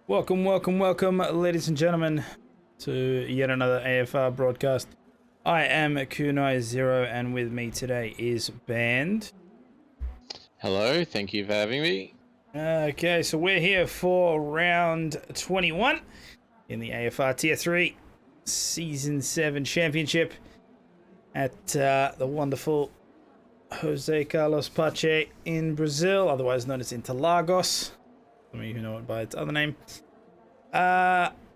Welcome, ladies and gentlemen, to yet another AFR broadcast. I am Kunai Zero, and with me today is Band. Hello, thank you for having me. Okay, so we're here for round 21 in the AFR Tier 3 Season 7 Championship at the wonderful Jose Carlos Pache in Brazil, otherwise known as Interlagos. Some of you who know it by its other name.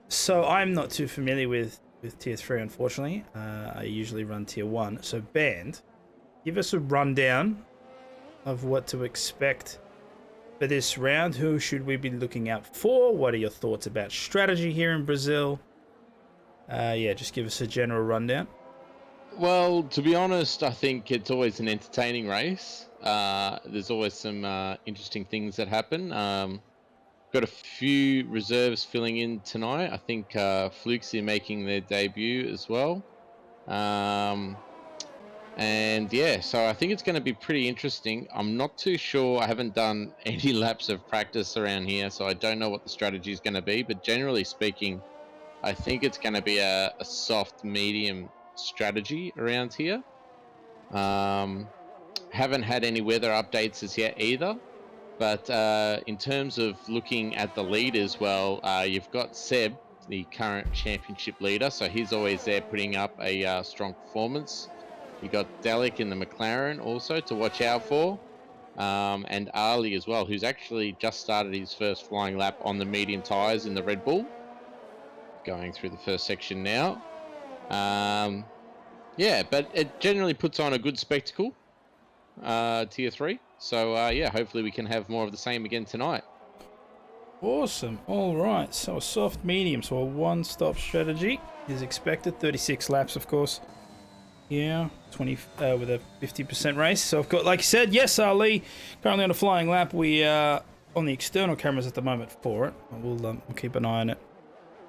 So I'm not too familiar with Tier 3, unfortunately. I usually run Tier 1. So, Band, give us a rundown of what to expect for this round. Who should we be looking out for? What are your thoughts about strategy here in Brazil? Just give us a general rundown. Well, to be honest, I think it's always an entertaining race. There's always some interesting things that happen. Got a few reserves filling in tonight. I think Fluxy are making their debut as well. So I think it's going to be pretty interesting. I'm not too sure. I haven't done any laps of practice around here, so I don't know what the strategy is going to be. But generally speaking, I think it's going to be a soft medium strategy around here. Haven't had any weather updates as yet either. But in terms of looking at the leaders, you've got Seb, the current championship leader. So he's always there putting up a strong performance. You got Delic in the McLaren also to watch out for. And Ali as well, who's actually just started his first flying lap on the medium tyres in the Red Bull. Going through the first section now. But it generally puts on a good spectacle, Tier 3. So, hopefully we can have more of the same again tonight. Awesome. All right. So a soft medium. So a one-stop strategy is expected. 36 laps, of course. Yeah, 20 with a 50% race. So I've got, like you said, yes, Ali, currently on a flying lap. We are on the external cameras at the moment for it. We'll keep an eye on it.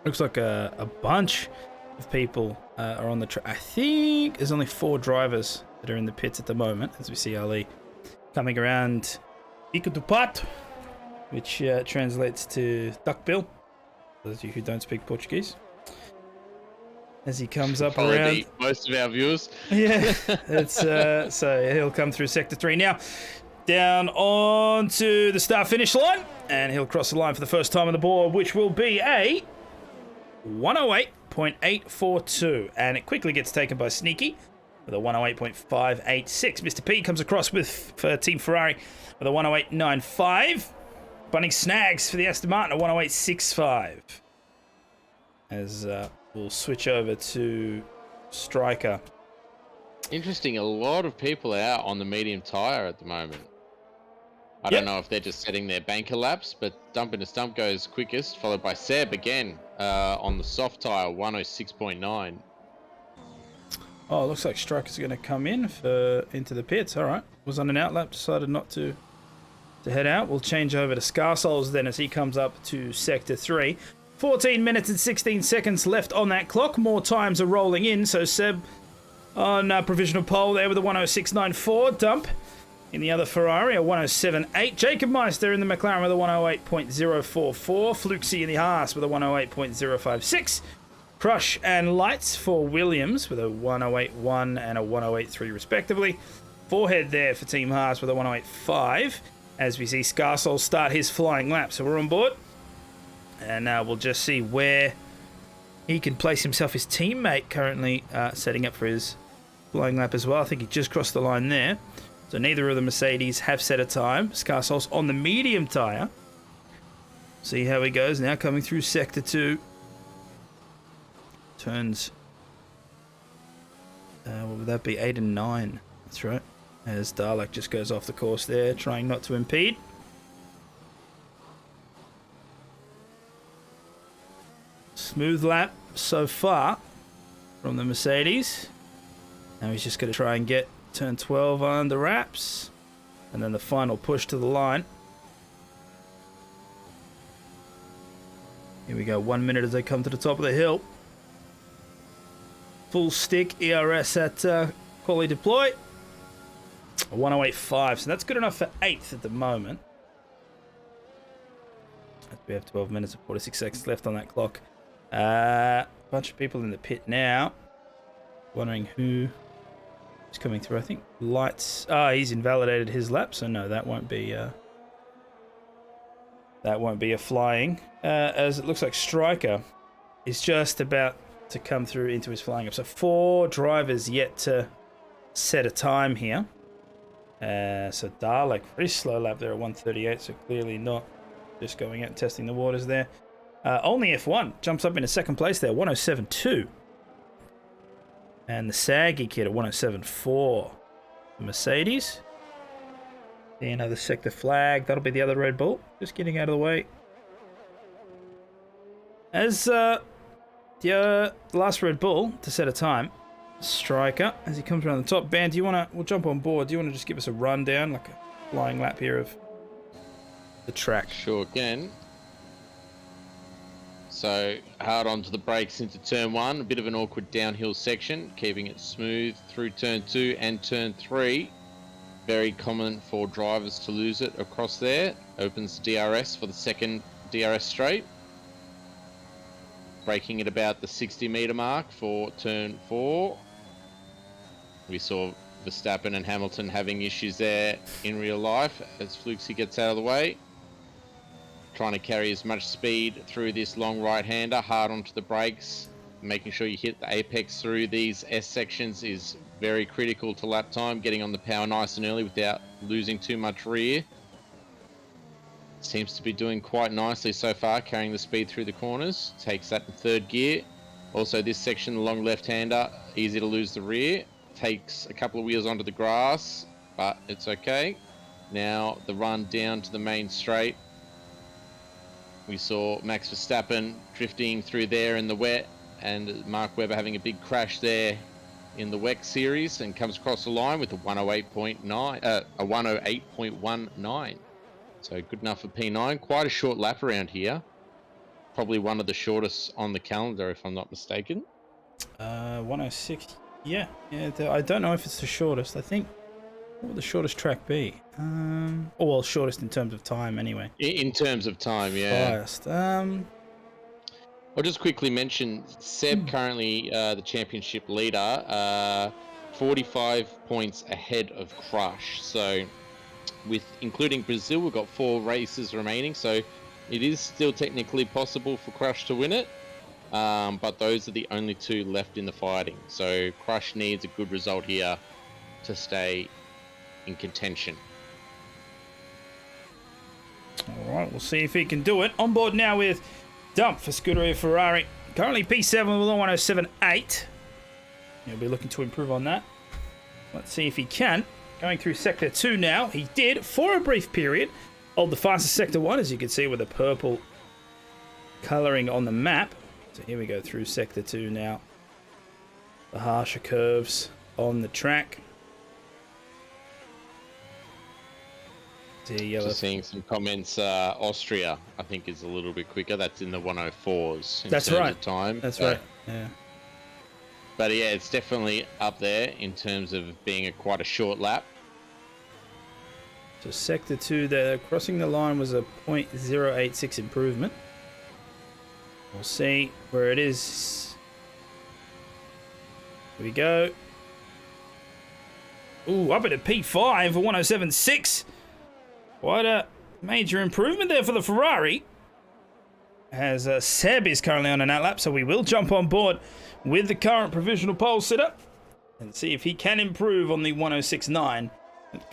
Looks like a bunch of people are on the track. I think there's only 4 drivers that are in the pits at the moment, as we see Ali coming around Pico do Pato, which translates to duckbill, for those of you who don't speak Portuguese. As he comes up around most of our viewers. Yeah, it's so he'll come through sector 3 now, down onto the start finish line, and he'll cross the line for the first time on the board, which will be a 108.842, and it quickly gets taken by Sneaky with a 108.586. Mr. P comes across for Team Ferrari with a 108.95. Bunning snags for the Aston Martin a 108.65. As we'll switch over to Striker. Interesting, a lot of people are out on the medium tyre at the moment. I don't know if they're just setting their banker laps, but Dump into Stump goes quickest, followed by Seb again on the soft tyre, 106.9. Oh, it looks like Striker's going to come into the pits. All right. Was on an outlap, decided not to head out. We'll change over to Scarsouls then as he comes up to Sector 3. 14 minutes and 16 seconds left on that clock. More times are rolling in, so Seb on provisional pole there with a 106.94. Dump in the other Ferrari, a 107.8. Jacob Meister in the McLaren with a 108.044. Fluxy in the Haas with a 108.056. Crush and Lights for Williams with a 108.1 and a 108.3 respectively. Forehead there for Team Haas with a 108.5. As we see Scarsol start his flying lap. So we're on board. And we'll just see where he can place himself. His teammate currently setting up for his flying lap as well. I think he just crossed the line there. So neither of the Mercedes have set a time. Scarsol's on the medium tyre. See how he goes now coming through Sector 2. Turns, what would that be, 8 and 9. That's right. As Dalek just goes off the course there, trying not to impede. Smooth lap so far from the Mercedes. Now he's just going to try and get turn 12 under wraps. And then the final push to the line. Here we go, 1 minute as they come to the top of the hill. Full stick ERS at quality deploy. A 108.5, so that's good enough for 8th at the moment. We have 12 minutes and 46 seconds left on that clock. Bunch of people in the pit now. Wondering who is coming through. I think Lights. He's invalidated his lap, so no, that won't be a flying. As it looks like Striker is just about to come through into his flying up. So 4 drivers yet to set a time here. So Dalek, very slow lap there at 1:38, so clearly not just going out and testing the waters there. Only F1 jumps up into second place there, 107.2. And the Saggy kid at 107.4. The Mercedes. See another sector flag. That'll be the other Red Bull. Just getting out of the way. As the last Red Bull to set a time, Striker, as he comes around the top. Ben, we'll jump on board. Do you want to just give us a rundown, like a flying lap here of the track? Sure can. So hard onto the brakes into turn 1, a bit of an awkward downhill section, keeping it smooth through turn 2 and turn 3. Very common for drivers to lose it across there. Opens DRS for the second DRS straight. Braking at about the 60-meter mark for turn 4. We saw Verstappen and Hamilton having issues there in real life as Fluxy gets out of the way. Trying to carry as much speed through this long right-hander, hard onto the brakes. Making sure you hit the apex through these S sections is very critical to lap time, getting on the power nice and early without losing too much rear. Seems to be doing quite nicely so far, carrying the speed through the corners. Takes that in third gear. Also this section, the long left-hander, easy to lose the rear. Takes a couple of wheels onto the grass, but it's okay. Now the run down to the main straight. We saw Max Verstappen drifting through there in the wet, and Mark Webber having a big crash there in the WEC series, and comes across the line with a 108.19. So good enough for P9. Quite a short lap around here. Probably one of the shortest on the calendar, if I'm not mistaken. 106. Yeah. I don't know if it's the shortest. I think. What would the shortest track be? Shortest in terms of time, anyway. In terms of time, yeah. Fast. I'll just quickly mention Seb currently the championship leader, 45 points ahead of Crush. So, including Brazil, we've got 4 races remaining. So, it is still technically possible for Crush to win it. But those are the only 2 left in the fighting. So, Crush needs a good result here to stay in contention. All right, we'll see if he can do it. On board now with Dump for Scuderia Ferrari. Currently P7 with a 107.8. He'll be looking to improve on that. Let's see if he can. Going through Sector 2 now. He did, for a brief period, hold the fastest Sector 1, as you can see with the purple colouring on the map. So here we go through Sector 2 now. The harsher curves on the track. Just seeing some comments. Austria, I think, is a little bit quicker. That's in the 104s. That's right. Of time. That's right. Yeah. But yeah, it's definitely up there in terms of being quite a short lap. So Sector 2 there, crossing the line was a 0.086 improvement. We'll see where it is. Here we go. Ooh, up at a P5 for 107.6. Quite a major improvement there for the Ferrari. As Seb is currently on an out lap, so we will jump on board with the current provisional pole sitter and see if he can improve on the 106.9.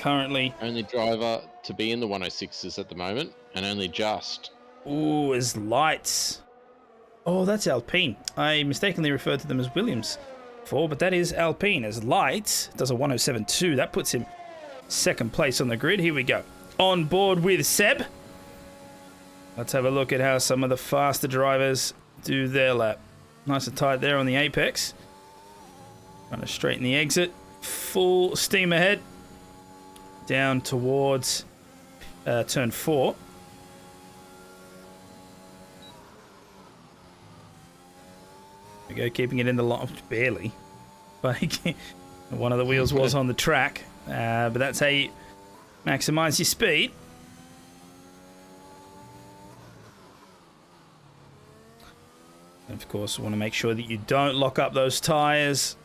Currently, only driver to be in the 106s at the moment, and only just. Ooh, as Lights. Oh, that's Alpine. I mistakenly referred to them as Williams before, but that is Alpine. As Lights does a 107.2, that puts him second place on the grid. Here we go. On board with Seb. Let's have a look at how some of the faster drivers do their lap. Nice and tight there on the apex. Trying to straighten the exit. Full steam ahead. Down towards turn 4. There we go, keeping it in the line. Barely. But one of the wheels was on the track. But that's how you maximize your speed. Of course, want to make sure that you don't lock up those tyres,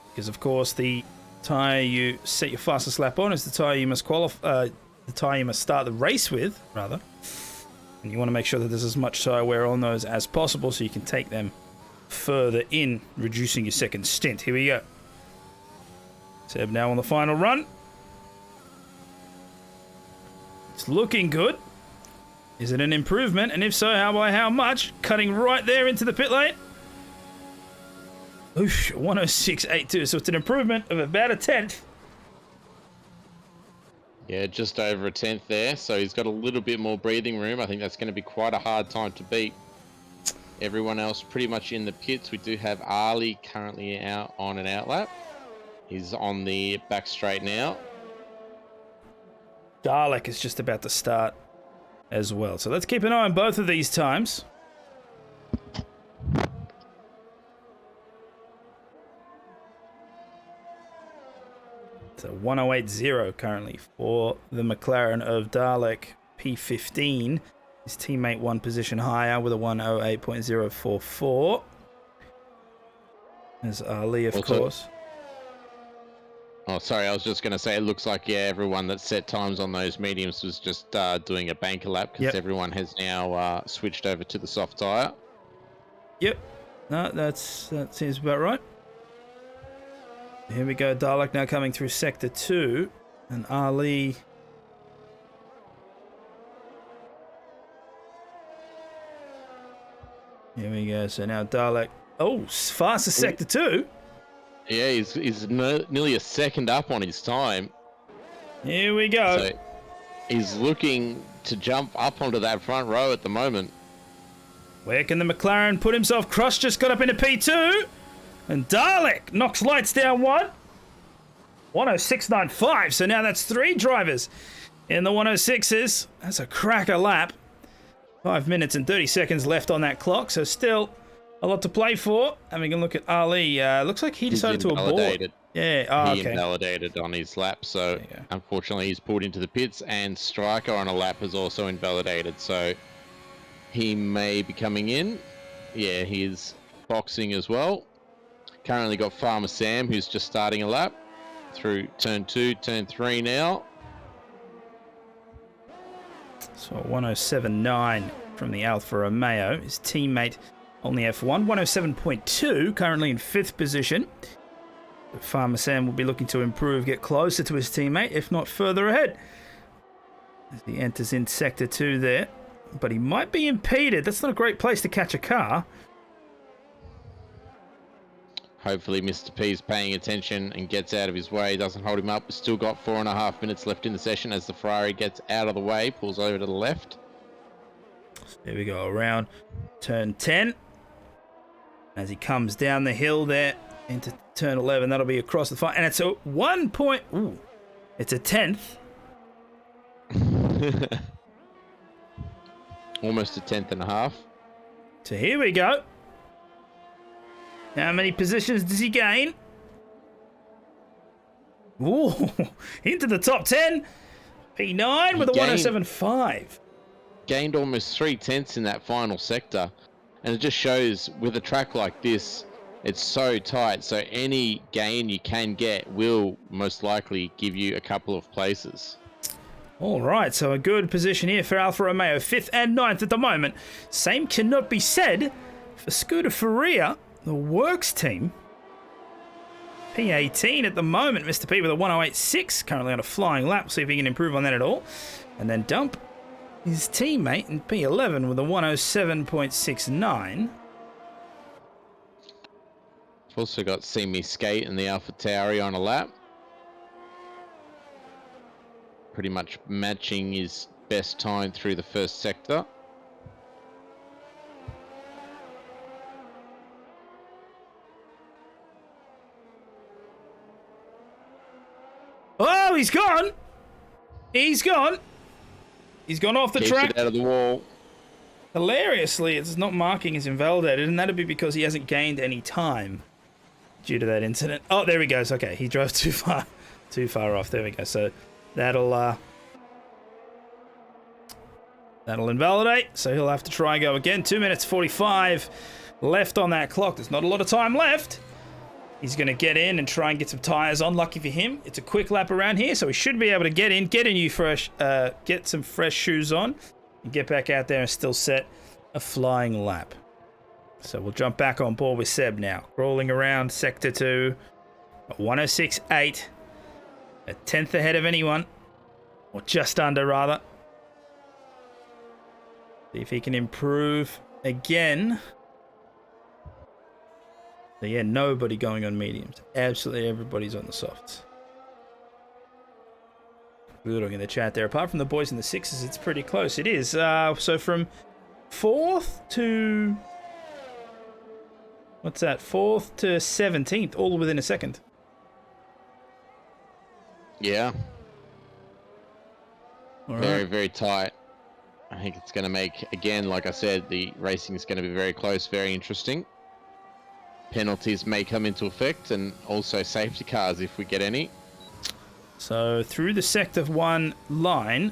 because of course the tyre you set your fastest lap on is the tyre you must qualify, the tyre you must start the race with, rather. And you want to make sure that there's as much tyre wear on those as possible so you can take them further in, reducing your second stint. Here we go. Seb now on the final run. It's looking good. Is it an improvement? And if so, how much? Cutting right there into the pit lane. Oosh, 106.82. So it's an improvement of about a tenth. Yeah, just over a tenth there. So he's got a little bit more breathing room. I think that's going to be quite a hard time to beat. Everyone else pretty much in the pits. We do have Ali currently out on an outlap. He's on the back straight now. Dalek is just about to start as well. So let's keep an eye on both of these times. So 108.0 currently for the McLaren of Dalek P15. His teammate one position higher with a 108.044. There's Ali, of course. Oh, sorry, I was just going to say, it looks like, yeah, everyone that set times on those mediums was just doing a banker lap, because everyone has now switched over to the soft tyre. Yep. No, that seems about right. Here we go, Dalek now coming through Sector 2, and Ali... Here we go, so now Dalek... Oh, fast as Sector 2! Yeah, he's nearly a second up on his time. Here we go. So he's looking to jump up onto that front row at the moment. Where can the McLaren put himself? Cross just got up into P2. And Dalek knocks lights down one. 106.95. So now that's 3 drivers in the 106s. That's a cracker lap. 5 minutes and 30 seconds left on that clock. So still a lot to play for. Having a look at Ali. Looks like he decided to abort. Yeah, oh, he invalidated on his lap. So unfortunately he's pulled into the pits. And Striker on a lap has also invalidated. So he may be coming in. Yeah, he's boxing as well. Currently got Farmer Sam, who's just starting a lap through turn 2, turn 3 now. So 107.9 from the Alfa Romeo. His teammate on the F1, 107.2, currently in 5th position. Farmer Sam will be looking to improve, get closer to his teammate, if not further ahead. As he enters in Sector 2 there. But he might be impeded. That's not a great place to catch a car. Hopefully Mr. P's paying attention and gets out of his way, doesn't hold him up. We've still got 4.5 minutes left in the session as the Ferrari gets out of the way, pulls over to the left. There we go, around turn 10. As he comes down the hill there into turn 11, that'll be across the front. And it's a 1 point... Ooh, it's a 10th. Almost a 10th and a half. So here we go. How many positions does he gain? Ooh, into the top 10. P9 with a 107.5. Gained almost 3/10 in that final sector. And it just shows with a track like this, it's so tight. So any gain you can get will most likely give you a couple of places. All right, so a good position here for Alfa Romeo. 5th and 9th at the moment. Same cannot be said for Scuderia, the works team. P18 at the moment. Mr. P with a 108.6, currently on a flying lap. See if he can improve on that at all. And then dump his teammate in P11 with a 107.69. I've also got Simi Skate and the Alpha Tauri on a lap. Pretty much matching his best time through the first sector. Oh, he's gone. He's gone. He's gone off the track. Keeps it out of the wall. Hilariously, it's not marking as invalidated, and that'd be because he hasn't gained any time due to that incident. Oh, there he goes. Okay, he drove too far That'll invalidate, so he'll have to try and go again. 2 minutes 45 left on that clock. There's not a lot of time left. He's going to get in and try and get some tyres on. Lucky for him, it's a quick lap around here, so he should be able to get in, get some fresh shoes on, and get back out there and still set a flying lap. So we'll jump back on board with Seb now. Crawling around Sector 2 at 106.8. A tenth ahead of anyone. Or just under, rather. See if he can improve again. So yeah, nobody going on mediums. Absolutely everybody's on the softs. We were looking in the chat there. Apart from the boys in the sixes, it's pretty close. It is. So from 4th to... What's that? 4th to 17th, all within a second. Yeah. All right. Very, very tight. I think it's going to make, again, like I said, the racing is going to be very close, very interesting. Penalties may come into effect, and also safety cars if we get any. So through the Sector 1 line,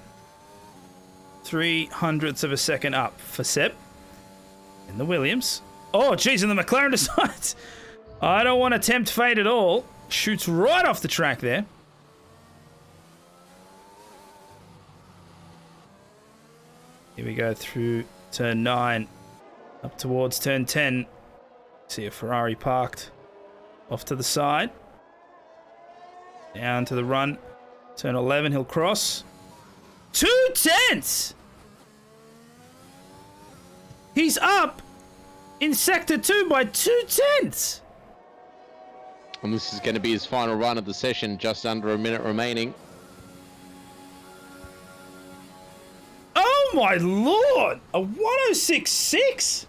0.03 of a second up for Seb in the Williams. Oh, geez, and the McLaren decides, I don't want to tempt fate at all. Shoots right off the track there. Here we go through turn 9, up towards turn 10. See a Ferrari parked off to the side. Down to the run. Turn 11, he'll cross. 2/10! He's up in Sector 2 by 2/10! And this is going to be his final run of the session, just under a minute remaining. Oh my lord! A 106.6?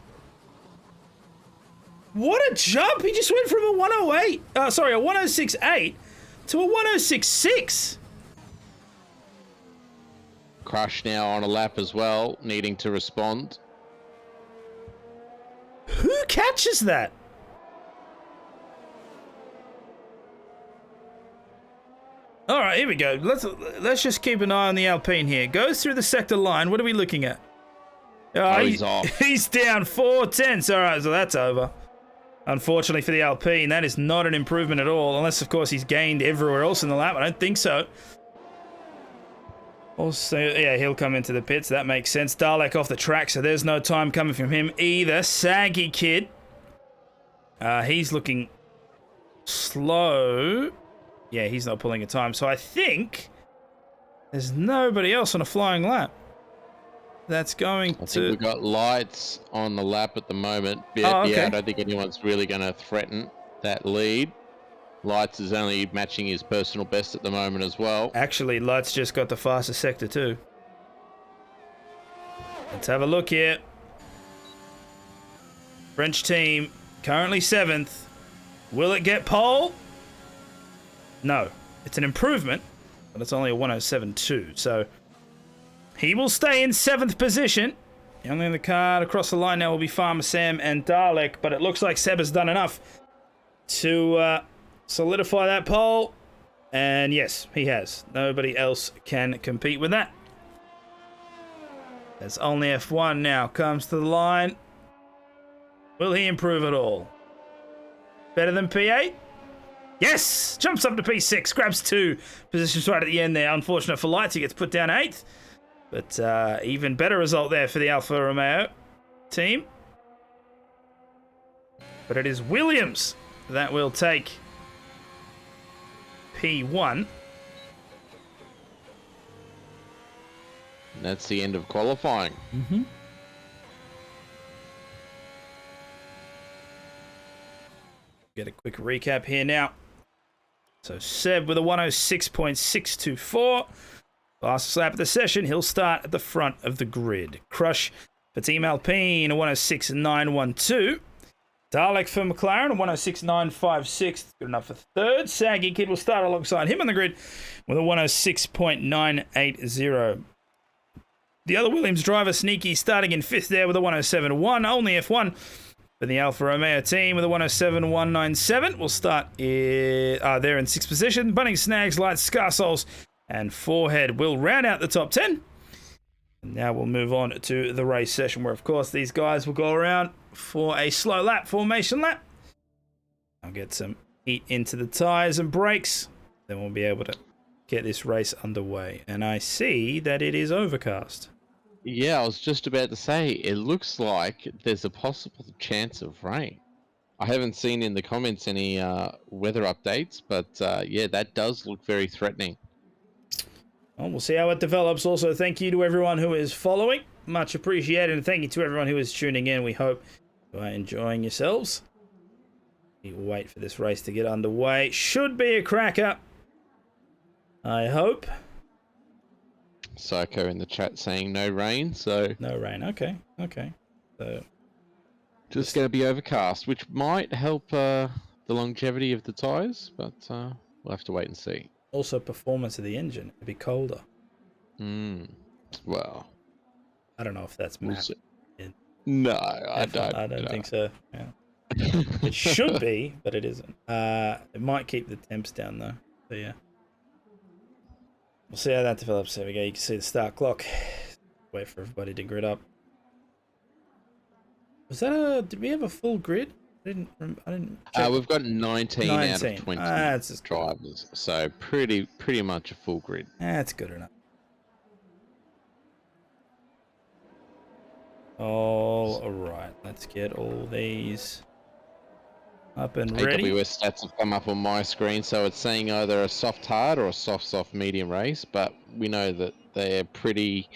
What a jump! He just went from a 108, a 106.8 to a 106.6. Crush now on a lap as well, needing to respond. Who catches that? All right, here we go. Let's just keep an eye on the Alpine here. Goes through the sector line. What are we looking at? He's off. He's down 4/10. All right, so that's over. Unfortunately for the Alpine, that is not an improvement at all. Unless, of course, he's gained everywhere else in the lap. I don't think so. Also, yeah, he'll come into the pits. That makes sense. Dalek off the track, so there's no time coming from him either. Saggy kid. He's looking slow. Yeah, he's not pulling a time. So I think there's nobody else on a flying lap. That's going to... I think we've got lights on the lap at the moment. But oh, okay. Yeah, I don't think anyone's really going to threaten that lead. Lights is only matching his personal best at the moment as well. Actually, Lights just got the fastest sector too. Let's have a look here. French team, currently 7th. Will it get pole? No. It's an improvement, but it's only a 107.2. So he will stay in 7th position. The only in the car across the line now will be Farmer Sam and Dalek, but it looks like Seb has done enough to solidify that pole. And yes, he has. Nobody else can compete with that. There's only F1 now. Comes to the line. Will he improve at all? Better than P8? Yes! Jumps up to P6. Grabs 2 positions right at the end there. Unfortunate for Lights. He gets put down 8th. But even better result there for the Alfa Romeo team. But it is Williams that will take P1. And that's the end of qualifying. Mm-hmm. Get a quick recap here now. So Seb with a 106.624. Fastest lap of the session. He'll start at the front of the grid. Crush for Team Alpine, a 106.912. Dalek for McLaren, a 106.956. Good enough for 3rd. Saggy Kid will start alongside him on the grid with a 106.980. The other Williams driver, Sneaky, starting in 5th there with a 107.1. Only F1 for the Alfa Romeo team with a 107.197. We'll start there in 6th position. Bunning, Snags, Lights, Scarsouls, and Forehead will round out the top 10. Now we'll move on to the race session where, of course, these guys will go around for a slow lap, formation lap. I'll get some heat into the tyres and brakes. Then we'll be able to get this race underway. And I see that it is overcast. Yeah, I was just about to say, it looks like there's a possible chance of rain. I haven't seen in the comments any weather updates, but yeah, that does look very threatening. Well, we'll see how it develops. Also, thank you to everyone who is following. Much appreciated. And thank you to everyone who is tuning in. We hope you are enjoying yourselves. We'll wait for this race to get underway. Should be a cracker, I hope. Psycho in the chat saying no rain, so... No rain. Okay. So... just going to be overcast, which might help the longevity of the tyres, but we'll have to wait and see. Also, performance of the engine. It'd be colder. Well... I don't know if that's we'll mapped. No, I don't think so. Yeah. It should be, but it isn't. It might keep the temps down, though. So, yeah. We'll see how that develops. There we go. You can see the start clock. Wait for everybody to grid up. Was that a... Did we have a full grid? I didn't check. We've got 19 out of 20 that's drivers, so pretty much a full grid. That's good enough. All right, let's get all these up and ready. AWS stats have come up on my screen, so it's saying either a soft hard or a soft medium race, but we know that they're pretty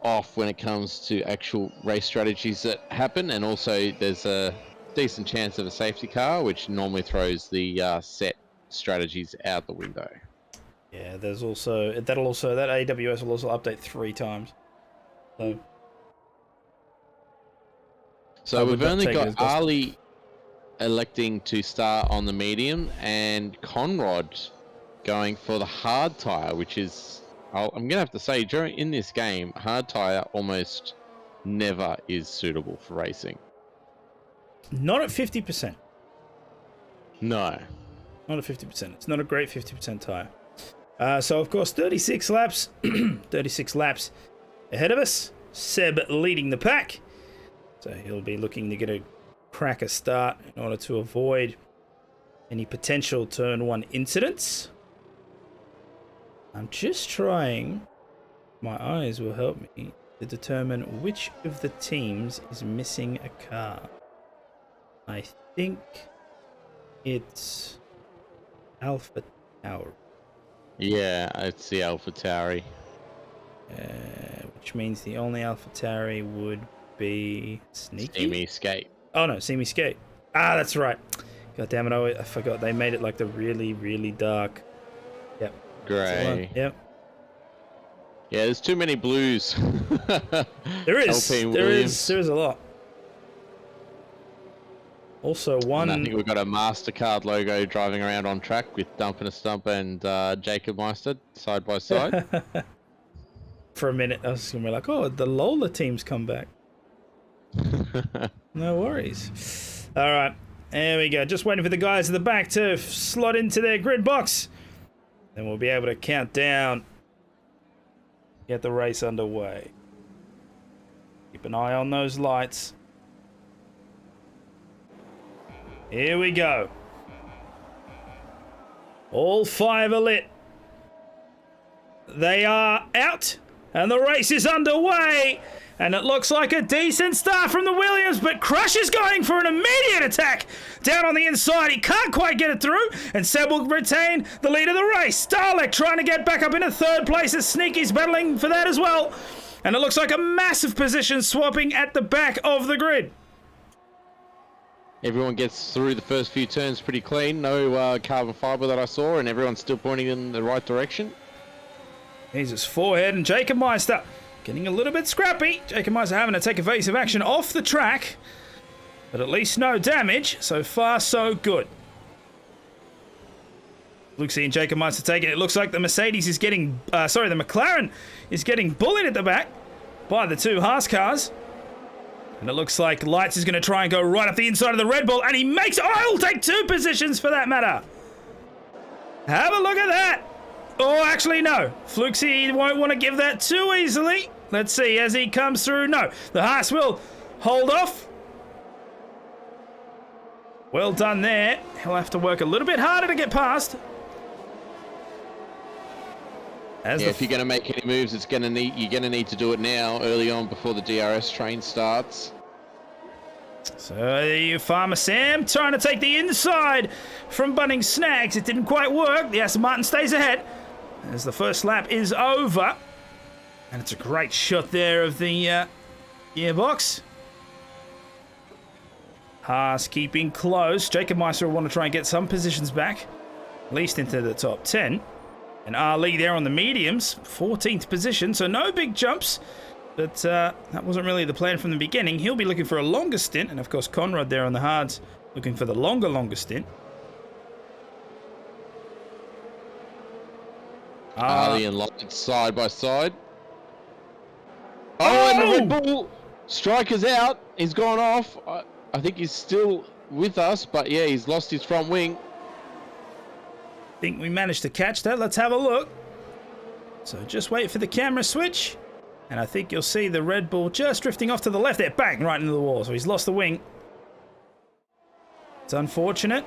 off when it comes to actual race strategies that happen, and also there's a decent chance of a safety car, which normally throws the set strategies out the window. Yeah, there's also that AWS will also update 3 times. So we've only got Ali electing to start on the medium and Conrad going for the hard tire, which is, I'm going to have to say, in this game, hard tire almost never is suitable for racing. Not at 50%. No. Not at 50%. It's not a great 50% tire. So, of course, 36 laps. 36 laps ahead of us. Seb leading the pack. So he'll be looking to get a cracker start in order to avoid any potential turn 1 incidents. I'm just trying, my eyes will help me, to determine which of the teams is missing a car. I think it's Alpha Tauri. Yeah, it's the Alpha Tauri. Which means the only Alpha Tauri would be Sneaky? Steamy Escape. Oh no, Steamy Escape. Ah, that's right. God damn it, I forgot. They made it like the really, really dark. Yep. Grey. Yep. Yeah, there's too many blues. There is a lot. Also, one... And I think we've got a MasterCard logo driving around on track with Dump and a Stump and Jacob Meister side by side. For a minute, I was going to be like, oh, the Lola team's come back. No worries. All right, there we go. Just waiting for the guys at the back to slot into their grid box. Then we'll be able to count down. Get the race underway. Keep an eye on those lights. Here we go. All 5 are lit. They are out, and the race is underway. And it looks like a decent start from the Williams, but Crush is going for an immediate attack down on the inside. He can't quite get it through, and Seb will retain the lead of the race. Starlek trying to get back up into 3rd place as Sneaky's battling for that as well. And it looks like a massive position swapping at the back of the grid. Everyone gets through the first few turns pretty clean. No carbon fiber that I saw, and everyone's still pointing in the right direction. Here's his forehead, and Jacob Meister getting a little bit scrappy. Jacob Meister having to take evasive action off the track, but at least no damage. So far, so good. Luxie and Jacob Meister taking it. It looks like the Mercedes is getting, the McLaren is getting bullied at the back by the 2 Haas cars. And it looks like Lights is going to try and go right up the inside of the Red Bull, and he makes, he'll take 2 positions for that matter. Have a look at that. Oh, actually, no. Fluxy won't want to give that too easily. Let's see as he comes through. No, the Haas will hold off. Well done there. He'll have to work a little bit harder to get past. If you're going to make any moves, you're going to need to do it now, early on, before the DRS train starts. So Farmer Sam trying to take the inside from Bunning Snags. It didn't quite work. The Aston Martin stays ahead as the first lap is over. And it's a great shot there of the gearbox. Haas keeping close. Jacob Meister will want to try and get some positions back, at least into the top 10. And Ali there on the mediums, 14th position, so no big jumps. But that wasn't really the plan from the beginning. He'll be looking for a longer stint. And, of course, Conrad there on the hards looking for the longer stint. Ali and Lawrence side by side. Oh, and the Red Bull striker's out. He's gone off. I think he's still with us, but, yeah, he's lost his front wing. Think we managed to catch that. Let's have a look. So just wait for the camera switch. And I think you'll see the Red Bull just drifting off to the left there. Bang! Right into the wall. So he's lost the wing. It's unfortunate.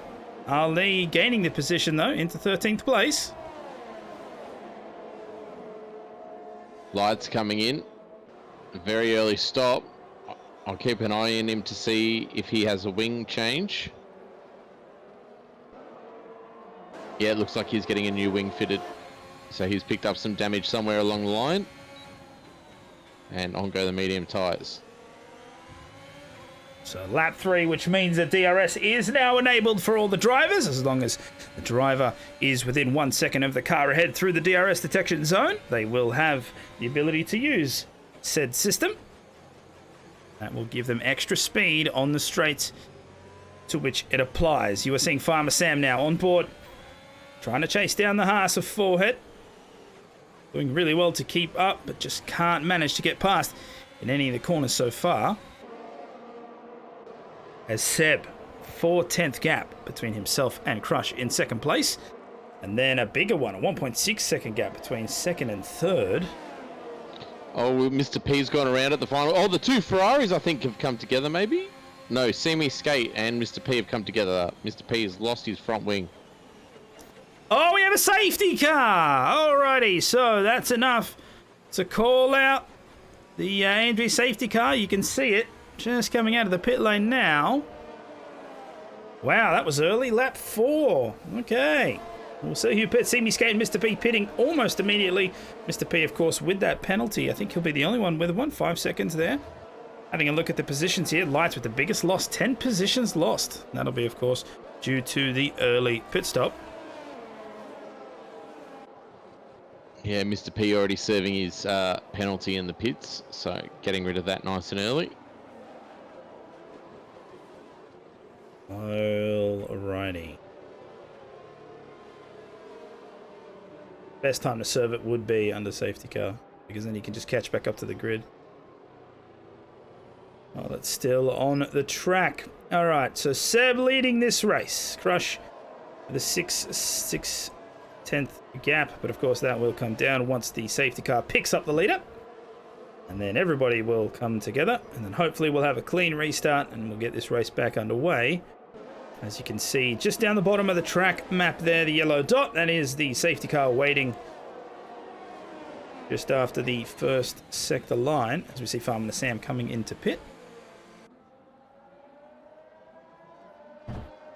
Ali gaining the position, though, into 13th place. Lights coming in. A very early stop. I'll keep an eye on him to see if he has a wing change. Yeah, it looks like he's getting a new wing fitted. So he's picked up some damage somewhere along the line. And on go the medium tyres. So lap 3, which means that DRS is now enabled for all the drivers, as long as the driver is within 1 second of the car ahead through the DRS detection zone. They will have the ability to use said system. That will give them extra speed on the straight to which it applies. You are seeing Farmer Sam now on board, trying to chase down the Haas of Forehead. Doing really well to keep up, but just can't manage to get past in any of the corners so far. As Seb, 4/10th gap between himself and Crush in second place. And then a bigger one, a 1.6 second gap between second and third. Oh, Mr. P's gone around at the final. Oh, the two Ferraris, I think, have come together, maybe? No, Semi Skate and Mr. P have come together. Mr. P has lost his front wing. Oh, we have a safety car! Alrighty, so that's enough to call out the AMG safety car. You can see it just coming out of the pit lane now. Wow, that was early. Lap 4. Okay. We'll see who pits. Semi Skate and Mr. P pitting almost immediately. Mr. P, of course, with that penalty. I think he'll be the only one with one. 5 seconds there. Having a look at the positions here. Lights with the biggest loss. 10 positions lost. That'll be, of course, due to the early pit stop. Yeah, Mr. P already serving his penalty in the pits, so getting rid of that nice and early. Alrighty. Best time to serve it would be under safety car, because then you can just catch back up to the grid. Oh, that's still on the track. Alright, so Seb leading this race. Crush the 6/10th gap, but of course that will come down once the safety car picks up the leader. And then everybody will come together, and then hopefully we'll have a clean restart and we'll get this race back underway. As you can see, just down the bottom of the track map there, the yellow dot, that is the safety car waiting just after the first sector line, as we see Farmer Sam coming into pit.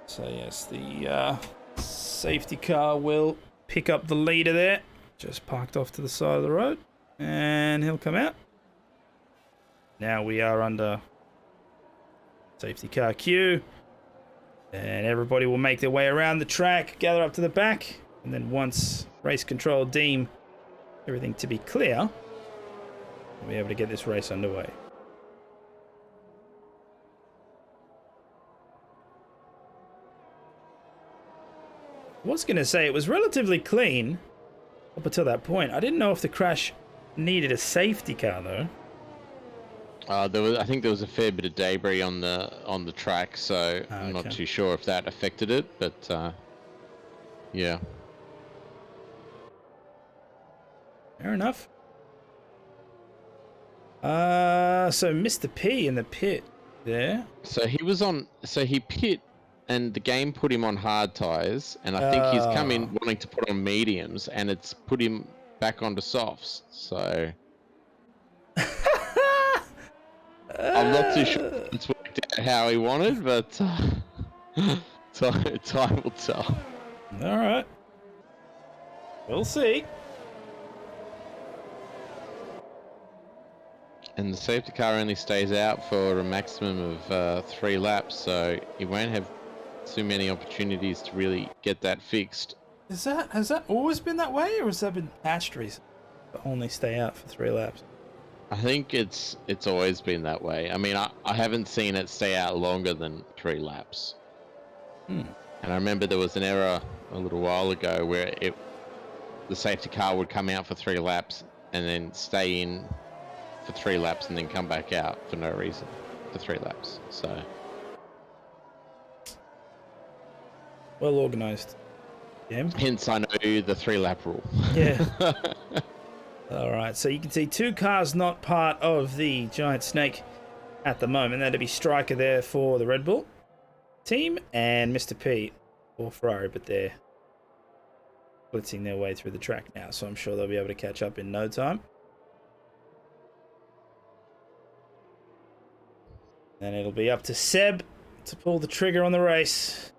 So yes, the safety car will pick up the leader there, just parked off to the side of the road, and he'll come out. Now we are under safety car queue, and everybody will make their way around the track, gather up to the back, and then once race control deem everything to be clear, we'll be able to get this race underway. I was going to say it was relatively clean up until that point. I didn't know if the crash needed a safety car though. I think there was a fair bit of debris on the track, so I'm not too sure if that affected it, but yeah. Fair enough. So Mr. P in the pit there. So he was on. So he pit, and the game put him on hard tires, and I think he's come in wanting to put on mediums, and it's put him back onto softs. So I'm not too sure if it's worked out how he wanted, but time will tell. All right. We'll see. And the safety car only stays out for a maximum of 3 laps, so he won't have too many opportunities to really get that fixed. Has that always been that way, or has that been patched recently? To only stay out for 3 laps. I think it's always been that way. I mean, I haven't seen it stay out longer than 3 laps. And I remember there was an error a little while ago where the safety car would come out for 3 laps and then stay in for 3 laps and then come back out for no reason for 3 laps. So well organized. Yeah. Hence I know the 3-lap rule. Yeah. All right, so you can see 2 cars not part of the Giant Snake at the moment. That'd be Striker there for the Red Bull team and Mr. P for Ferrari, but they're blitzing their way through the track now, so I'm sure they'll be able to catch up in no time. And it'll be up to Seb to pull the trigger on the race.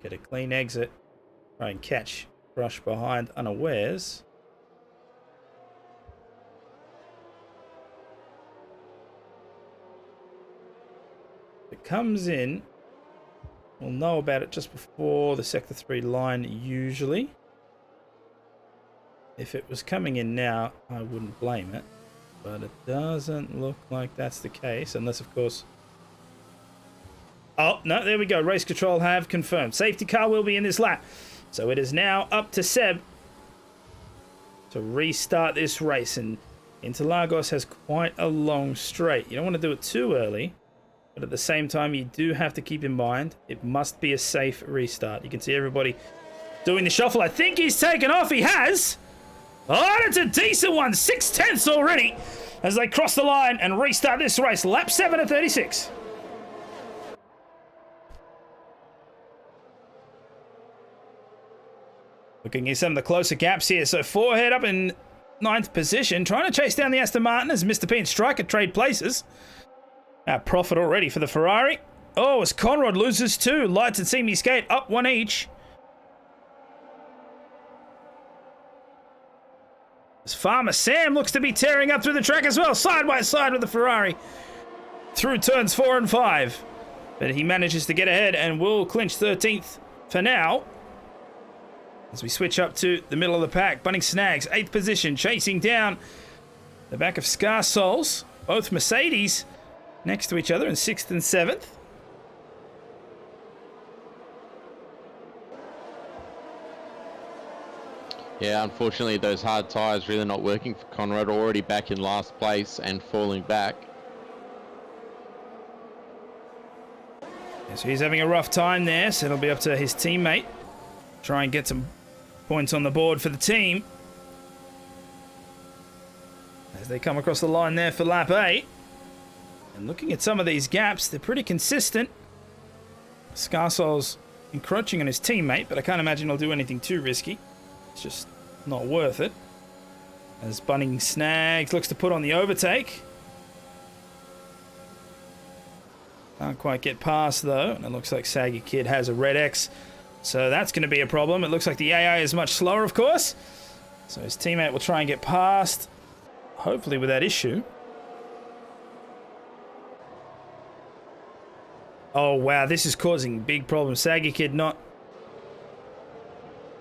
Get a clean exit. Try and catch Rush behind unawares. If it comes in, we'll know about it just before the Sector 3 line usually. If it was coming in now, I wouldn't blame it. But it doesn't look like that's the case, unless, of course... Oh, no, there we go. Race control have confirmed. Safety car will be in this lap. So it is now up to Seb to restart this race. And Interlagos has quite a long straight. You don't want to do it too early, but at the same time, you do have to keep in mind it must be a safe restart. You can see everybody doing the shuffle. I think he's taken off. He has. Oh, it's a decent one. 6/10 already as they cross the line and restart this race. Lap 7 at 36. Looking at some of the closer gaps here. So 4 head up in 9th position, trying to chase down the Aston Martin as Mr. P and Striker trade places. Profit already for the Ferrari. Oh, as Conrad loses 2. Lights and Semi Skate up 1 each. As Farmer Sam looks to be tearing up through the track as well, side by side with the Ferrari through turns 4 and 5. But he manages to get ahead and will clinch 13th for now. As we switch up to the middle of the pack, Bunning Snags, 8th position, chasing down the back of Scar Souls. Both Mercedes next to each other in 6th and 7th. Yeah, unfortunately, those hard tyres really not working for Conrad. Already back in last place and falling back. Yeah, so he's having a rough time there, so it'll be up to his teammate. Try and get some points on the board for the team. As they come across the line there for lap 8. And looking at some of these gaps, they're pretty consistent. Scarsoul's encroaching on his teammate, but I can't imagine he'll do anything too risky. It's just not worth it. As Bunning Snags looks to put on the overtake. Can't quite get past though, and it looks like Saggy Kid has a red X. So that's going to be a problem. It looks like the AI is much slower, of course. So his teammate will try and get past, hopefully without issue. Oh wow, this is causing big problems. Saggy Kid not...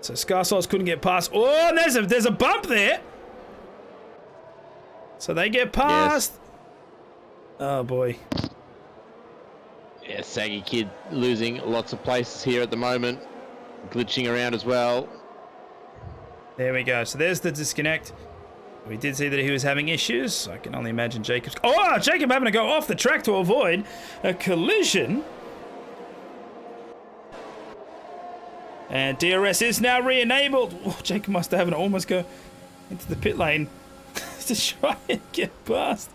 So Scarsouls couldn't get past. Oh, and there's a bump there. So they get past. Yes. Oh boy. Yeah, Saggy Kid losing lots of places here at the moment. Glitching around as well. There we go. So there's the disconnect. We did see that he was having issues. I can only imagine Jacob's... Oh, Jacob having to go off the track to avoid a collision. And DRS is now re-enabled. Oh, Jacob must have almost go into the pit lane. to try and get past.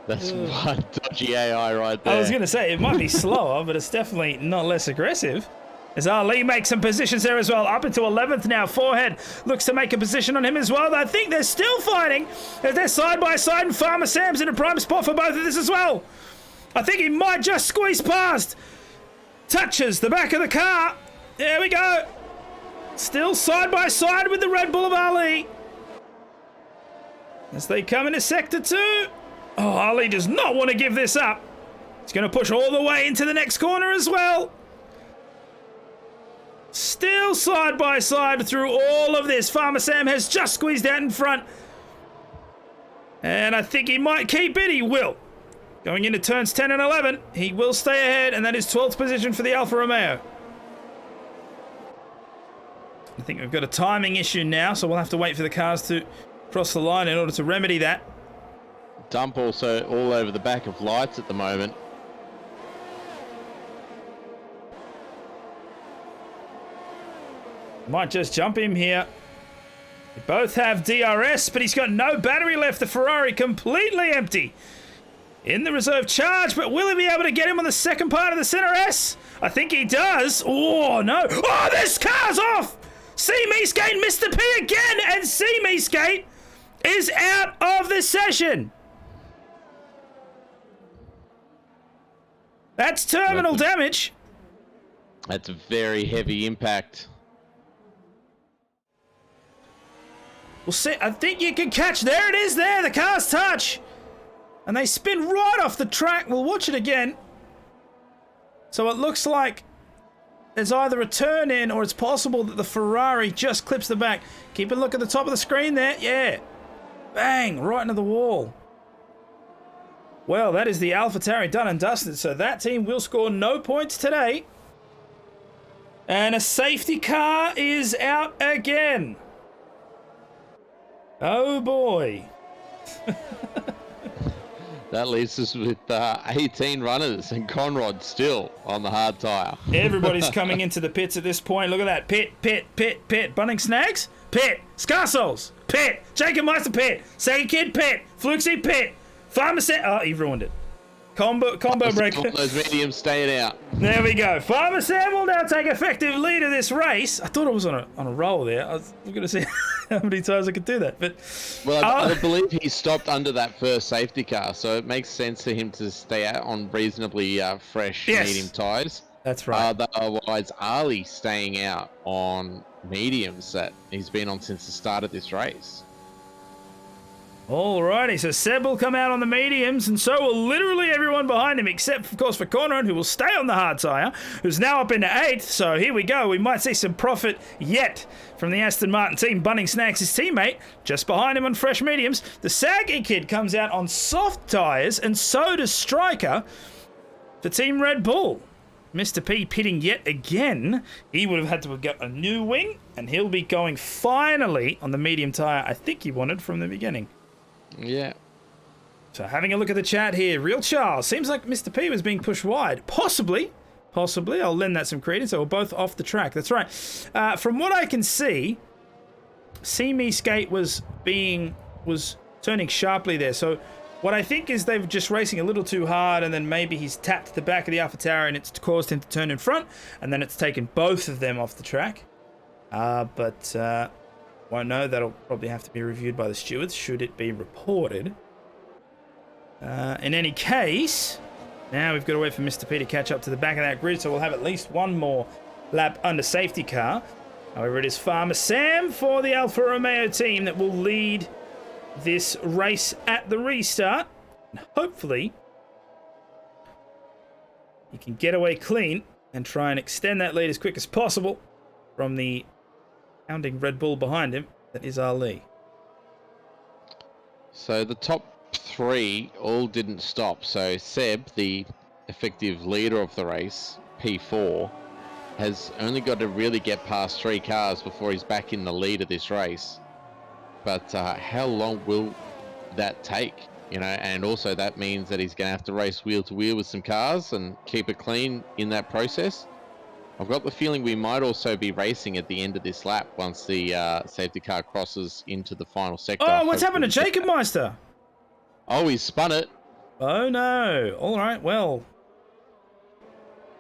That's one dodgy AI right there. I was going to say, it might be slower, but it's definitely not less aggressive. As Ali makes some positions there as well. Up into 11th now. Forehead looks to make a position on him as well. I think they're still fighting as they're side by side, and Farmer Sam's in a prime spot for both of this as well. I think he might just squeeze past. Touches the back of the car. There we go. Still side by side with the Red Bull of Ali. As they come into Sector 2. Oh, Ali does not want to give this up. He's going to push all the way into the next corner as well. Still side by side through all of this. Farmer Sam has just squeezed out in front. And I think he might keep it. He will. Going into turns 10 and 11, he will stay ahead, and that is 12th position for the Alfa Romeo. I think we've got a timing issue now, so we'll have to wait for the cars to cross the line in order to remedy that. Dump also all over the back of lights at the moment. Might just jump him here. They both have DRS, but he's got no battery left. The Ferrari completely empty. In the reserve charge, but will he be able to get him on the second part of the center S? I think he does. Oh, no. Oh, this car's off! See me skate Mr. P again, and See me skate is out of the session. That's terminal damage. That's a very heavy impact. Well, see, I think you can catch. There it is there. The cars touch. And they spin right off the track. We'll watch it again. So it looks like there's either a turn in or it's possible that the Ferrari just clips the back. Keep a look at the top of the screen there. Yeah. Bang. Right into the wall. Well, that is the AlphaTauri done and dusted. So that team will score no points today. And a safety car is out again. Oh boy. That leaves us with 18 runners and Conrad still on the hard tyre. Everybody's coming into the pits at this point. Look at that. Pit, pit, pit, pit. Bunning Snags? Pit. Scarsouls? Pit. Jacob Meister? Pit. Saggy Kid? Pit. Fluxy? Pit. Farmer Sam? Oh, he ruined it. Combo breaker. Those mediums staying out. There we go. Farmer Sam will now take effective lead of this race. I thought I was on a roll there. I was going to see how many times I could do that. But well, I believe he stopped under that first safety car, so it makes sense for him to stay out on reasonably fresh medium tyres. That's right. Otherwise, Ali staying out on mediums that he's been on since the start of this race. Alrighty, so Seb will come out on the mediums, and so will literally everyone behind him, except, of course, for Conrad, who will stay on the hard tyre, who's now up into 8th. So here we go. We might see some profit yet from the Aston Martin team. Bunning Snacks, his teammate, just behind him on fresh mediums. The Saggy Kid comes out on soft tyres, and so does Striker for Team Red Bull. Mr. P pitting yet again. He would have had to have got a new wing, and he'll be going finally on the medium tyre I think he wanted from the beginning. Yeah. So having a look at the chat here. Real Charles. Seems like Mr. P was being pushed wide. Possibly. I'll lend that some credence. So we're both off the track. That's right. From what I can see Me Skate was turning sharply there. So what I think is they're just racing a little too hard, and then maybe he's tapped the back of the AlphaTauri and it's caused him to turn in front, and then it's taken both of them off the track. But won't know. That'll probably have to be reviewed by the stewards should it be reported. In any case, now we've got to wait for Mr. P to catch up to the back of that grid, so we'll have at least one more lap under safety car. However, it is Farmer Sam for the Alfa Romeo team that will lead this race at the restart. And hopefully, he can get away clean and try and extend that lead as quick as possible from the hounding Red Bull behind him, that is Ali. So the top 3 all didn't stop. So Seb, the effective leader of the race, P4, has only got to really get past 3 cars before he's back in the lead of this race. But how long will that take? You know, and also that means that he's going to have to race wheel to wheel with some cars and keep it clean in that process. I've got the feeling we might also be racing at the end of this lap once the safety car crosses into the final sector. Oh, what's happened to Hopefully Jacob Meister? Oh, he spun it. Oh no. All right, well.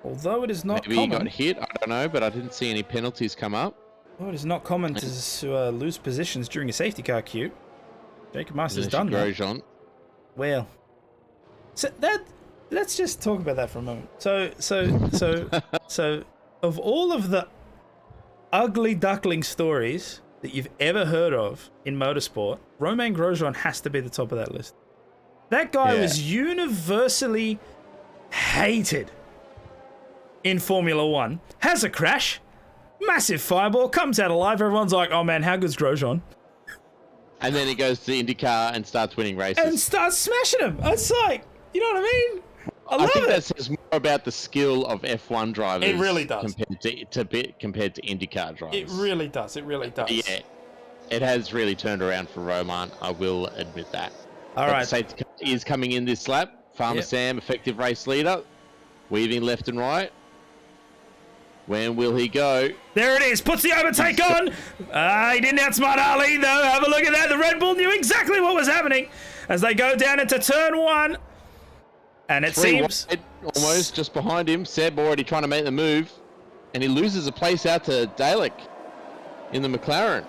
Although it is not Maybe common. he got hit, I don't know, but I didn't see any penalties come up. Oh, it is not common to lose positions during a safety car queue. Jacob Meister's done that. Grosjean. Well, so let's just talk about that for a moment. So, of all of the ugly duckling stories that you've ever heard of in motorsport, Romain Grosjean has to be the top of that list. That guy was universally hated in Formula One. Has a crash, massive fireball, comes out alive. Everyone's like, "Oh man, how good's Grosjean?" And then he goes to IndyCar and starts winning races. And starts smashing them. It's like, you know what I mean? I think love that it. says more about the skill of F1 drivers. It really does. Compared to IndyCar drivers. It really does. It really does. Yeah, it has really turned around for Roman. I will admit that. All right. Safety car is coming in this lap. Farmer Sam, effective race leader, weaving left and right. When will he go? There it is. Puts the overtake on. He didn't outsmart Ali, though. Have a look at that. The Red Bull knew exactly what was happening as they go down into turn one. And it seems... Wide, almost just behind him. Seb already trying to make the move. And he loses a place out to Dalek in the McLaren.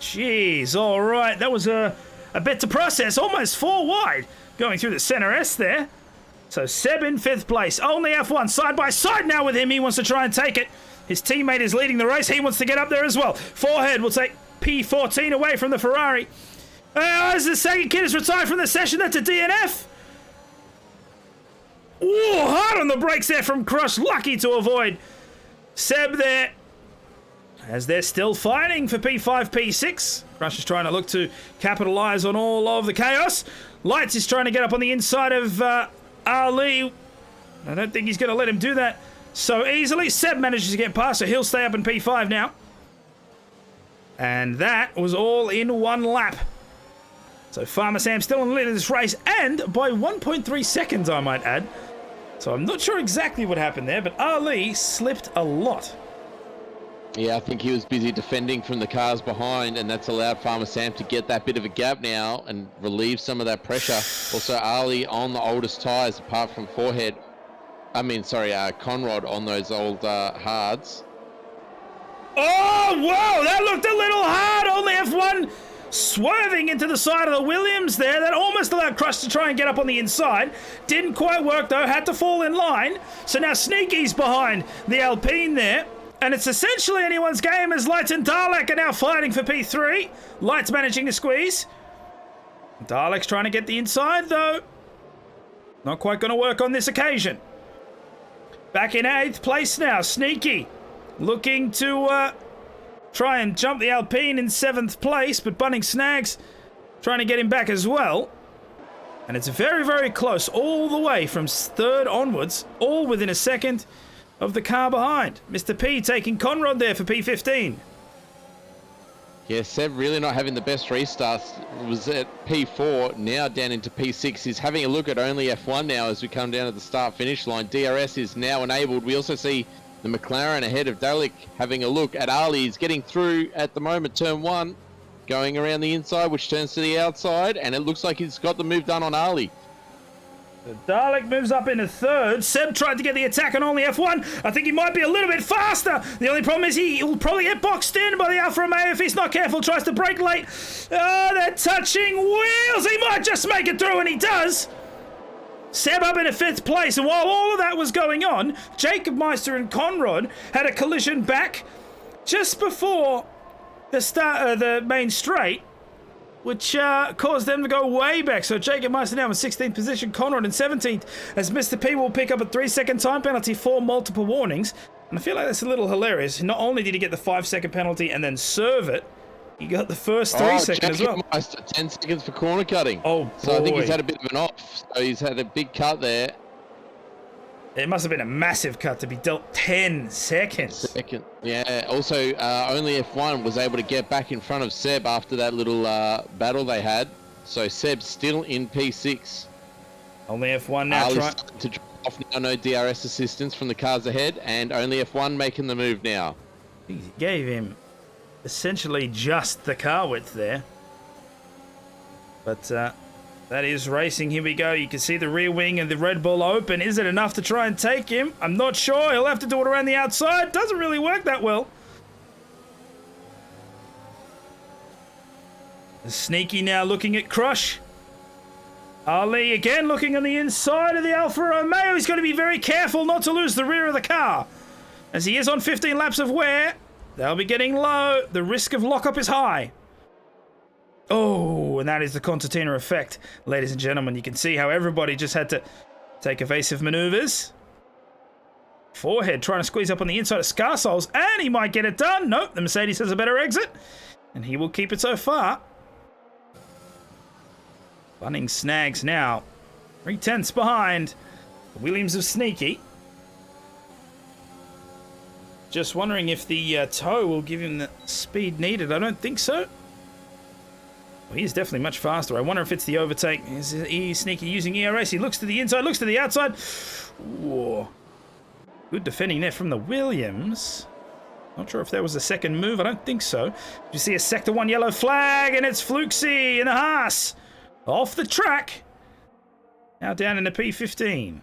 Jeez. All right. That was a bit to process. Almost 4 wide. Going through the center S there. So Seb in 5th place. Only F1 side by side now with him. He wants to try and take it. His teammate is leading the race. He wants to get up there as well. Forehead will take P14 away from the Ferrari. As the second kid is retired from the session, that's a DNF. Ooh, hard on the brakes there from Crush. Lucky to avoid Seb there. As they're still fighting for P5, P6. Crush is trying to look to capitalize on all of the chaos. Lights is trying to get up on the inside of Ali. I don't think he's going to let him do that so easily. Seb manages to get past, so he'll stay up in P5 now. And that was all in one lap. So Farmer Sam still in the lead of this race, and by 1.3 seconds, I might add. So I'm not sure exactly what happened there, but Ali slipped a lot. Yeah, I think he was busy defending from the cars behind, and that's allowed Farmer Sam to get that bit of a gap now and relieve some of that pressure. Also, Ali on the oldest tyres, apart from Conrad on those old hards. Oh, whoa, that looked a little hard. Only F1 swerving into the side of the Williams there. That almost allowed Crush to try and get up on the inside. Didn't quite work, though. Had to fall in line. So now Sneaky's behind the Alpine there. And it's essentially anyone's game as Lights and Dalek are now fighting for P3. Lights managing to squeeze. Dalek's trying to get the inside, though. Not quite going to work on this occasion. Back in 8th place now. Sneaky looking to try and jump the Alpine in 7th place, but Bunning Snags trying to get him back as well. And it's very, very close all the way from 3rd onwards, all within a second of the car behind. Mr. P taking Conrad there for P15. Yeah, Seb really not having the best restarts. Was at P4, now down into P6. He's having a look at only F1 now as we come down to the start-finish line. DRS is now enabled. We also see the McLaren ahead of Dalek having a look at Ali. He's getting through at the moment, turn 1, going around the inside, which turns to the outside, and it looks like he's got the move done on Ali. Dalek moves up into 3rd. Seb tried to get the attack on only F1. I think he might be a little bit faster. The only problem is he will probably get boxed in by the Alfa Romeo if he's not careful. Tries to brake late. Oh, they're touching wheels. He might just make it through, and he does. Seb up into 5th place, and while all of that was going on, Jacob Meister and Conrad had a collision back just before the start of the main straight, which caused them to go way back. So Jacob Meister now in 16th position, Conrad in 17th, as Mr. P will pick up a 3-second time penalty for multiple warnings. And I feel like that's a little hilarious. Not only did he get the 5-second penalty and then serve it, he got the first 3 seconds as well. Meister, 10 seconds for corner cutting. Oh, boy. So I think he's had a bit of an off. So he's had a big cut there. It must have been a massive cut to be dealt 10 seconds. Yeah. Also, only F1 was able to get back in front of Seb after that little battle they had. So Seb's still in P6. Only F1 now trying to drop off now, no DRS assistance from the cars ahead, and only F1 making the move now. He gave him essentially just the car width there. But that is racing. Here we go. You can see the rear wing and the Red Bull open. Is it enough to try and take him? I'm not sure. He'll have to do it around the outside. Doesn't really work that well. Sneaky now looking at Crush. Ali again looking on the inside of the Alfa Romeo. He's got to be very careful not to lose the rear of the car. As he is on 15 laps of wear, they'll be getting low. The risk of lockup is high. Oh, and that is the concertina effect. Ladies and gentlemen, you can see how everybody just had to take evasive maneuvers. Forehead trying to squeeze up on the inside of Scarsoles, and he might get it done. Nope, the Mercedes has a better exit, and he will keep it so far. Bunning snags now. 3/10 behind. Williams of Sneaky. Just wondering if the toe will give him the speed needed. I don't think so. Well, he's definitely much faster. I wonder if it's the overtake. Is he Sneaky using ERS? He looks to the inside, looks to the outside. Whoa. Good defending there from the Williams. Not sure if that was a second move. I don't think so. You see a Sector 1 yellow flag, and it's Fluxy in the Haas. Off the track. Now down in the P15.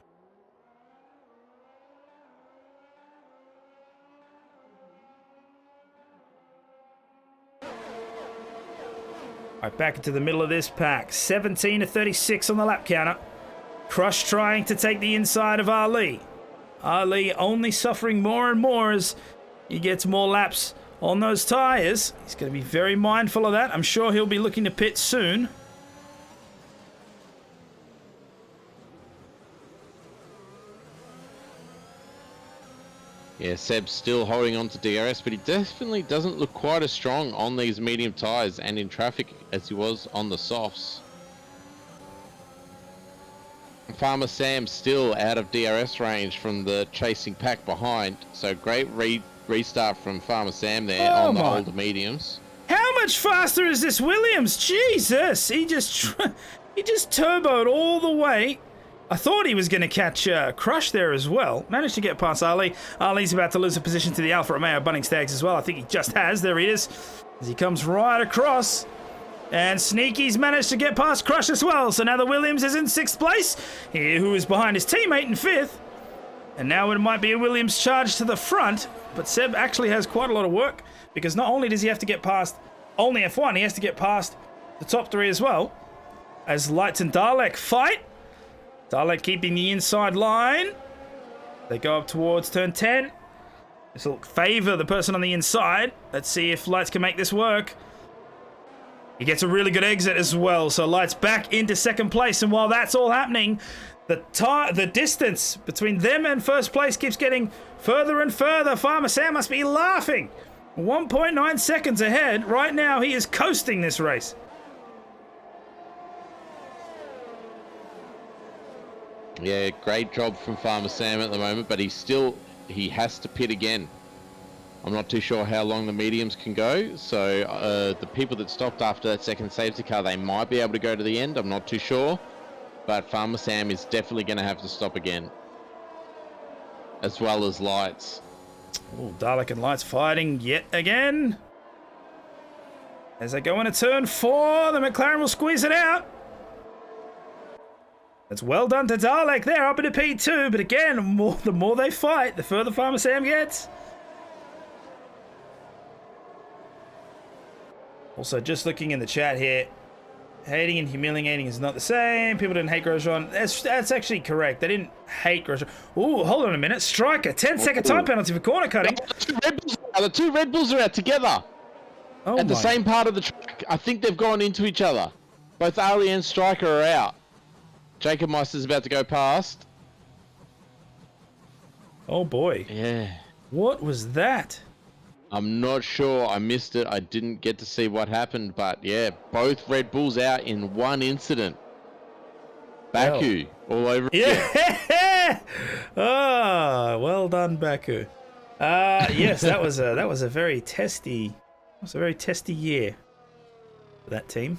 Right, back into the middle of this pack. 17 to 36 on the lap counter. Crush trying to take the inside of Ali. Ali only suffering more and more as he gets more laps on those tyres. He's going to be very mindful of that. I'm sure he'll be looking to pit soon. Yeah, Seb's still holding on to DRS, but he definitely doesn't look quite as strong on these medium tyres and in traffic as he was on the softs. Farmer Sam still out of DRS range from the chasing pack behind, so great restart from Farmer Sam there on the older mediums. How much faster is this Williams? Jesus, he just turboed all the way. I thought he was going to catch Crush there as well. Managed to get past Ali. Ali's about to lose a position to the Alfa Romeo Bunning Stags as well. I think he just has. There he is. As he comes right across. And Sneaky's managed to get past Crush as well. So now the Williams is in 6th place. Here, who is behind his teammate in 5th. And now it might be a Williams charge to the front. But Seb actually has quite a lot of work. Because not only does he have to get past only F1, he has to get past the top 3 as well. As Lights and Dalek fight. Dalek keeping the inside line. They go up towards turn 10. This will favour the person on the inside. Let's see if Lights can make this work. He gets a really good exit as well. So Lights back into 2nd place. And while that's all happening, the distance between them and 1st place keeps getting further and further. Farmer Sam must be laughing. 1.9 seconds ahead. Right now, he is coasting this race. Yeah, great job from Farmer Sam at the moment, but he has to pit again. I'm not too sure how long the mediums can go, so the people that stopped after that second safety car, they might be able to go to the end. I'm not too sure, but Farmer Sam is definitely going to have to stop again, as well as Lights. Oh, Dalek and Lights fighting yet again. As they go into turn 4, the McLaren will squeeze it out. That's well done to Dalek there, up into P2. But again, the more they fight, the further Farmer Sam gets. Also, just looking in the chat here, hating and humiliating is not the same. People didn't hate Grosjean. That's actually correct. They didn't hate Grosjean. Ooh, hold on a minute. Striker, 10-second time penalty for corner cutting. The two Red Bulls are out together at the same part of the track. I think they've gone into each other. Both Ali and Striker are out. Jacob Meister's about to go past. Oh boy. Yeah. What was that? I'm not sure. I missed it. I didn't get to see what happened, but yeah, both Red Bulls out in one incident. Baku, all over again. Yeah. Ah, well done, Baku. Yes, that was a very testy. It was a very testy year for that team.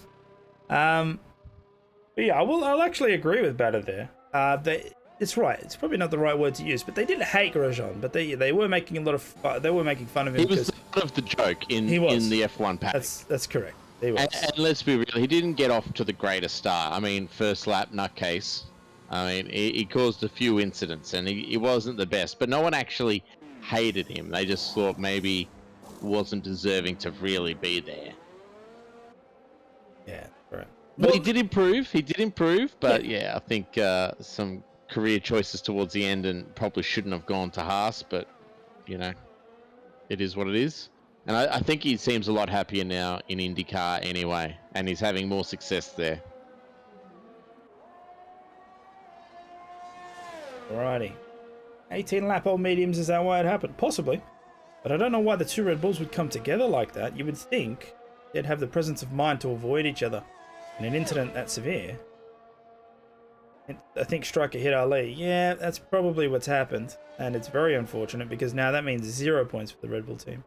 But yeah, I'll actually agree with Batter there. it's right. It's probably not the right word to use, but they didn't hate Grosjean, but they were making a lot of they were making fun of him. He was the butt of the joke in the F1 paddock. That's correct. He was. And let's be real, he didn't get off to the greatest start. I mean, first lap nutcase. I mean, he caused a few incidents, and he wasn't the best. But no one actually hated him. They just thought maybe wasn't deserving to really be there. Yeah, right. But he did improve. But yeah, I think some career choices towards the end and probably shouldn't have gone to Haas. But, you know, it is what it is. And I think he seems a lot happier now in IndyCar anyway. And he's having more success there. Alrighty. 18 lap old mediums, is that why it happened? Possibly. But I don't know why the two Red Bulls would come together like that. You would think they'd have the presence of mind to avoid each other in an incident that severe. And I think Striker hit Ali. Yeah, that's probably what's happened. And it's very unfortunate because now that means 0 points for the Red Bull team.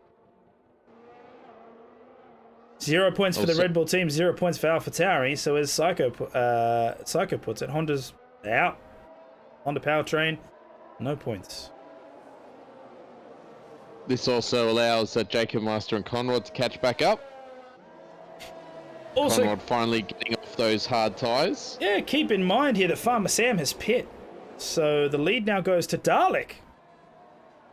0 points for the Red Bull team, 0 points for AlphaTauri. So as Psycho puts it, Honda's out. Honda powertrain, no points. This also allows Jacob Meister and Conrad to catch back up. Also, Conrad finally getting off those hard tyres. Yeah, keep in mind here that Farmer Sam has pit. So the lead now goes to Dalek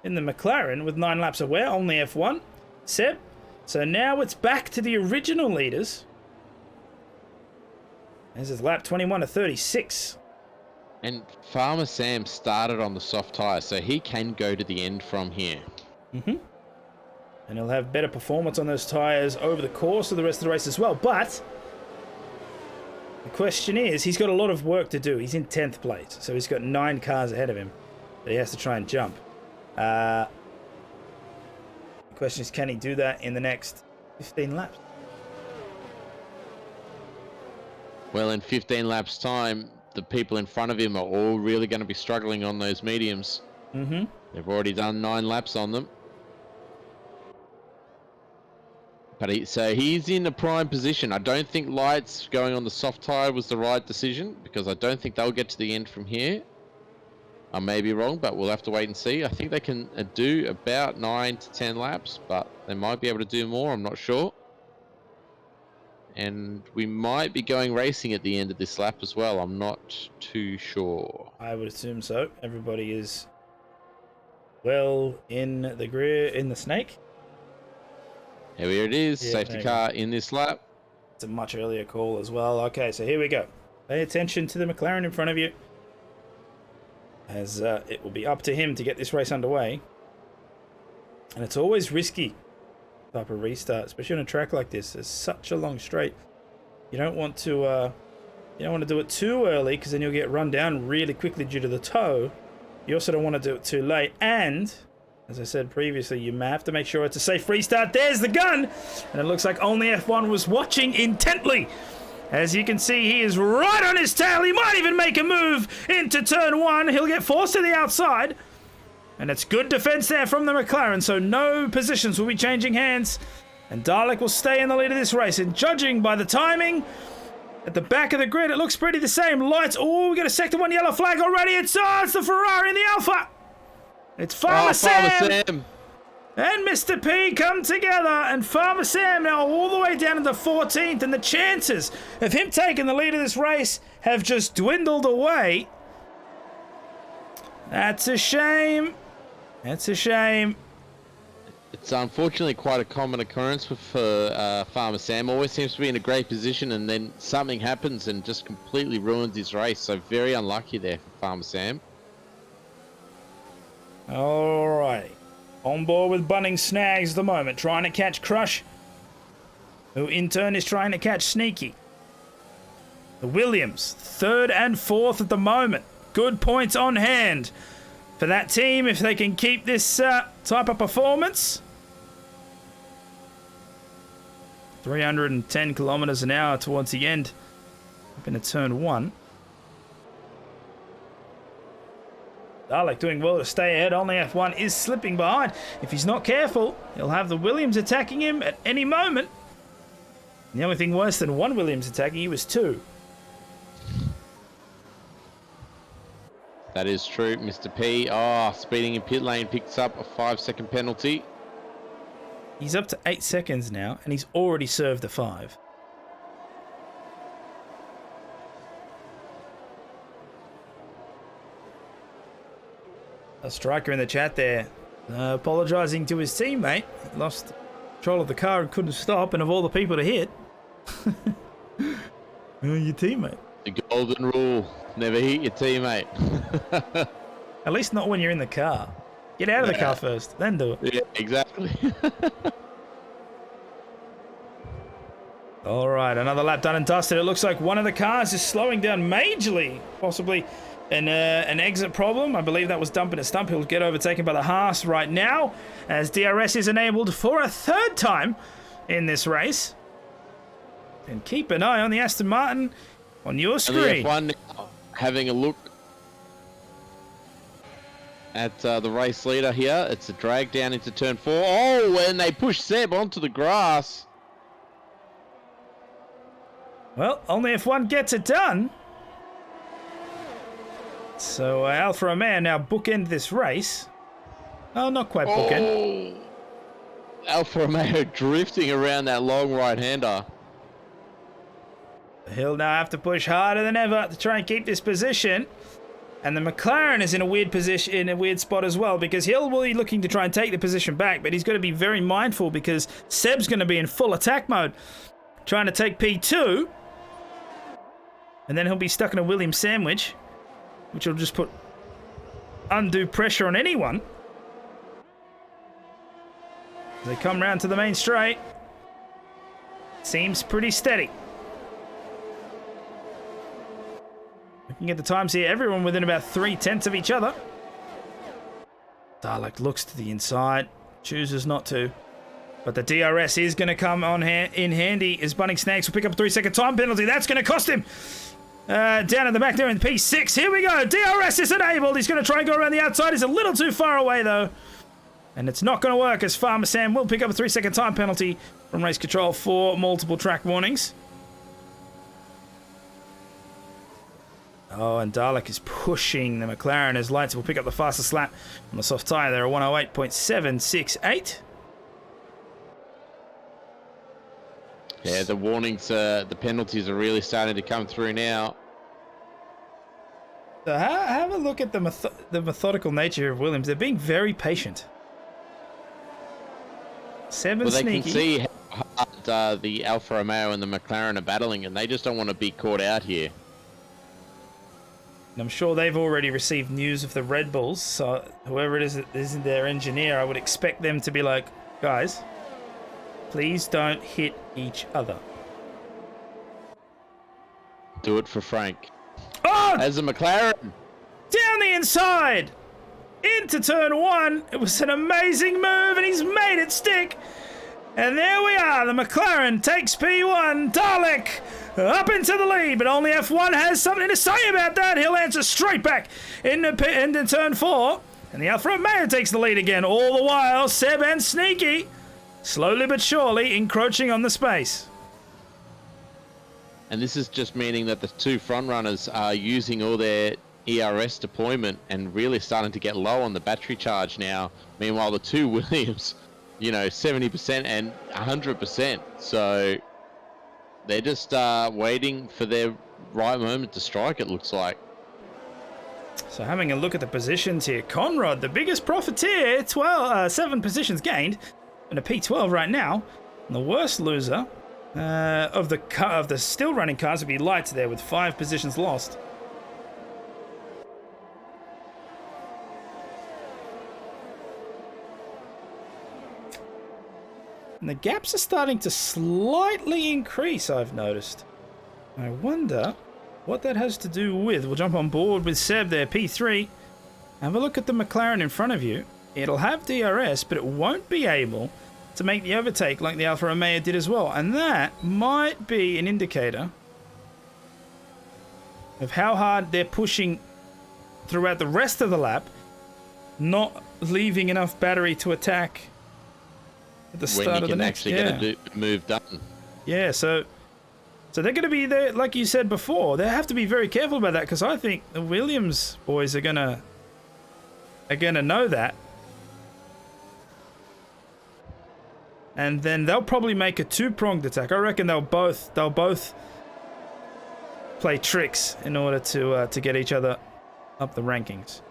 in the McLaren with 9 laps away, only F1. Seb. So now it's back to the original leaders. This is lap 21 to 36. And Farmer Sam started on the soft tyre, so he can go to the end from here. And he'll have better performance on those tyres over the course of the rest of the race as well. But the question is, he's got a lot of work to do. He's in 10th place, so he's got 9 cars ahead of him that he has to try and jump. The question is, can he do that in the next 15 laps? Well, in 15 laps' time, the people in front of him are all really going to be struggling on those mediums. They've already done 9 laps on them. But so he's in a prime position. I don't think lights going on the soft tyre was the right decision because I don't think they'll get to the end from here. I may be wrong, but we'll have to wait and see. I think they can do about 9 to 10 laps, but they might be able to do more. I'm not sure. And we might be going racing at the end of this lap as well. I'm not too sure. I would assume so. Everybody is well in the snake. Here it is. Yeah, safety car in this lap. It's a much earlier call as well. Okay, so here we go. Pay attention to the McLaren in front of you, as it will be up to him to get this race underway. And it's always risky type of restart, especially on a track like this. It's such a long straight. You don't want to do it too early because then you'll get run down really quickly due to the toe. You also don't want to do it too late, and as I said previously, you may have to make sure it's a safe restart. There's the gun, and it looks like only F1 was watching intently. As you can see, he is right on his tail. He might even make a move into turn 1. He'll get forced to the outside. And it's good defense there from the McLaren, so no positions will be changing hands. And Dalek will stay in the lead of this race. And judging by the timing, at the back of the grid, it looks pretty the same. Lights, oh, we got a sector 1 yellow flag already. It's the Ferrari and the Alpha. It's Farmer Sam and Mr. P come together. And Farmer Sam now all the way down into 14th. And the chances of him taking the lead of this race have just dwindled away. That's a shame. That's a shame. It's unfortunately quite a common occurrence for Farmer Sam. Always seems to be in a great position and then something happens and just completely ruins his race. So very unlucky there for Farmer Sam. Alright. On board with Bunning Snags at the moment. Trying to catch Crush, who in turn is trying to catch Sneaky. The Williams, 3rd and 4th at the moment. Good points on hand for that team if they can keep this type of performance. 310 kilometers an hour towards the end. Up into turn 1. Dalek doing well to stay ahead. Only F1 is slipping behind. If he's not careful, he'll have the Williams attacking him at any moment. And the only thing worse than one Williams attacking you is 2. That is true, Mr. P. Oh, speeding in pit lane picks up a 5-second penalty. He's up to 8 seconds now, and he's already served a 5. A striker in the chat there, apologising to his teammate. He lost control of the car and couldn't stop, and of all the people to hit, your teammate. The golden rule, never hit your teammate. At least not when you're in the car. Get out of the car first, then do it. Yeah, exactly. All right, another lap done and dusted. It looks like one of the cars is slowing down majorly, possibly an exit problem. I believe that was dumping a stump. He'll get overtaken by the Haas right now as DRS is enabled for a 3rd time in this race. And keep an eye on the Aston Martin on your screen. F1 now, having a look at the race leader here. It's a drag down into turn 4. Oh, and they push Seb onto the grass. Well, only if one gets it done. So Alfa Romeo now bookend this race. Oh, not quite bookend. Oh, Alfa Romeo drifting around that long right-hander. He'll now have to push harder than ever to try and keep this position. And the McLaren is in a weird position, in a weird spot as well, because he'll be looking to try and take the position back, but he's got to be very mindful because Seb's going to be in full attack mode, trying to take P2. And then he'll be stuck in a Williams sandwich, which will just put undue pressure on anyone. They come round to the main straight. Seems pretty steady. Looking at the times here, everyone within about 3/10 of each other. Dalek looks to the inside, chooses not to. But the DRS is going to come on in handy as Bunning Snakes will pick up a 3-second time penalty. That's going to cost him. Down at the back there in P6. Here we go. DRS is enabled. He's going to try and go around the outside. He's a little too far away, though. And it's not going to work as Farmer Sam will pick up a 3-second time penalty from race control for multiple track warnings. Oh, and Dalek is pushing the McLaren as Lights will pick up the fastest lap on the soft tyre there, a 108.768. Yeah, the warnings, the penalties are really starting to come through now. So have a look at the methodical nature of Williams. They're being very patient. Seven well, sneaky. They can see how hard the Alfa Romeo and the McLaren are battling, and they just don't want to be caught out here. And I'm sure they've already received news of the Red Bulls, so whoever it is that is their engineer, I would expect them to be like, guys, please don't hit each other. Do it for Frank. Oh! As a McLaren. Down the inside! Into turn 1. It was an amazing move, and he's made it stick. And there we are. The McLaren takes P1. Dalek up into the lead, but only F1 has something to say about that. He'll answer straight back into turn 4. And the Alfa Romeo takes the lead again. All the while, Seb and Sneaky, slowly but surely, encroaching on the space. And this is just meaning that the two front runners are using all their ERS deployment and really starting to get low on the battery charge now. Meanwhile, the two Williams, 70% and 100%. So they're just waiting for their right moment to strike, it looks like. So having a look at the positions here, Conrad, the biggest profiteer, 7 positions gained, and a P12 right now. And the worst loser of the still running cars would be Lights there with 5 positions lost. And the gaps are starting to slightly increase, I've noticed. I wonder what that has to do with. We'll jump on board with Seb there, P3. Have a look at the McLaren in front of you. It'll have DRS, but it won't be able to make the overtake like the Alfa Romeo did as well. And that might be an indicator of how hard they're pushing throughout the rest of the lap, not leaving enough battery to attack at the start of the next. When you can actually get a move done. Yeah, so So they're going to be there, like you said before. They have to be very careful about that because I think the Williams boys are gonna know that, and then they'll probably make a two-pronged attack. I reckon they'll both play tricks in order to get each other up the rankings.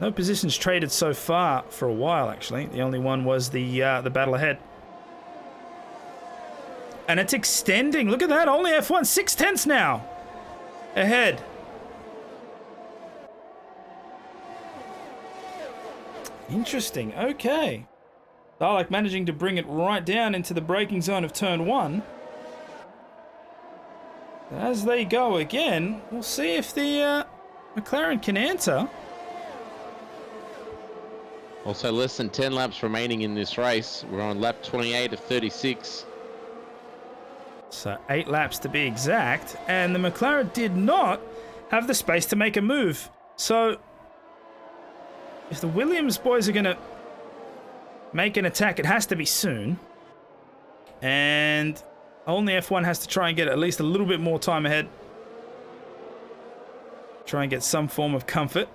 No positions traded so far for a while, actually. The only one was the battle ahead. And it's extending. Look at that. Only F1. 6/10 now. Ahead. Interesting. Okay. Dalek managing to bring it right down into the braking zone of turn 1. As they go again, we'll see if the McLaren can answer. Also, less than 10 laps remaining in this race. We're on lap 28 of 36. So 8 laps to be exact, and the McLaren did not have the space to make a move. So if the Williams boys are going to make an attack, it has to be soon. And only F1 has to try and get at least a little bit more time ahead. Try and get some form of comfort.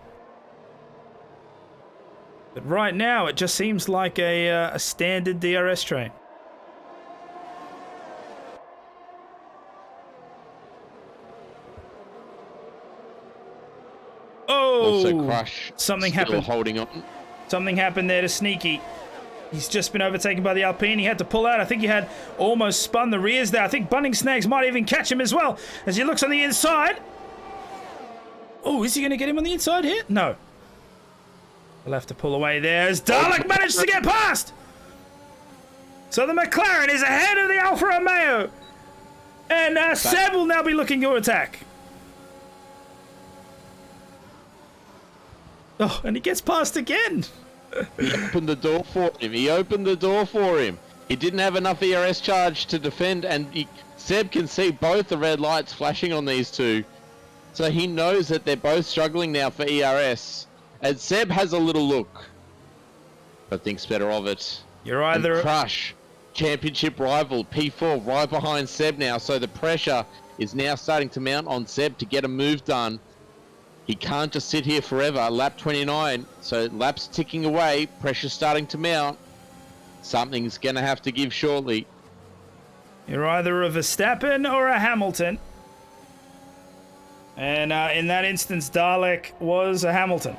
But right now, it just seems like a standard DRS train. Oh! Also, Crush something still happened. Holding on. Something happened there to Sneaky. He's just been overtaken by the Alpine. He had to pull out. I think he had almost spun the rears there. I think Bunning Snags might even catch him as well as he looks on the inside. Oh, is he going to get him on the inside here? No. He'll have to pull away there as Dalek managed to get past. So the McLaren is ahead of the Alfa Romeo. And Seb will now be looking to attack. Oh, and he gets past again. He opened the door for him. He opened the door for him. He didn't have enough ERS charge to defend, and Seb can see both the red lights flashing on these two. So he knows that they're both struggling now for ERS. And Seb has a little look, but thinks better of it. You're either... And Crush, championship rival, P4 right behind Seb now. So the pressure is now starting to mount on Seb to get a move done. He can't just sit here forever. Lap 29, so laps ticking away, pressure starting to mount. Something's going to have to give shortly. You're either a Verstappen or a Hamilton. And in that instance, Dalek was a Hamilton.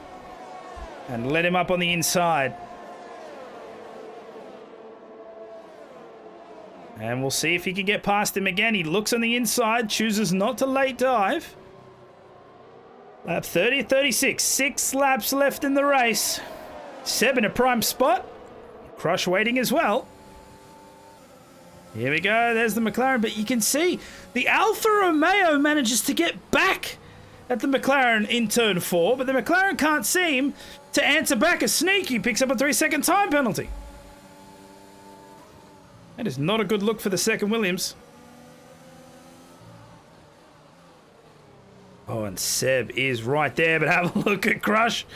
And let him up on the inside. And we'll see if he can get past him again. He looks on the inside, chooses not to late dive. Lap 30, 36. 6 laps left in the race. Seb in a prime spot. Crush waiting as well. Here we go. There's the McLaren. But you can see the Alfa Romeo manages to get back at the McLaren in turn 4. But the McLaren can't seem to answer back as Sneaky picks up a 3-second time penalty. That is not a good look for the second Williams. Oh, and Seb is right there, but have a look at Crush.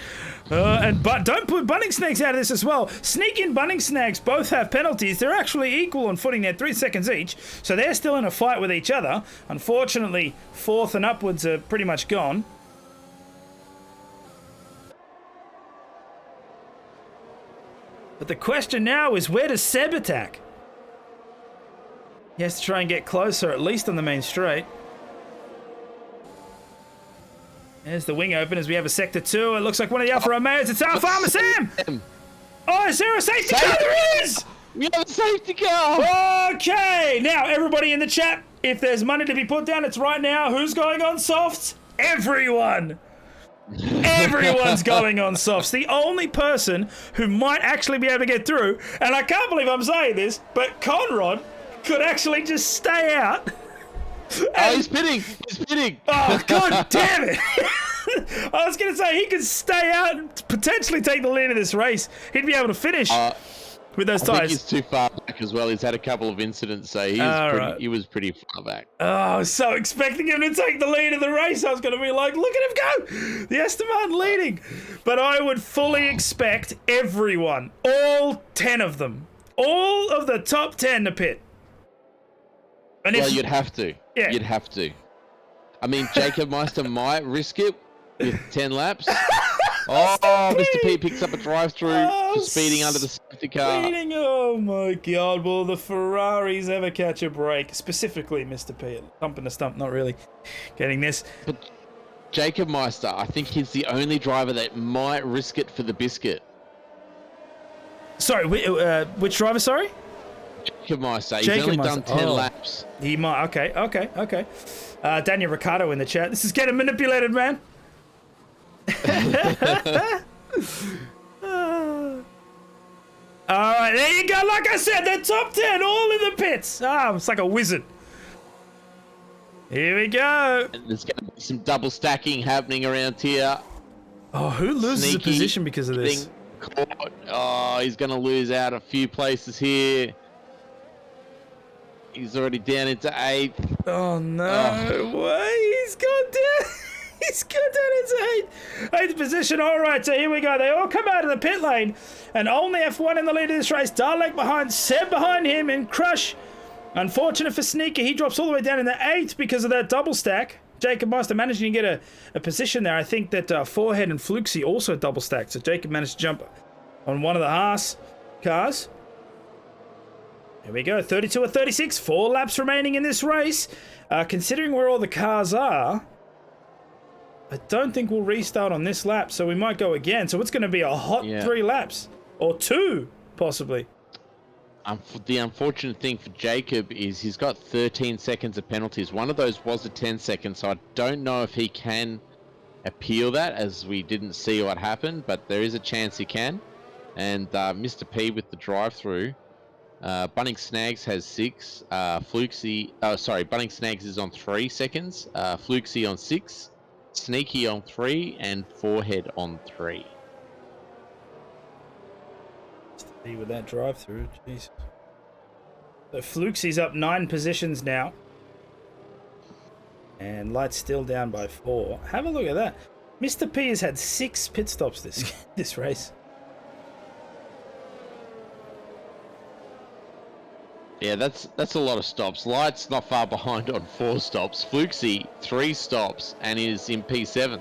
But don't put Bunning Snags out of this as well. Sneak and Bunning Snags both have penalties. They're actually equal on footing there, 3 seconds each. So they're still in a fight with each other. Unfortunately, 4th and upwards are pretty much gone. But the question now is, where does Seb attack? He has to try and get closer, at least on the main straight. There's the wing open as we have a sector 2. It looks like one of the Alfa Romeos. It's our Farmer Sam! Oh, is there a safety car? There is! We have a safety car! Okay! Now, everybody in the chat, if there's money to be put down, it's right now. Who's going on softs? Everyone! Everyone's going on softs. The only person who might actually be able to get through, and I can't believe I'm saying this, but Conrad could actually just stay out. Oh, he's pitting! He's pitting! Oh, god damn it! I was going to say, he could stay out and potentially take the lead of this race. He'd be able to finish with those I tyres. think he's too far back as well. He's had a couple of incidents, so he was pretty far back. Oh, I was so expecting him to take the lead of the race. I was going to be like, look at him go! The Esteban leading. But I would fully expect everyone, all 10 of them, all of the top 10 to pit. And Well, you'd have to. Yeah. You'd have to. I mean, Jacob Meister might risk it with 10 laps. Oh, Mr. P picks up a drive-through for speeding under the safety car. Speeding, oh my God! Will the Ferraris ever catch a break? Specifically, Mr. P, thumping the stump, not really getting this. But Jacob Meister, I think he's the only driver that might risk it for the biscuit. Sorry, which driver? Sorry. Jacob Meister. He's only done 10 laps. He might. Okay. Daniel Ricciardo in the chat. This is getting manipulated, man. All right, there you go. Like I said, they're top 10, all in the pits. It's like a wizard. Here we go. And there's going to be some double stacking happening around here. Oh, who loses a position because of this? Caught. Oh, he's going to lose out a few places here. He's already down into 8th. Oh, no way. He's gone down. He's gone down into 8th position. All right, so here we go. They all come out of the pit lane, and only F1 in the lead of this race. Dalek behind, Seb behind him, and Crush. Unfortunate for Sneaker. He drops all the way down in the 8th because of that double stack. Jacob Meister managing to get a position there. I think that Forehead and Fluxy also double stacked, so Jacob managed to jump on one of the Haas cars. Here we go, 32 or 36, 4 laps remaining in this race. Considering where all the cars are, I don't think we'll restart on this lap, so we might go again. So it's going to be a hot 3 laps, or 2, possibly. The unfortunate thing for Jacob is he's got 13 seconds of penalties. One of those was a 10 second, so I don't know if he can appeal that, as we didn't see what happened, but there is a chance he can. And Mr. P with the drive-through. Bunning Snags has 6. Bunning Snags is on 3 seconds. Fluxy on 6. Sneaky on 3. And Forehead on 3. See with that drive-through, Jesus. So Fluxy's up 9 positions now. And Light's still down by 4. Have a look at that. Mr. P has had 6 pit stops this race. Yeah, that's a lot of stops. Light's not far behind on 4 stops. Fluxy 3 stops and is in P7.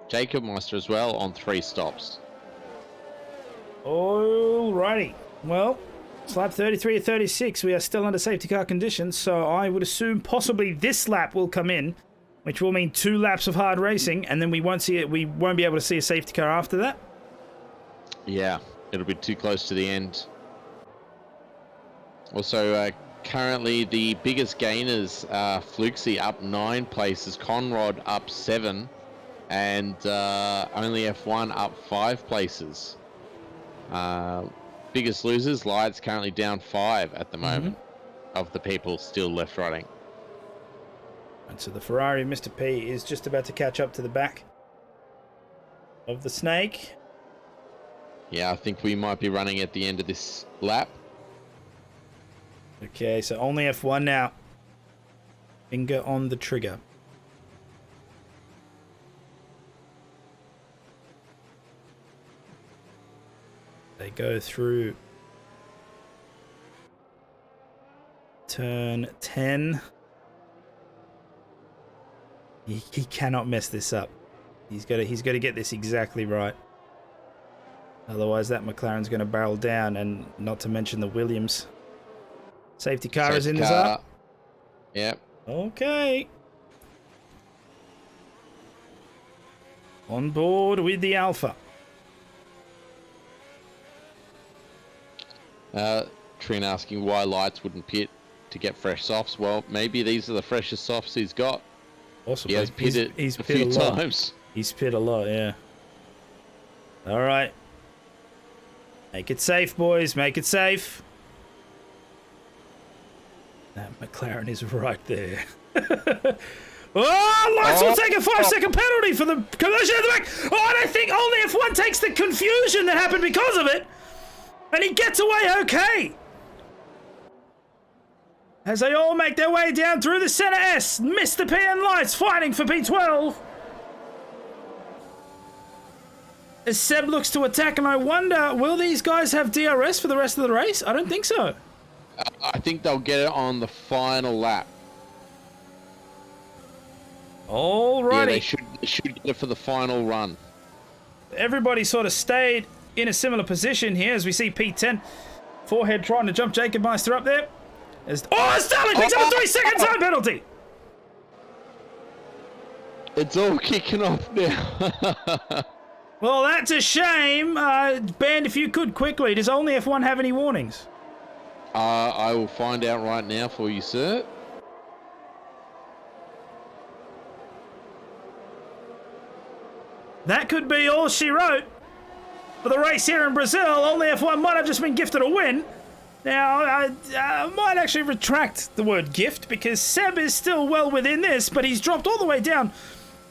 Jacob Meister as well on 3 stops. Alrighty. Well, it's lap 33 or 36. We are still under safety car conditions, so I would assume possibly this lap will come in, which will mean 2 laps of hard racing, and then we won't see it. We won't be able to see a safety car after that. Yeah, it'll be too close to the end. Also, currently the biggest gainers are Fluxy up 9 places, Conrod up 7, and only F1 up 5 places. Biggest losers, Light's currently down 5 at the moment of the people still left riding. And so the Ferrari Mr. P is just about to catch up to the back of the Snake. Yeah, I think we might be running at the end of this lap. Okay, so only F1 now. Finger on the trigger. They go through turn 10. He cannot mess this up. He's got to get this exactly right. Otherwise, that McLaren's going to barrel down, and not to mention the Williams. Safety car is in this up. Yep. Okay. On board with the Alpha. Trin asking why Lights wouldn't pit to get fresh softs. Well, maybe these are the freshest softs he's got. Possibly. He has pitted he's a few times. He's pit a lot, yeah. All right. Make it safe, boys. Make it safe. That McLaren is right there. Lights will take a 5-second penalty for the collision at the back. I don't think only F1 takes the confusion that happened because of it. And he gets away okay. As they all make their way down through the center S, Mr. P and Lights fighting for P12. As Seb looks to attack, and I wonder, will these guys have DRS for the rest of the race? I don't think so. I think they'll get it on the final lap. Alrighty. They should get it for the final run. Everybody sort of stayed in a similar position here as we see P10 forehead trying to jump Jacob Meister up there. Starling picks up a 3-second time penalty. It's all kicking off now. Well, that's a shame. Band, if you could quickly, does only F1 have any warnings? I will find out right now for you, sir. That could be all she wrote for the race here in Brazil. Only F1 might have just been gifted a win. Now, I might actually retract the word gift because Seb is still well within this, but he's dropped all the way down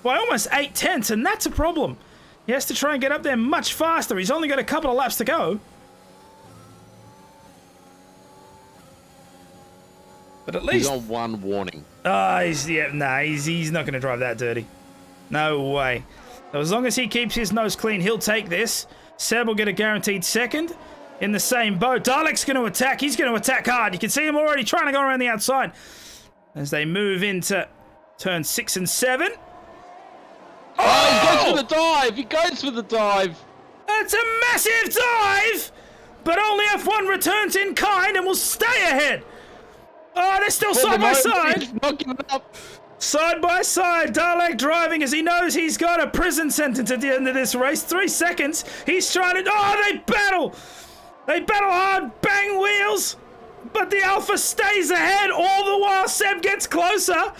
by almost 8/10, and that's a problem. He has to try and get up there much faster. He's only got a couple of laps to go. But at least... He's on one warning. He's not going to drive that dirty. No way. So as long as he keeps his nose clean, he'll take this. Seb will get a guaranteed second. In the same boat, Dalek's going to attack. He's going to attack hard. You can see him already trying to go around the outside as they move into turn 6 and 7. Oh, he goes for the dive. He goes for the dive. That's a massive dive, but only F1 returns in kind and will stay ahead. Oh, they're still side by side. He's not giving up. Side by side, Dalek driving as he knows he's got a prison sentence at the end of this race. 3 seconds. He's trying to... Oh, they battle. They battle hard, bang wheels, but the Alpha stays ahead all the while Seb gets closer.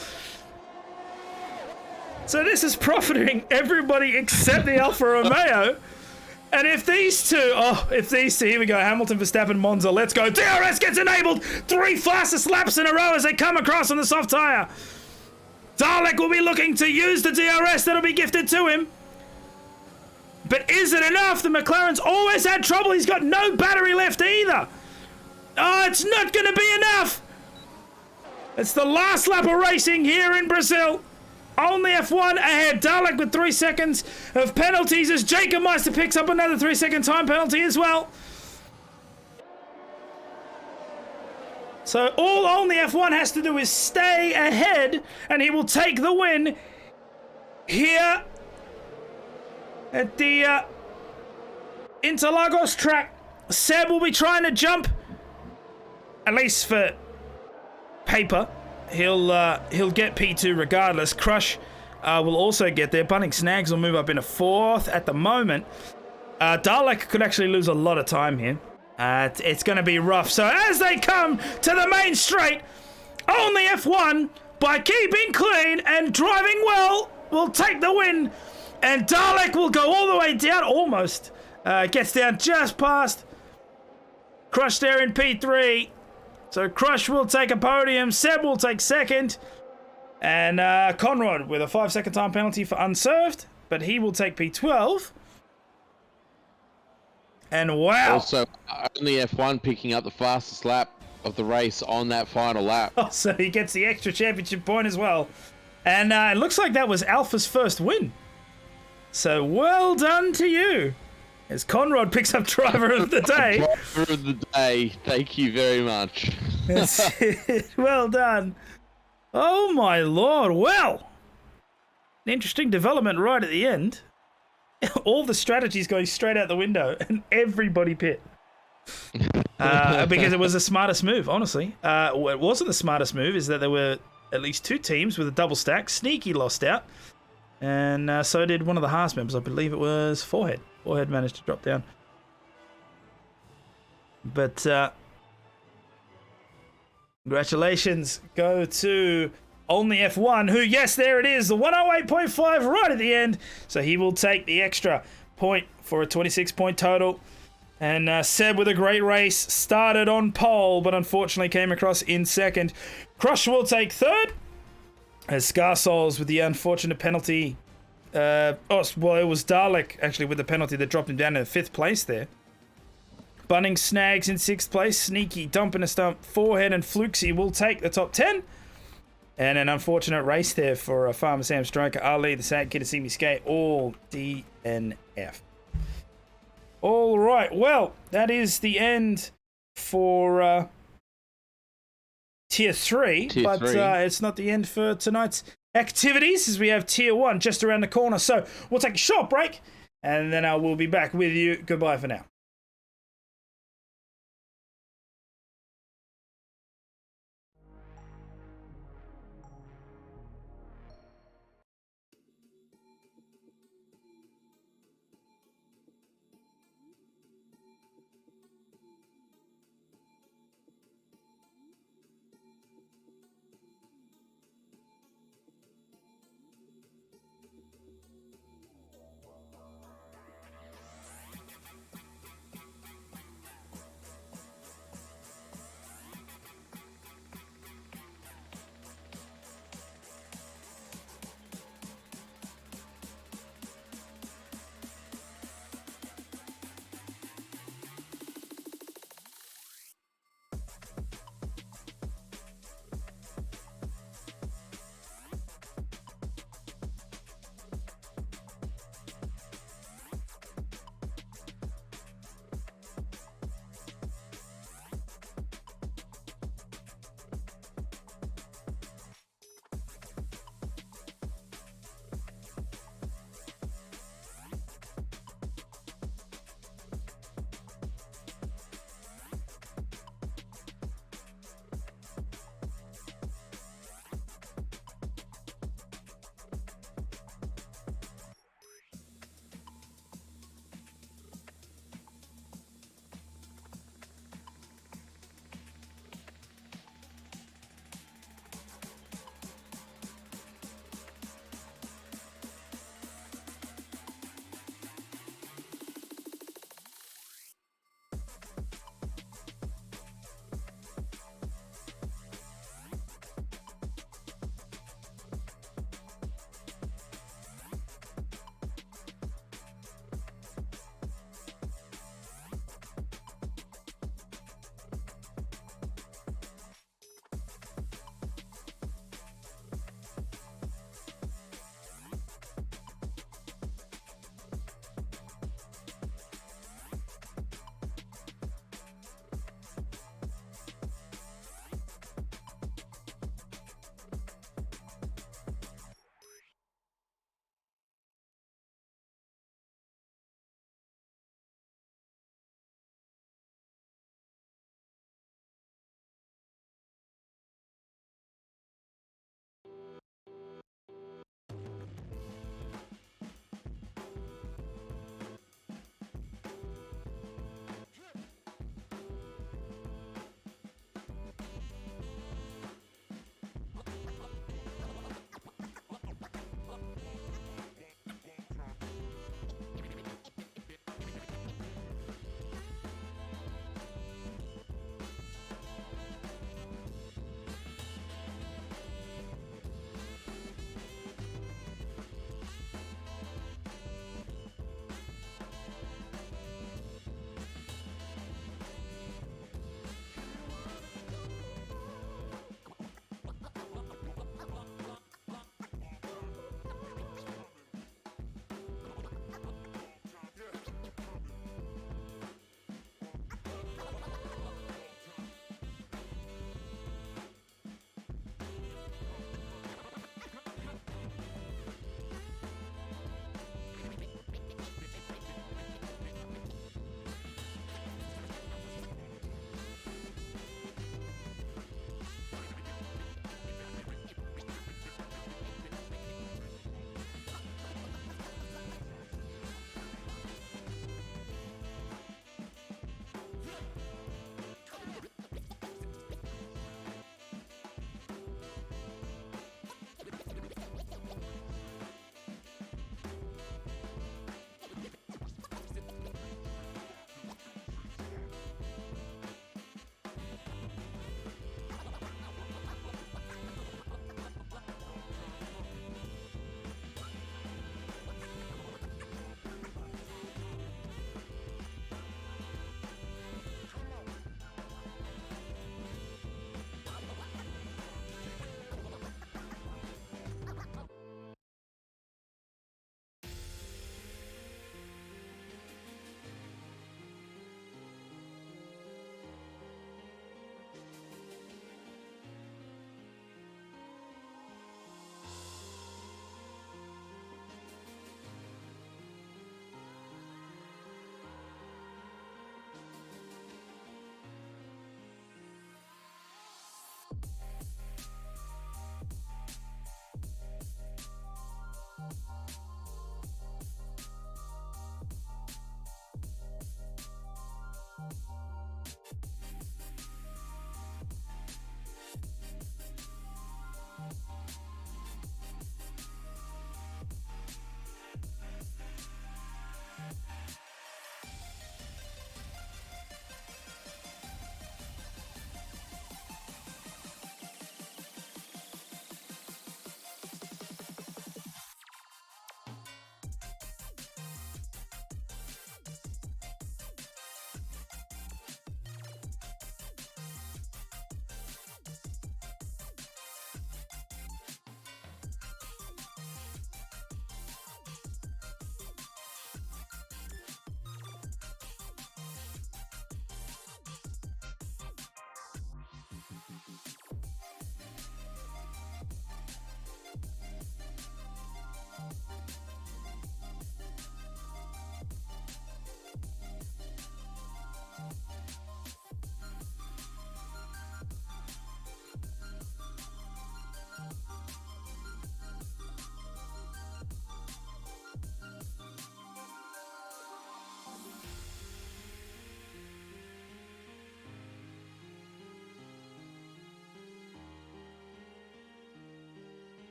So this is profiting everybody except the Alfa Romeo. And if these two, here we go, Hamilton, Verstappen, Monza, let's go. DRS gets enabled. 3 fastest laps in a row as they come across on the soft tyre. Dalek will be looking to use the DRS that'll be gifted to him. But is it enough? The McLaren's always had trouble. He's got no battery left either. Oh, it's not going to be enough. It's the last lap of racing here in Brazil. Only F1 ahead. Dalek with 3 seconds of penalties as Jacob Meister picks up another 3-second time penalty as well. So all only F1 has to do is stay ahead and he will take the win here at the Interlagos track. Seb will be trying to jump, at least for paper. He'll get P2 regardless. Crush will also get there. Bunting Snags will move up into 4th at the moment. Dalek could actually lose a lot of time here. It's going to be rough. So as they come to the main straight, only F1, by keeping clean and driving well, will take the win. And Dalek will go all the way down, almost. Gets down just past Crush there in P3. So Crush will take a podium. Seb will take second. And Conrad with a 5-second time penalty for unserved. But he will take P12. And wow. Also, only F1 picking up the fastest lap of the race on that final lap. Oh, so he gets the extra championship point as well. And it looks like that was Alpha's first win. So well done to you. As Conrad picks up driver of the day. Driver of the day. Thank you very much. Well done. Oh my lord. Well, an interesting development right at the end. All the strategies going straight out the window and everybody pit. Because it was the smartest move, honestly. What wasn't the smartest move is that there were at least 2 teams with a double stack. Sneaky lost out. And so did one of the Haas members. I believe it was Forehead. Forehead managed to drop down. But congratulations go to only F1, who, yes, there it is, the 108.5 right at the end. So he will take the extra point for a 26-point total. And Seb with a great race, started on pole, but unfortunately came across in second. Crush will take third. As Scarsouls with the unfortunate penalty. It was Dalek actually with the penalty that dropped him down to 5th place there. Bunting Snags in 6th place. Sneaky dumping a stump. Forehead and Flukesy will take the top 10. And an unfortunate race there for Farmer Sam Striker, Ali, the Sad Kid to see me skate, all DNF. All right, well, that is the end for Tier 3, but it's not the end for tonight's activities as we have tier 1 just around the corner. So we'll take a short break and then I will be back with you. Goodbye for now.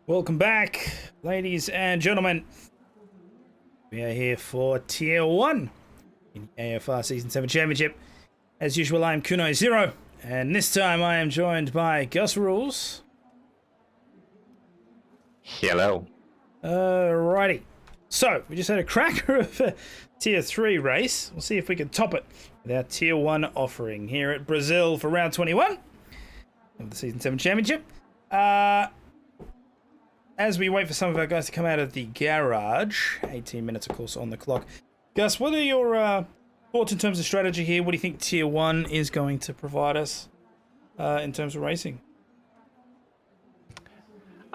Welcome back, ladies and gentlemen. We are here for Tier 1 in the AFR Season 7 Championship. As usual, I am Kuno Zero, and this time I am joined by Gus Rules. Hello. Alrighty. So, we just had a cracker of a Tier 3 race. We'll see if we can top it with our Tier 1 offering here at Brazil for round 21 of the Season 7 Championship. As we wait for some of our guys to come out of the garage, 18 minutes, of course, on the clock. Gus, what are your thoughts in terms of strategy here? What do you think Tier 1 is going to provide us in terms of racing?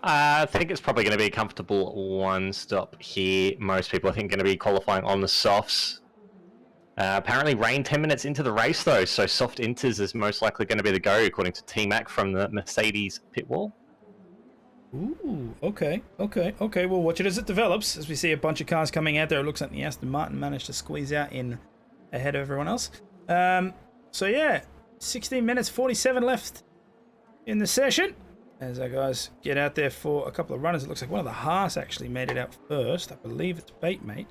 I think it's probably going to be a comfortable one stop here. Most people, I think, going to be qualifying on the softs. Apparently rain 10 minutes into the race, though, so soft inters is most likely going to be the go, according to T-Mac from the Mercedes pit wall. Ooh, okay. We'll watch it as it develops. As we see a bunch of cars coming out there, it looks like the Aston Martin managed to squeeze out in ahead of everyone else. So yeah, 16 minutes, 47 left in the session. As our guys get out there for a couple of runners, it looks like one of the Haas actually made it out first. I believe it's Batemate.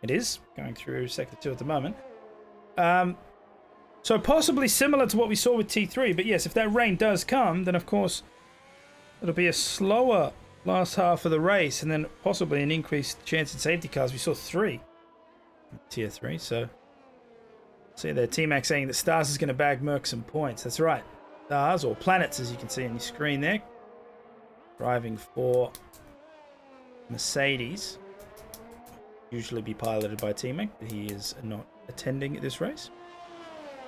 It is, going through Sector 2 at the moment. So possibly similar to what we saw with T3, but yes, if that rain does come, then of course it'll be a slower last half of the race, and then possibly an increased chance in safety cars. We saw 3 in Tier 3, so see there, T-Mac saying that Stars is going to bag Merc some points. That's right, Stars, or Planets, as you can see on your screen there, driving for Mercedes. Usually be piloted by T-Mac, but he is not attending this race.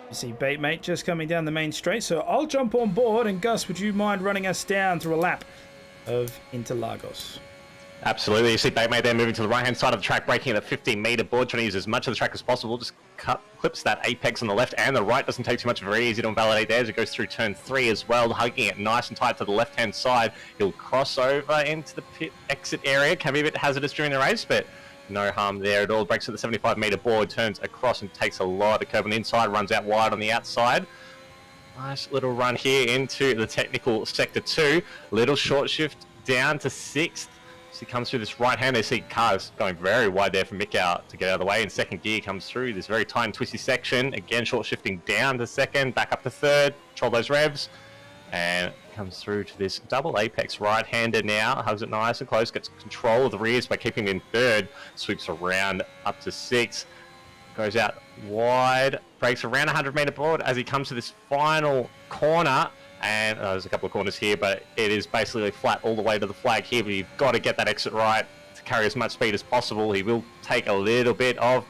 You see Batemate just coming down the main straight, so I'll jump on board, and Gus, would you mind running us down through a lap of Interlagos? Absolutely. You see Batemate there moving to the right-hand side of the track, braking at the 15-meter board, trying to use as much of the track as possible. Just clips that apex on the left and the right. Doesn't take too much, very easy to invalidate there as it goes through turn 3 as well, hugging it nice and tight to the left-hand side. He'll cross over into the pit exit area. Can be a bit hazardous during the race, but no harm there at all. Breaks at the 75-meter board, turns across and takes a lot of curve on the inside, runs out wide on the outside. Nice little run here into the technical Sector 2. Little short shift down to 6th. As he comes through this right hand, they see cars going very wide there for Mick out to get out of the way. In second gear, comes through this very tight and twisty section. Again, short shifting down to second, back up to third, control those revs. And comes through to this double apex right-hander now, hugs it nice and close, gets control of the rears by keeping him in third, sweeps around up to 6, goes out wide, breaks around 100-meter board as he comes to this final corner, and there's a couple of corners here, but it is basically flat all the way to the flag here, but you've got to get that exit right to carry as much speed as possible. He will take a little bit of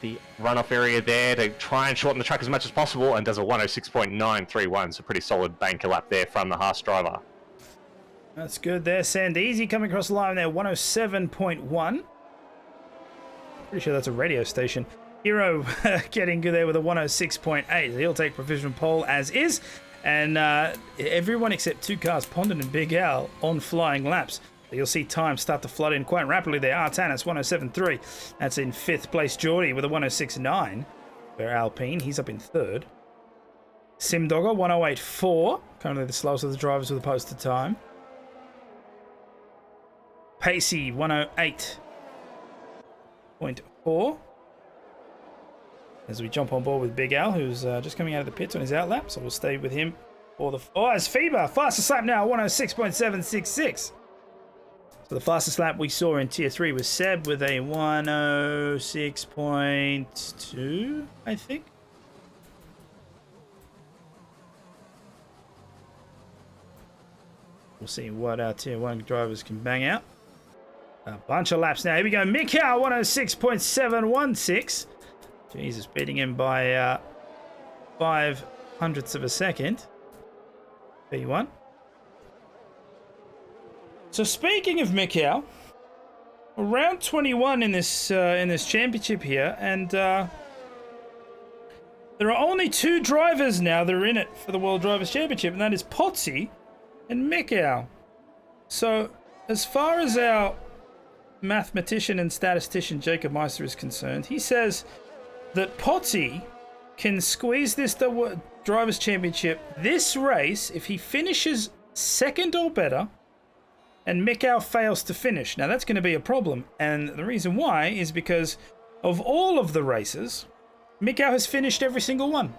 the runoff area there to try and shorten the track as much as possible, and does a 106.931, so pretty solid banker lap there from the Haas driver. That's good there, Sandeezy coming across the line there, 107.1. Pretty sure that's a radio station. Hero getting good there with a 106.8. He'll take provisional pole as is, and everyone except 2 cars, Pondon and Big Al, on flying laps. You'll see time start to flood in quite rapidly there. Artanis 107.3. That's in 5th place. Geordie with a 106.9 for Alpine. He's up in 3rd. Simdogger 108.4. Currently the slowest of the drivers with a posted time. Pacey 108.4. As we jump on board with Big Al, who's just coming out of the pits on his outlap. So we'll stay with him for the... Oh, it's Fever. Fastest lap now, 106.766. So the fastest lap we saw in Tier 3 was Seb with a 106.2, I think. We'll see what our Tier 1 drivers can bang out. A bunch of laps now. Here we go. Mikau, 106.716. Jesus, beating him by 0.05 of a second. P1. So speaking of Mikau, round 21 in this championship here, and there are only 2 drivers now that are in it for the World Drivers' Championship, and that is Potsy and Mikau. So as far as our mathematician and statistician Jacob Meister is concerned, he says that Potsy can squeeze this Drivers' Championship this race if he finishes second or better and Mikau fails to finish. Now that's going to be a problem, and the reason why is because of all of the races, Mikau has finished every single one.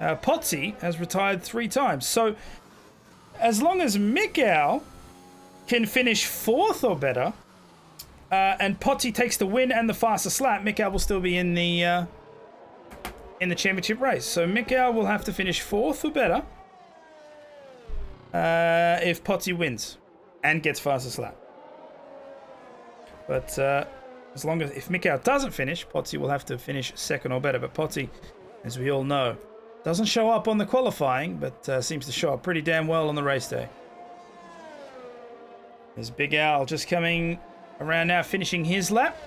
Potsy has retired 3 times. So as long as Mikau can finish 4th or better, and Potsy takes the win and the fastest lap, Mikau will still be in the championship race. So Mikau will have to finish 4th or better if Potsy wins and gets fastest lap. But as long as if Mikau doesn't finish, Potsy will have to finish 2nd or better. But Potsy, as we all know, doesn't show up on the qualifying, but seems to show up pretty damn well on the race day. There's Big Al just coming around now, finishing his lap.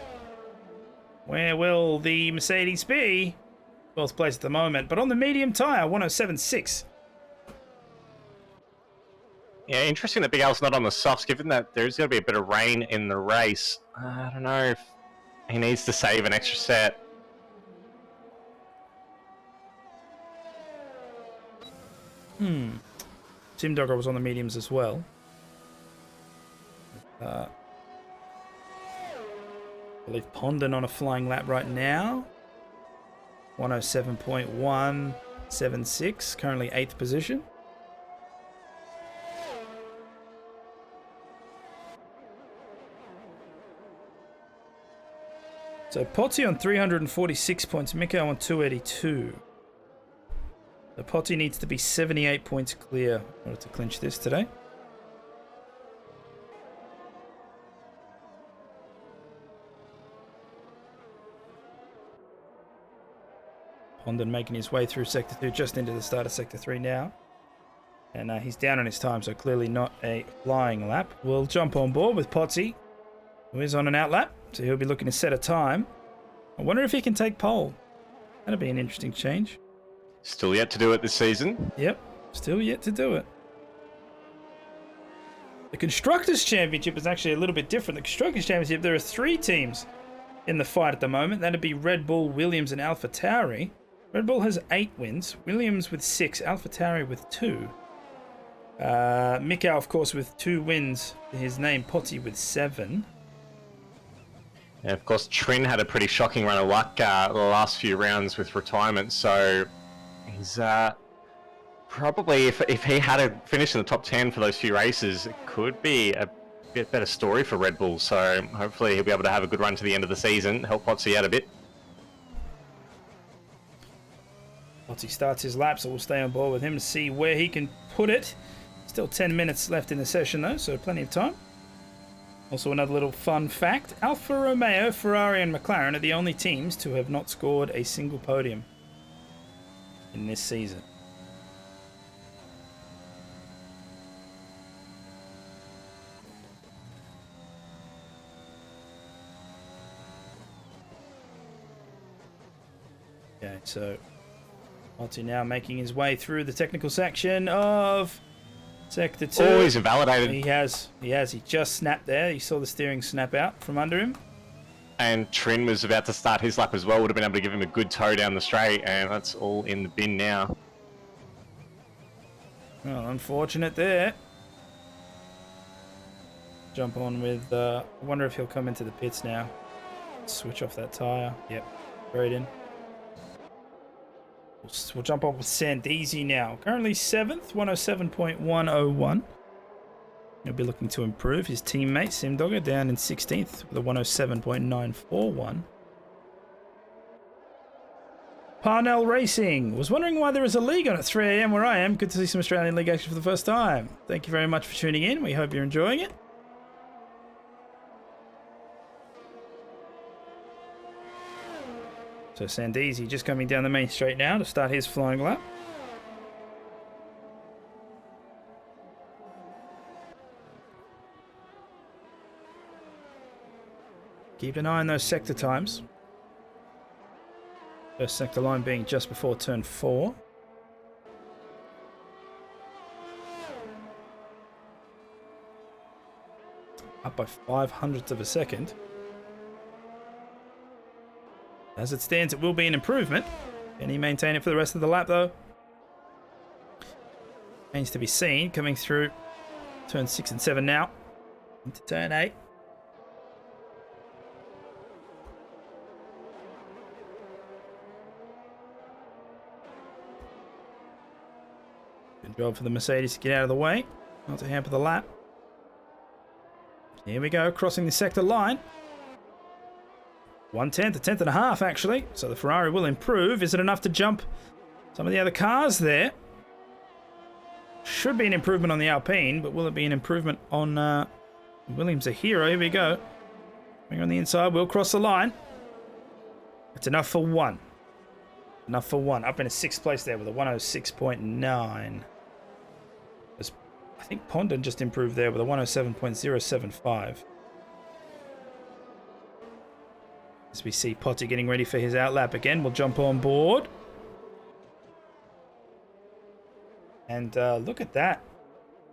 Where will the Mercedes be? 12th place at the moment, but on the medium tyre, 107.6. Yeah, interesting that Big Al's not on the softs, given that there's going to be a bit of rain in the race. I don't know if he needs to save an extra set. Tim Dogger was on the mediums as well. I believe Pondon on a flying lap right now. 107.176, currently 8th position. So Potsy on 346 points, Mikau on 282. So Potsy needs to be 78 points clear in order to clinch this today. Pondon making his way through Sector 2, just into the start of Sector 3 now. And he's down on his time, so clearly not a flying lap. We'll jump on board with Potsy, who is on an out lap, so he'll be looking to set a time. I wonder if he can take pole. That'd be an interesting change. Still yet to do it this season. Yep, still yet to do it. The Constructors' Championship is actually a little bit different. The Constructors' Championship, there are 3 teams in the fight at the moment. That'd be Red Bull, Williams, and AlphaTauri. Red Bull has 8 wins, Williams with 6, AlphaTauri with 2. Mikau, of course, with 2 wins to his name, Potsy with 7. And of course, Trin had a pretty shocking run of luck the last few rounds with retirement, so he's probably, if he had to finish in the top 10 for those few races, it could be a bit better story for Red Bull. So hopefully he'll be able to have a good run to the end of the season, help Potsy out a bit. Potsy starts his lap, so we'll stay on board with him to see where he can put it. Still 10 minutes left in the session though, so plenty of time. Also, another little fun fact, Alfa Romeo, Ferrari and McLaren are the only teams to have not scored a single podium in this season. Okay, so Potsy now making his way through the technical section of Sector 2. Oh, he's invalidated. He has. He just snapped there. You saw the steering snap out from under him. And Trin was about to start his lap as well. Would have been able to give him a good tow down the straight, and that's all in the bin now. Well, unfortunate there. Jump on with... I wonder if he'll come into the pits now. Switch off that tyre. Yep, straight in. We'll jump up with Sandeezy now. Currently 7th, 107.101. He'll be looking to improve. His teammate, Simdogger, down in 16th with a 107.941. Parnell Racing was wondering why there is a league on at 3 a.m. where I am. Good to see some Australian League action for the first time. Thank you very much for tuning in. We hope you're enjoying it. So Sandeezy just coming down the main straight now to start his flying lap. Keep an eye on those sector times. First sector line being just before turn 4. Up by 0.05 of a second. As it stands, it will be an improvement. Can he maintain it for the rest of the lap, though? Remains to be seen. Coming through turn 6 and 7 now. Into turn 8. Good job for the Mercedes to get out of the way. Not to hamper the lap. Here we go, crossing the sector line. 1/10, a tenth and a half actually. So the Ferrari will improve. Is it enough to jump some of the other cars there? Should be an improvement on the Alpine, but will it be an improvement on Williams, a hero? Here we go. Coming on the inside, we'll cross the line. It's enough for one. Enough for one. Up in a 6th place there with a 106.9. I think Pondon just improved there with a 107.075. As we see Potty getting ready for his outlap again, we'll jump on board. And look at that.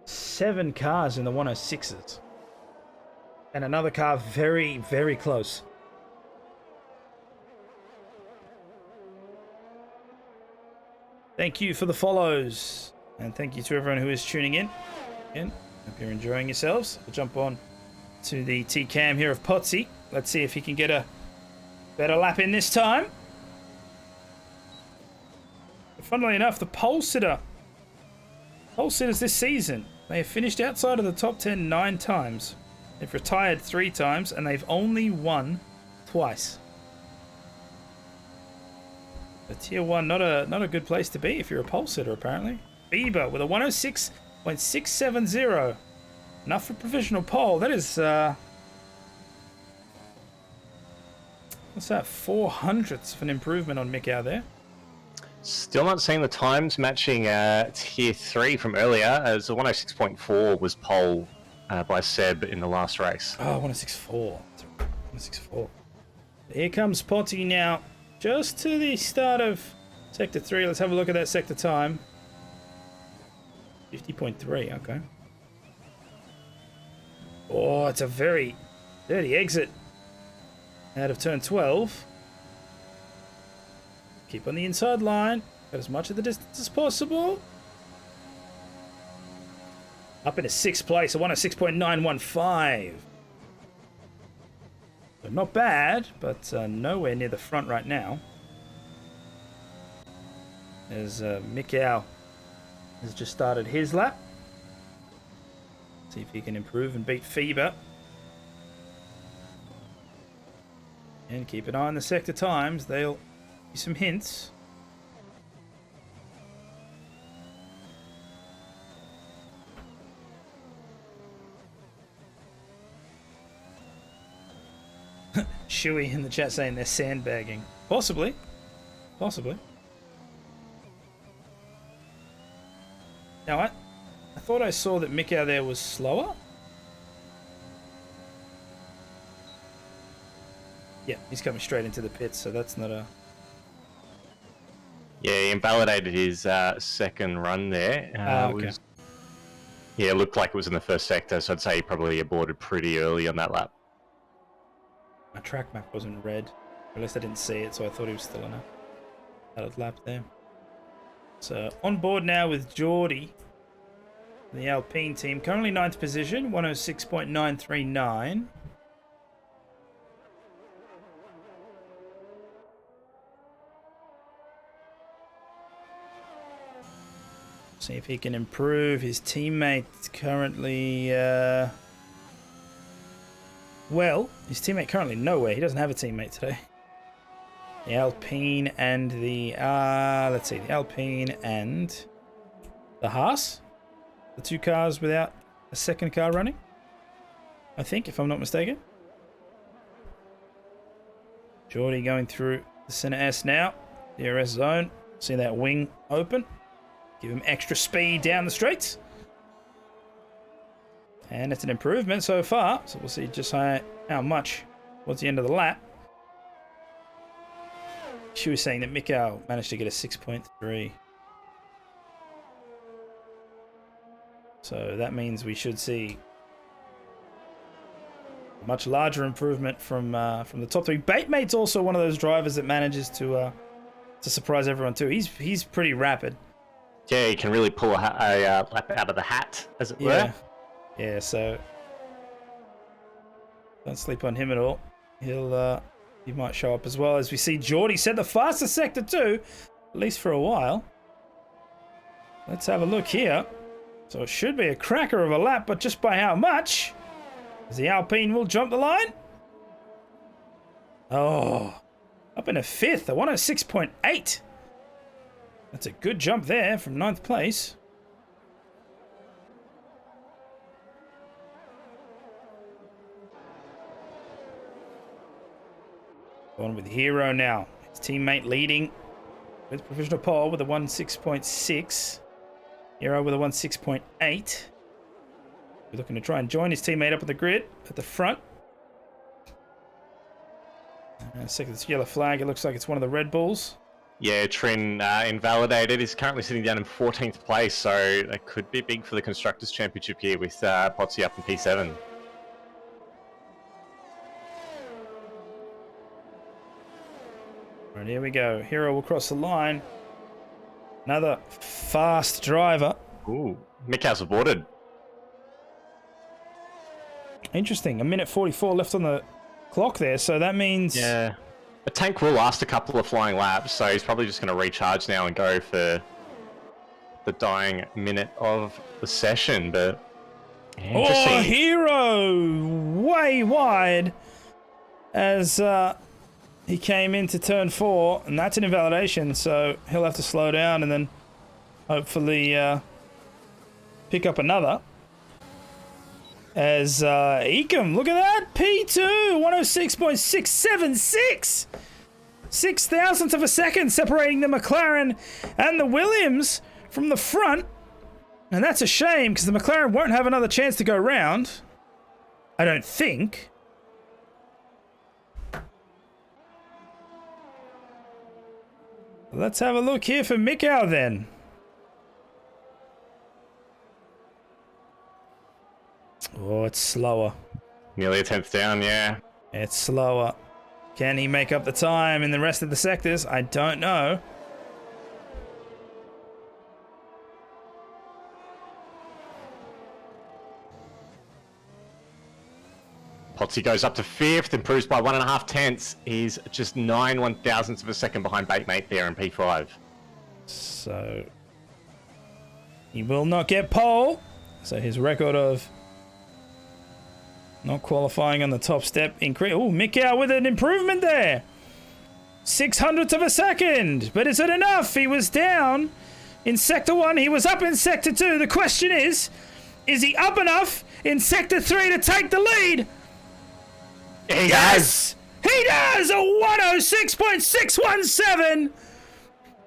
7 cars in the 106s. And another car very, very close. Thank you for the follows. And thank you to everyone who is tuning in. Again, hope you're enjoying yourselves. We'll jump on to the T-Cam here of Potsy. Let's see if he can get a better lap in this time. But funnily enough, the pole sitters this season, they have finished outside of the top 10 9 times. They've retired 3 times, and they've only won twice. So tier 1, not a good place to be if you're a pole sitter, apparently. Bieber with a 106.670. Enough for provisional pole. That is, what's that? 0.04 of an improvement on Mick there. Still not seeing the times matching tier 3 from earlier, as a 106.4 was pole by Seb in the last race. Oh, 106.4. 106.4. Here comes Potty now, just to the start of sector 3. Let's have a look at that sector time. 50.3, okay. Oh, it's a very dirty exit out of turn 12. Keep on the inside line. Got as much of the distance as possible. Up in a 6th place, a 106.915. So not bad, but nowhere near the front right now. As Mikau has just started his lap. See if he can improve and beat Fever. And keep an eye on the sector times. They'll give you some hints. Shuey in the chat saying they're sandbagging. Possibly. Possibly. Now, I thought I saw that Mick out there was slower. Yeah, he's coming straight into the pits, so that's not a... Yeah, he invalidated his second run there. Okay. Yeah, it looked like it was in the first sector, so I'd say he probably aborted pretty early on that lap. My track map wasn't red. At least I didn't see it, so I thought he was still on a valid lap there. So, on board now with Geordie. The Alpine team. Currently 9th position, 106.939. See if he can improve. His teammate currently... well, his teammate currently nowhere. He doesn't have a teammate today. The Alpine and the... let's see. The Alpine and the Haas. The two cars without a second car running. I think, if I'm not mistaken. Geordie going through the center S now. DRS zone. See that wing open. Give him extra speed down the straights. And it's an improvement so far. So we'll see just how much towards the end of the lap. She was saying that Mikau managed to get a 6.3. So that means we should see a much larger improvement from the top three. Batemate's also one of those drivers that manages to surprise everyone too. He's pretty rapid. Yeah, he can really pull a lap out of the hat, as it were. Yeah, so don't sleep on him at all. He might show up as well. As we see Geordie set the fastest sector too, at least for a while. Let's have a look here. So it should be a cracker of a lap, but just by how much? As the Alpine will jump the line. Oh, up in a fifth, a 106.8. That's a good jump there from 9th place. On with Hero now. His teammate leading with provisional pole with a 106.6. Hero with a 106.8. We're looking to try and join his teammate up at the grid at the front. Second yellow flag. It looks like it's one of the Red Bulls. Yeah, Trin invalidated. He's currently sitting down in 14th place, so that could be big for the Constructors' Championship here with Potsy up in P7. Right, here we go. Hero will cross the line. Another fast driver. Ooh, Mikau's aborted. Interesting. 1:44 left on the clock there, so that means... Yeah. The tank will last a couple of flying laps, so he's probably just going to recharge now and go for the dying minute of the session, but... Interesting. Oh, Hero! Way wide as he came into turn 4, and that's an invalidation, so he'll have to slow down and then hopefully pick up another. As Ecom, look at that, P2, 106.676, 0.06 of a second separating the McLaren and the Williams from the front, and that's a shame because the McLaren won't have another chance to go round, I don't think. Let's have a look here for Mikau then. Oh, it's slower. Nearly a 10th down, yeah. It's slower. Can he make up the time in the rest of the sectors? I don't know. Potsy goes up to 5th, improves by 1.5 tenths. He's just 9 1,000ths of a second behind Batemate there in P5. So he will not get pole. So his record of not qualifying on the top step increase. Oh, Mikau with an improvement there. 0.06 of a second. But is it enough? He was down in Sector 1. He was up in Sector 2. The question is he up enough in Sector 3 to take the lead? He does! He does! A 106.617!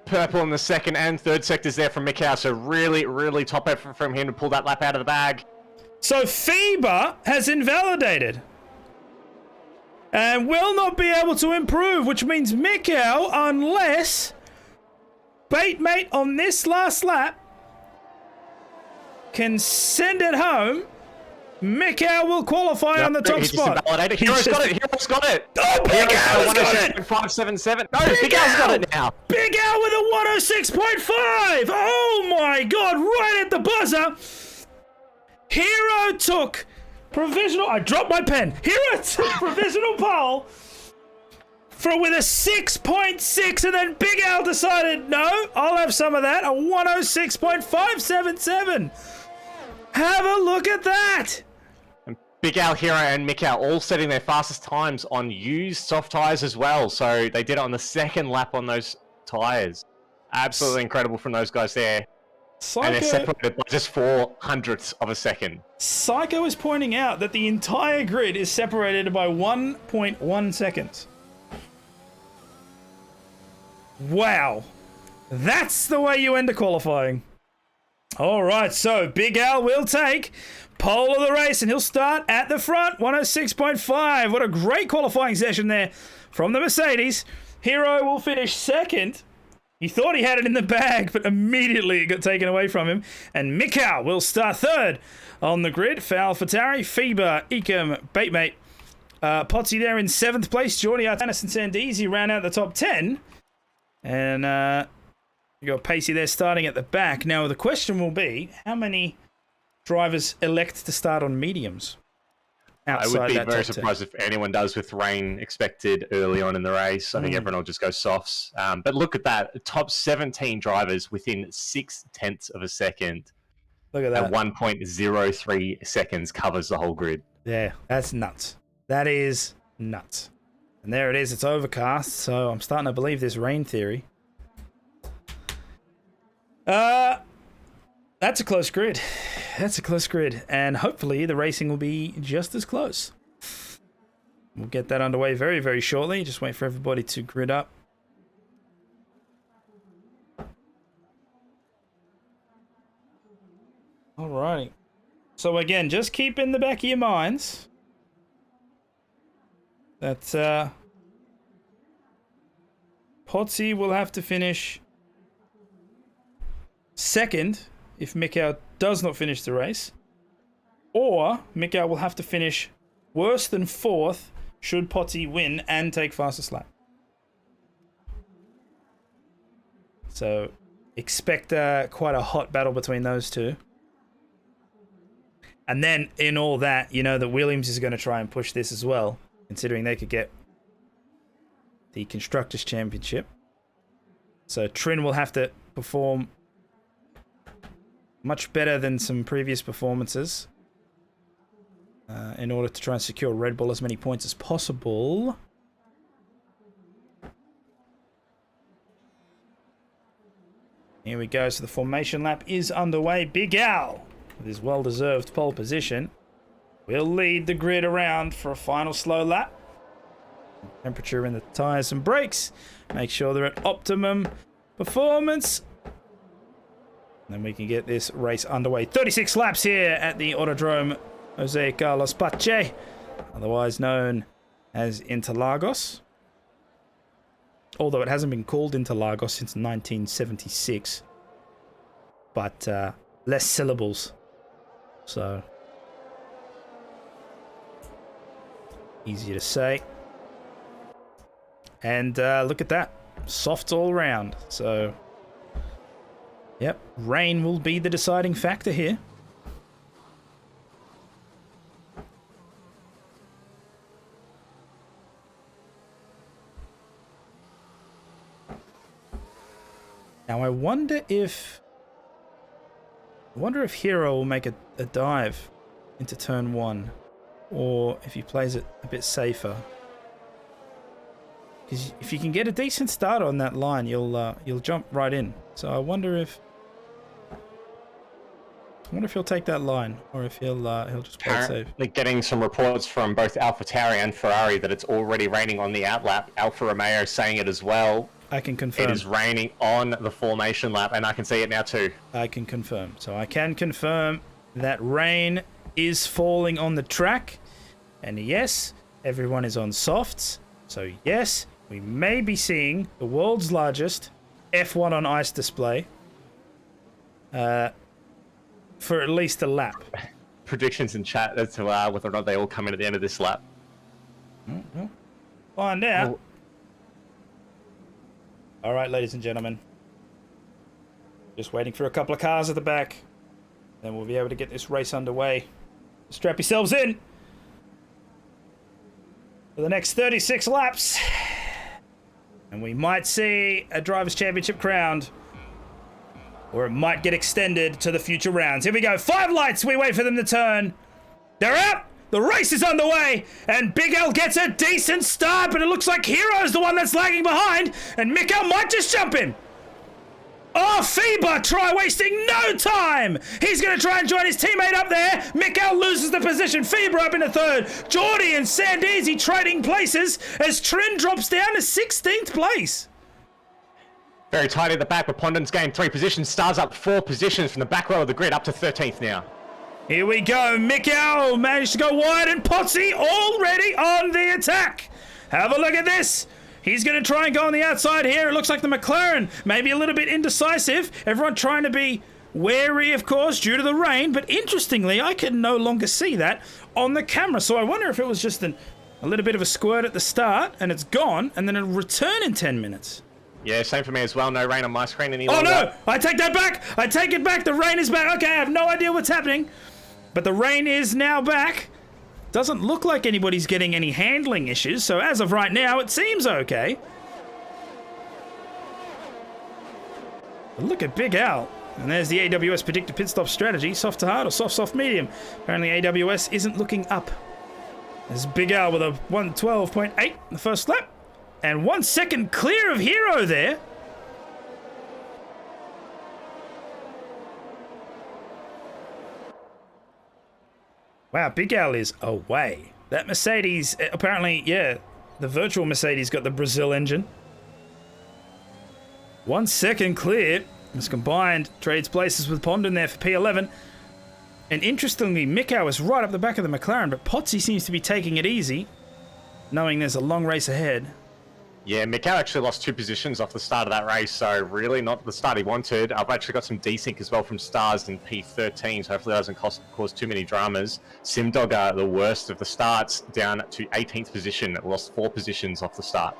Purple in the second and third sectors there from Mikau. So really, really top effort from him to pull that lap out of the bag. So FIBA has invalidated and will not be able to improve, which means Mikau, unless Batemate on this last lap can send it home, Mikau will qualify on the top spot. Hero's got it. Hero's got it. Oh, Big Al's got it. 577. No, Big Al's got it now. Big Al with a 106.5. Oh my God! Right at the buzzer. Hero took provisional. I dropped my pen. Hero took provisional pole with a 6.6, and then Big Al decided, no, I'll have some of that. A 106.577. Have a look at that. Big Al, Hero, and Mick Al all setting their fastest times on used soft tyres as well. So they did it on the second lap on those tyres. Absolutely incredible from those guys there. Psycho, and they're separated by just 4/100ths of a second. Psycho is pointing out that the entire grid is separated by 1.1 seconds. Wow. That's the way you end a qualifying. All right, so Big Al will take pole of the race, and he'll start at the front, 106.5. What a great qualifying session there from the Mercedes. Hero will finish second. He thought he had it in the bag, but immediately it got taken away from him. And Mikau will start third on the grid. Foul for Tarry, Feber, Ekum, Baitmate. Potsy there in 7th place. Jordi Artanis and Sandeezy ran out the top 10. And you got Pacey there starting at the back. Now the question will be, how many drivers elect to start on mediums? I would be very surprised if anyone does with rain expected early on in the race. I think everyone will just go softs. But look at that. The top 17 drivers within 0.6 of a second. Look at that. At 1.03 seconds covers the whole grid. Yeah, that's nuts. That is nuts. And there it is. It's overcast, so I'm starting to believe this rain theory. That's a close grid. That's a close grid. And hopefully the racing will be just as close. We'll get that underway very, very shortly. Just wait for everybody to grid up. Alrighty. So again, just keep in the back of your minds that Potsy will have to finish second if Mikau does not finish the race, or Mikau will have to finish worse than 4th should Potsy win and take fastest lap. So expect quite a hot battle between those two. And then in all that, you know that Williams is going to try and push this as well, considering they could get the Constructors' Championship. So Trin will have to perform much better than some previous performances in order to try and secure Red Bull as many points as possible. Here we go. So the formation lap is underway. Big Al, with his well-deserved pole position, will lead the grid around for a final slow lap. Temperature in the tyres and brakes. Make sure they're at optimum performance. Then we can get this race underway. 36 laps here at the Autodromo Jose Carlos Pache, otherwise known as Interlagos. Although it hasn't been called Interlagos since 1976. But less syllables. So easier to say. And look at that. Soft all round. So yep, rain will be the deciding factor here. Now I wonder if Hero will make a dive into turn 1, or if he plays it a bit safer. Because if you can get a decent start on that line, you'll jump right in. So I wonder if he'll take that line, or if he'll just play it safe. Getting some reports from both AlphaTauri and Ferrari that it's already raining on the outlap. Alfa Romeo saying it as well. I can confirm. It is raining on the formation lap, and I can see it now too. I can confirm. So I can confirm that rain is falling on the track. And yes, everyone is on softs. So yes, we may be seeing the world's largest F1 on ice display for at least a lap. Predictions in chat as to whether or not they all come in at the end of this lap. Well, find out. Oh. All right, ladies and gentlemen. Just waiting for a couple of cars at the back. Then we'll be able to get this race underway. Strap yourselves in for the next 36 laps. And we might see a Drivers' Championship crowned. Or it might get extended to the future rounds. Here we go. 5 lights. We wait for them to turn. They're out. The race is underway. And Big L gets a decent start. But it looks like Hero's the one that's lagging behind. And Mick L might just jump in. Oh, Feber try wasting no time. He's going to try and join his teammate up there. Mick L loses the position. Feber up into 3rd. Geordie and Sandeezy trading places as Trin drops down to 16th place. Very tight at the back, but Pondon's gained 3 positions. Stars up 4 positions from the back row of the grid up to 13th now. Here we go. Mick L managed to go wide and Potsy already on the attack. Have a look at this. He's going to try and go on the outside here. It looks like the McLaren maybe a little bit indecisive. Everyone trying to be wary, of course, due to the rain. But interestingly, I can no longer see that on the camera. So I wonder if it was just a little bit of a squirt at the start and it's gone and then it'll return in 10 minutes. Yeah, same for me as well. No rain on my screen any longer. Oh, no! I take that back! I take it back! The rain is back! Okay, I have no idea what's happening. But the rain is now back. Doesn't look like anybody's getting any handling issues, so as of right now, it seems okay. But look at Big Al. And there's the AWS predicted pit stop strategy. Soft to hard or soft, medium. Apparently AWS isn't looking up. There's Big Al with a 112.8 the first lap. And 1 second clear of Hero there. Wow, Big Al is away. That Mercedes, apparently, yeah, the virtual Mercedes got the Brazil engine. 1 second clear. It's combined, trades places with Pondon there for P11. And interestingly, Mikau is right up the back of the McLaren, but Potsy seems to be taking it easy, knowing there's a long race ahead. Yeah, Mikau actually lost 2 positions off the start of that race, so really not the start he wanted. I've actually got some desync as well from Stars in P13, so hopefully that doesn't cause too many dramas. Simdogger, the worst of the starts, down to 18th position. Lost 4 positions off the start.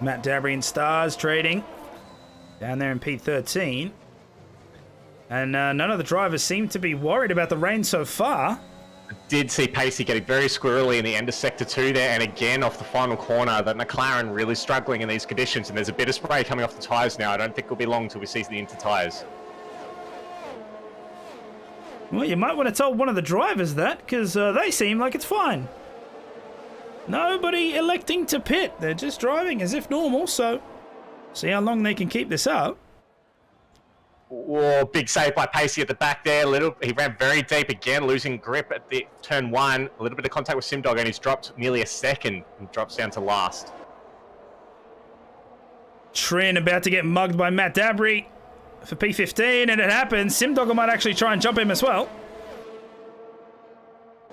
Matt Dabry and Stars trading down there in P13. And none of the drivers seem to be worried about the rain so far. I did see Pacey getting very squirrely in the end of Sector 2 there, and again off the final corner, the McLaren really struggling in these conditions, and there's a bit of spray coming off the tyres now. I don't think it'll be long till we see the inter tyres. Well, you might want to tell one of the drivers that, because they seem like it's fine. Nobody electing to pit. They're just driving as if normal, so see how long they can keep this up. Oh, big save by Pacey at the back there. He ran very deep again, losing grip at the turn 1. A little bit of contact with Simdog, and he's dropped nearly a second and drops down to last. Trin about to get mugged by Matt Dabry for P15, and it happens. Simdogger might actually try and jump him as well.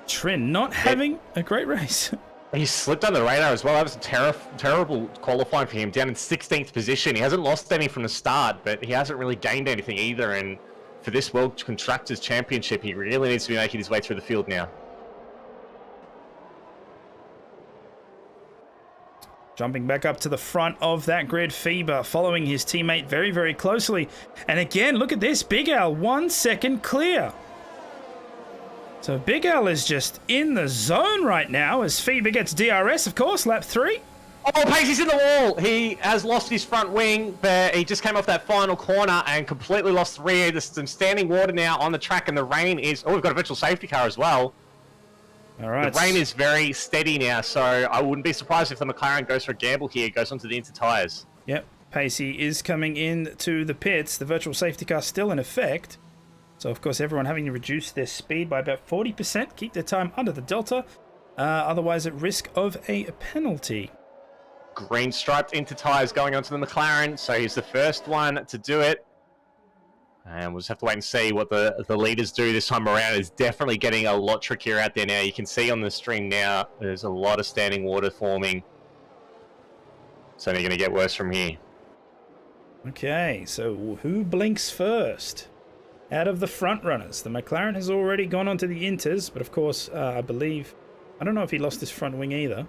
Trin not having a great race. He slipped on the radar as well. That was a terrible qualifying for him, down in 16th position. He hasn't lost any from the start, but he hasn't really gained anything either. And for this World Constructors Championship, he really needs to be making his way through the field now. Jumping back up to the front of that grid, Feber following his teammate very, very closely. And again, look at this. Big Al, 1 second clear. So Big Al is just in the zone right now as Feber gets DRS, of course, lap 3. Oh, Pacey's in the wall. He has lost his front wing, but he just came off that final corner and completely lost the rear. There's some standing water now on the track, and the rain is... Oh, we've got a virtual safety car as well. All right. The rain is very steady now, so I wouldn't be surprised if the McLaren goes for a gamble here, goes onto the inter tyres. Yep, Pacey is coming in to the pits. The virtual safety car still in effect. So, of course, everyone having to reduce their speed by about 40%, keep their time under the delta, otherwise at risk of a penalty. Green striped inter tyres going onto the McLaren, so he's the first one to do it. And we'll just have to wait and see what the leaders do this time around. It's definitely getting a lot trickier out there now. You can see on the string now, there's a lot of standing water forming. It's only going to get worse from here. Okay, so who blinks first? Out of the front runners, the McLaren has already gone onto the inters, but of course, I believe, I don't know if he lost his front wing either.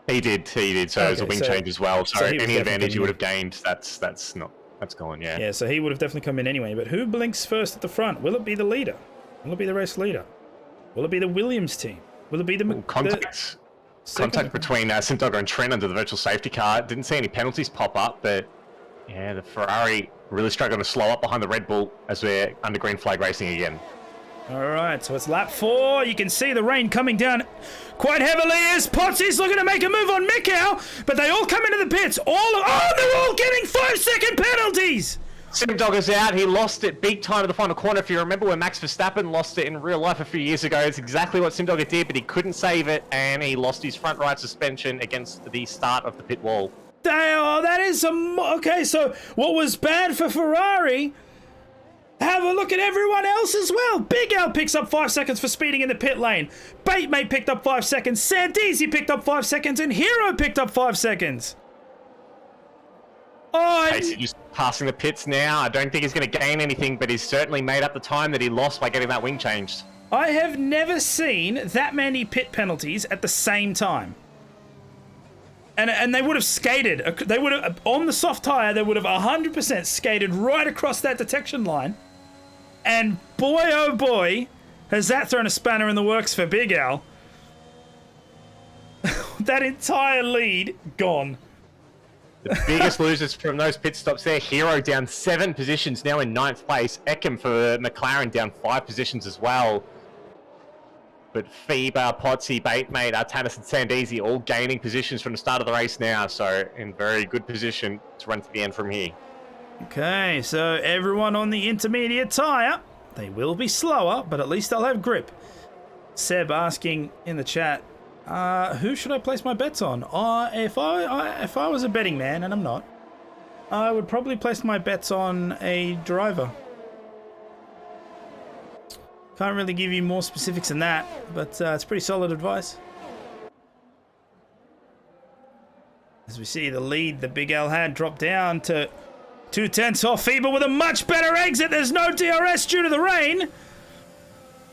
He did. So okay, there's a wing change as well. So any advantage you would have gained, that's gone. Yeah. Yeah. So he would have definitely come in anyway. But who blinks first at the front? Will it be the leader? Will it be the race leader? Will it be the Williams team? Will it be the contact? Contact between Simdogger and Trent under the virtual safety car. Didn't see any penalties pop up, but yeah, the Ferrari really struggling to slow up behind the Red Bull as we're under green flag racing again. All right, so it's lap 4. You can see the rain coming down quite heavily as Potsy's looking to make a move on Mikau, but they all come into the pits. They're all getting 5-second penalties. Simdogger's out. He lost it big time in the final corner. If you remember when Max Verstappen lost it in real life a few years ago, it's exactly what Simdogger did, but he couldn't save it, and he lost his front right suspension against the start of the pit wall. That is okay, so what was bad for Ferrari, have a look at everyone else as well. Big Al picks up 5 seconds for speeding in the pit lane. Batemate picked up 5 seconds. Sandisi picked up 5 seconds, and Hero picked up 5 seconds. Casey just passing the pits now. I don't think he's going to gain anything, but he's certainly made up the time that he lost by getting that wing changed. I have never seen that many pit penalties at the same time. And they would have skated. They would have, on the soft tyre, they would have 100% skated right across that detection line. And boy, oh boy, has that thrown a spanner in the works for Big Al. That entire lead gone. The biggest losers from those pit stops there. Hero down 7 positions, now in 9th place. Eckham for McLaren down 5 positions as well. But Feber, Potsy, Batemate, Artanis and Sandisi all gaining positions from the start of the race now. So in very good position to run to the end from here. Okay, so everyone on the intermediate tyre. They will be slower, but at least they'll have grip. Seb asking in the chat, who should I place my bets on? If I was a betting man, and I'm not, I would probably place my bets on a driver. Can't really give you more specifics than that, but it's pretty solid advice. As we see the lead that Big Al had drop down to 2/10 off Feber with a much better exit. There's no DRS due to the rain,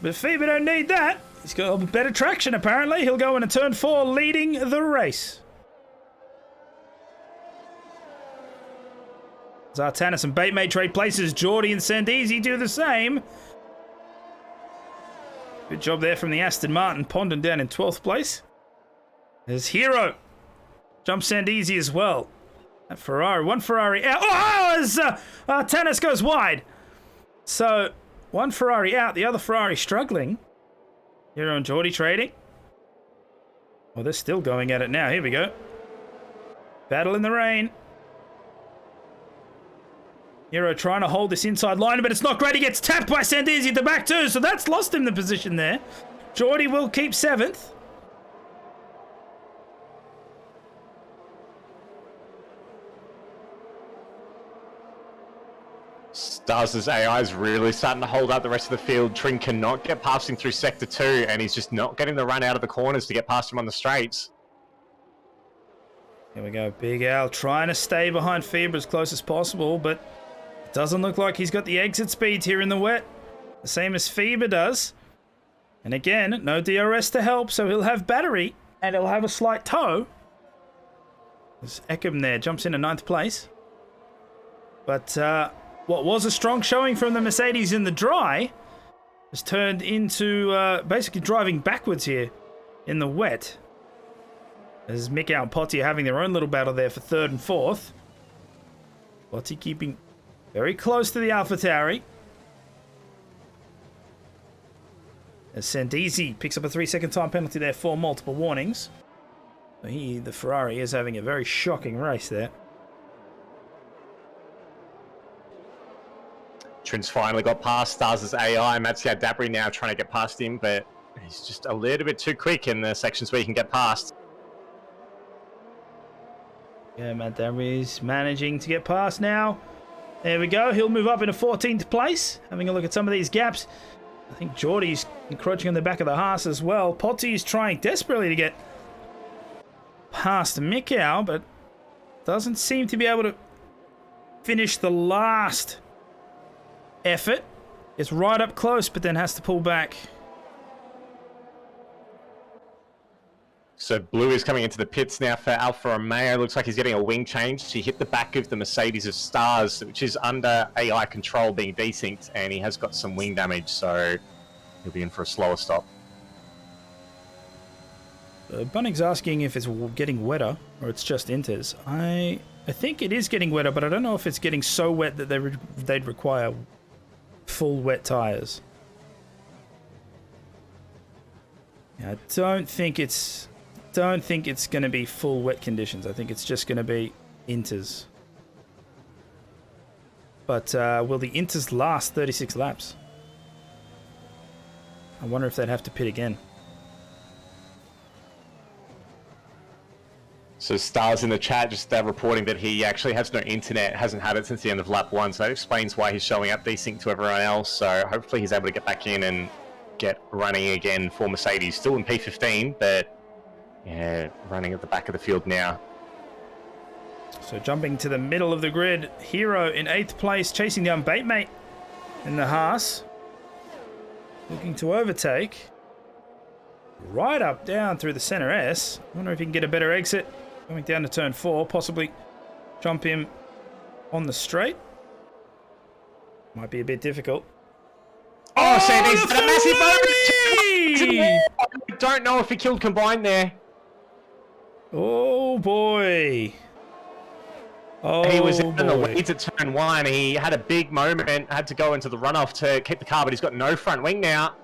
but Feber don't need that. He's got better traction, apparently. He'll go into turn 4, leading the race. Zartanis and Batemate trade places. Geordie and Sandisi do the same. Good job there from the Aston Martin. Pondon down in 12th place. There's Hero. Jumps Sandisi as well. That Ferrari. One Ferrari out. As Tannis goes wide. So, one Ferrari out. The other Ferrari struggling. Hero and Geordie trading. Well, they're still going at it now. Here we go. Battle in the rain. Hero trying to hold this inside line, but it's not great. He gets tapped by Sandisi at the back too, so that's lost him the position there. Geordie will keep 7th. Stars' AI is really starting to hold up the rest of the field. Trin cannot get past him through Sector 2, and he's just not getting the run out of the corners to get past him on the straights. Here we go. Big Al trying to stay behind Feber as close as possible, but it doesn't look like he's got the exit speed here in the wet. The same as Feber does. And again, no DRS to help, so he'll have battery, and he'll have a slight tow. There's Eckham there, jumps into 9th place. But, what was a strong showing from the Mercedes in the dry has turned into basically driving backwards here in the wet. As Mikau and Potty are having their own little battle there for 3rd and 4th. Potty keeping very close to the AlphaTauri. As Sandisi picks up a 3-second time penalty there for multiple warnings. The Ferrari is having a very shocking race there. Trin's finally got past Stars' AI. Matsuya Dabri now trying to get past him, but he's just a little bit too quick in the sections where he can get past. Yeah, Matt Dabry's managing to get past now. There we go. He'll move up into 14th place. Having a look at some of these gaps. I think Geordie's encroaching on the back of the Haas as well. Potty's trying desperately to get past Mikau, but doesn't seem to be able to finish the last effort. It's right up close, but then has to pull back. So Blue is coming into the pits now for Alfa Romeo. Looks like he's getting a wing change. He hit the back of the Mercedes of Stars, which is under AI control being desynced, and he has got some wing damage, so he'll be in for a slower stop. Bunning's asking if it's getting wetter or it's just inters. I think it is getting wetter, but I don't know if it's getting so wet that they'd require full wet tires. Yeah, I don't think it's going to be full wet conditions. I think it's just going to be inters. But will the inters last 36 laps? I wonder if they'd have to pit again. So Stars in the chat just reporting that he actually has no internet, hasn't had it since the end of lap 1, so that explains why he's showing up desync to everyone else. So hopefully he's able to get back in and get running again for Mercedes. Still in P15, but yeah, running at the back of the field now. So jumping to the middle of the grid, Hero in 8th place, chasing down Batemate in the Haas. Looking to overtake. Right up, down through the center S. I wonder if he can get a better exit. Going down to turn 4, possibly jump him on the straight. Might be a bit difficult. Oh, Sandy's the had a massive Ferrari! moment! I don't know if he killed Combined there. Oh boy. Oh, he was in the boy. weeds at turn 1. He had a big moment, had to go into the runoff to keep the car, but he's got no front wing now.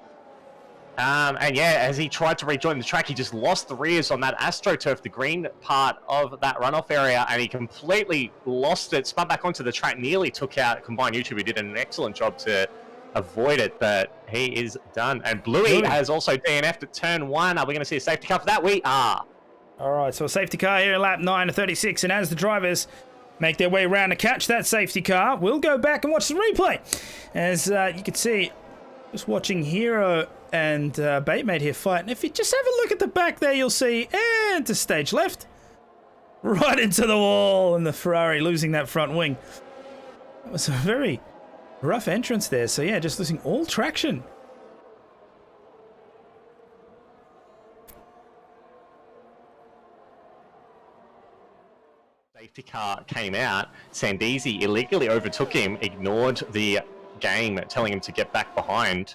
And yeah, as he tried to rejoin the track, he just lost the rears on that AstroTurf, the green part of that runoff area, and he completely lost it, spun back onto the track, nearly took out Combined YouTube, who did an excellent job to avoid it, but he is done. And Bluey has also DNF'd at turn 1. Are we going to see a safety car for that? We are. All right, so a safety car here in lap 9 to 36, and as the drivers make their way around to catch that safety car, we'll go back and watch the replay. As you can see, just watching Hero and Batemate here fight. And if you just have a look at the back there, you'll see, and to stage left, right into the wall, and the Ferrari losing that front wing. That was a very rough entrance there. So yeah, just losing all traction. Safety car came out. Sandeezy illegally overtook him, ignored the game telling him to get back behind,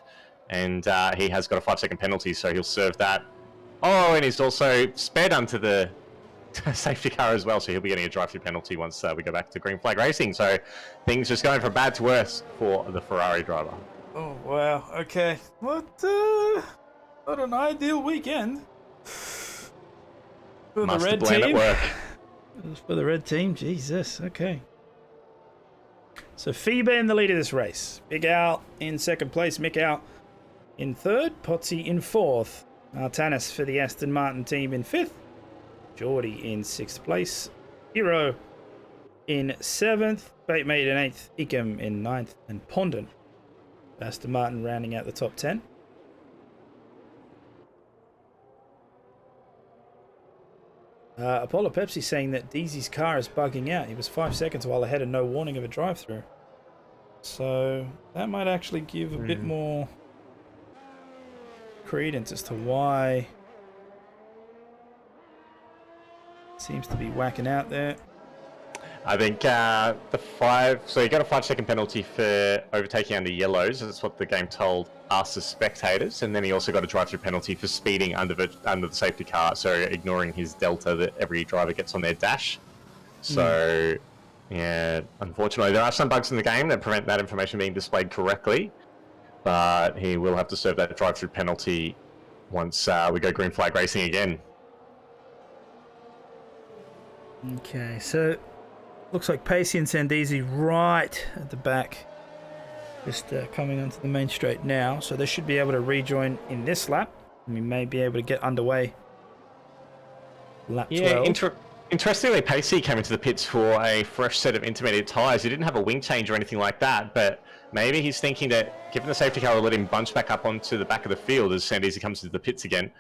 and he has got a 5-second penalty, so he'll serve that. Oh, and he's also sped onto the safety car as well, so he'll be getting a drive-through penalty once we go back to green flag racing. So things just going from bad to worse for the Ferrari driver. Oh wow, okay. What an ideal weekend for the red team. At work. For the red team, Jesus, okay. So FIBA in the lead of this race. Big Al in 2nd place, Mick Al in 3rd, Potsy in 4th, Artanis for the Aston Martin team in 5th, Geordie in 6th place, Hero in 7th, Batemate in 8th, Ikem in 9th, and Pondon, Aston Martin rounding out the top 10. Apollo Pepsi saying that Deezy's car is bugging out. He was 5 seconds while ahead and no warning of a drive-through. So that might actually give a bit more credence as to why it seems to be whacking out there. I think so you got a 5-second penalty for overtaking under yellows. That's what the game told us as spectators. And then he also got a drive-through penalty for speeding under the safety car, so ignoring his delta that every driver gets on their dash. So, yeah, unfortunately, there are some bugs in the game that prevent that information being displayed correctly. But he will have to serve that drive-through penalty once we go green flag racing again. Okay, so looks like Pacey and Sandeezy right at the back. Just coming onto the main straight now. So they should be able to rejoin in this lap. And we may be able to get underway lap 12. Interestingly, Pacey came into the pits for a fresh set of intermediate tyres. He didn't have a wing change or anything like that, but maybe he's thinking that given the safety car will let him bunch back up onto the back of the field as Sandeezy comes into the pits again.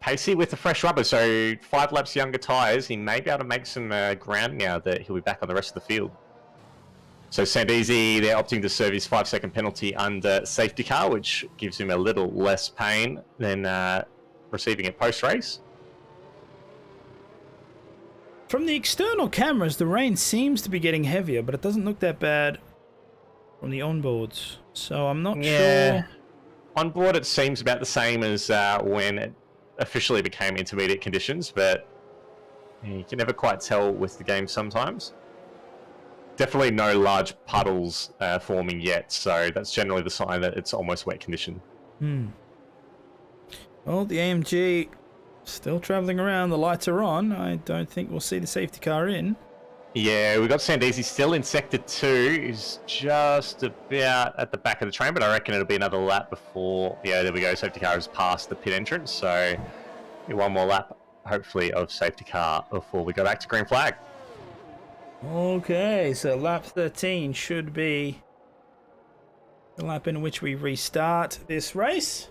Pacey with the fresh rubber, so 5 laps younger tyres, he may be able to make some ground now that he'll be back on the rest of the field. So Sandeezy, they're opting to serve his 5-second penalty under safety car, which gives him a little less pain than receiving it post-race. From the external cameras, the rain seems to be getting heavier, but it doesn't look that bad from the onboards. So I'm not sure. On board, it seems about the same as when it officially became intermediate conditions, but you can never quite tell with the game sometimes. Definitely no large puddles forming yet, so that's generally the sign that it's almost wet condition. Well, the AMG still travelling around. The lights are on. I don't think we'll see the safety car in. Yeah, we've got Sandeezy still in Sector 2. He's just about at the back of the train, but I reckon it'll be another lap before... Yeah, there we go. Safety car has passed the pit entrance, so one more lap, hopefully, of safety car before we go back to green flag. Okay, so lap 13 should be the lap in which we restart this race.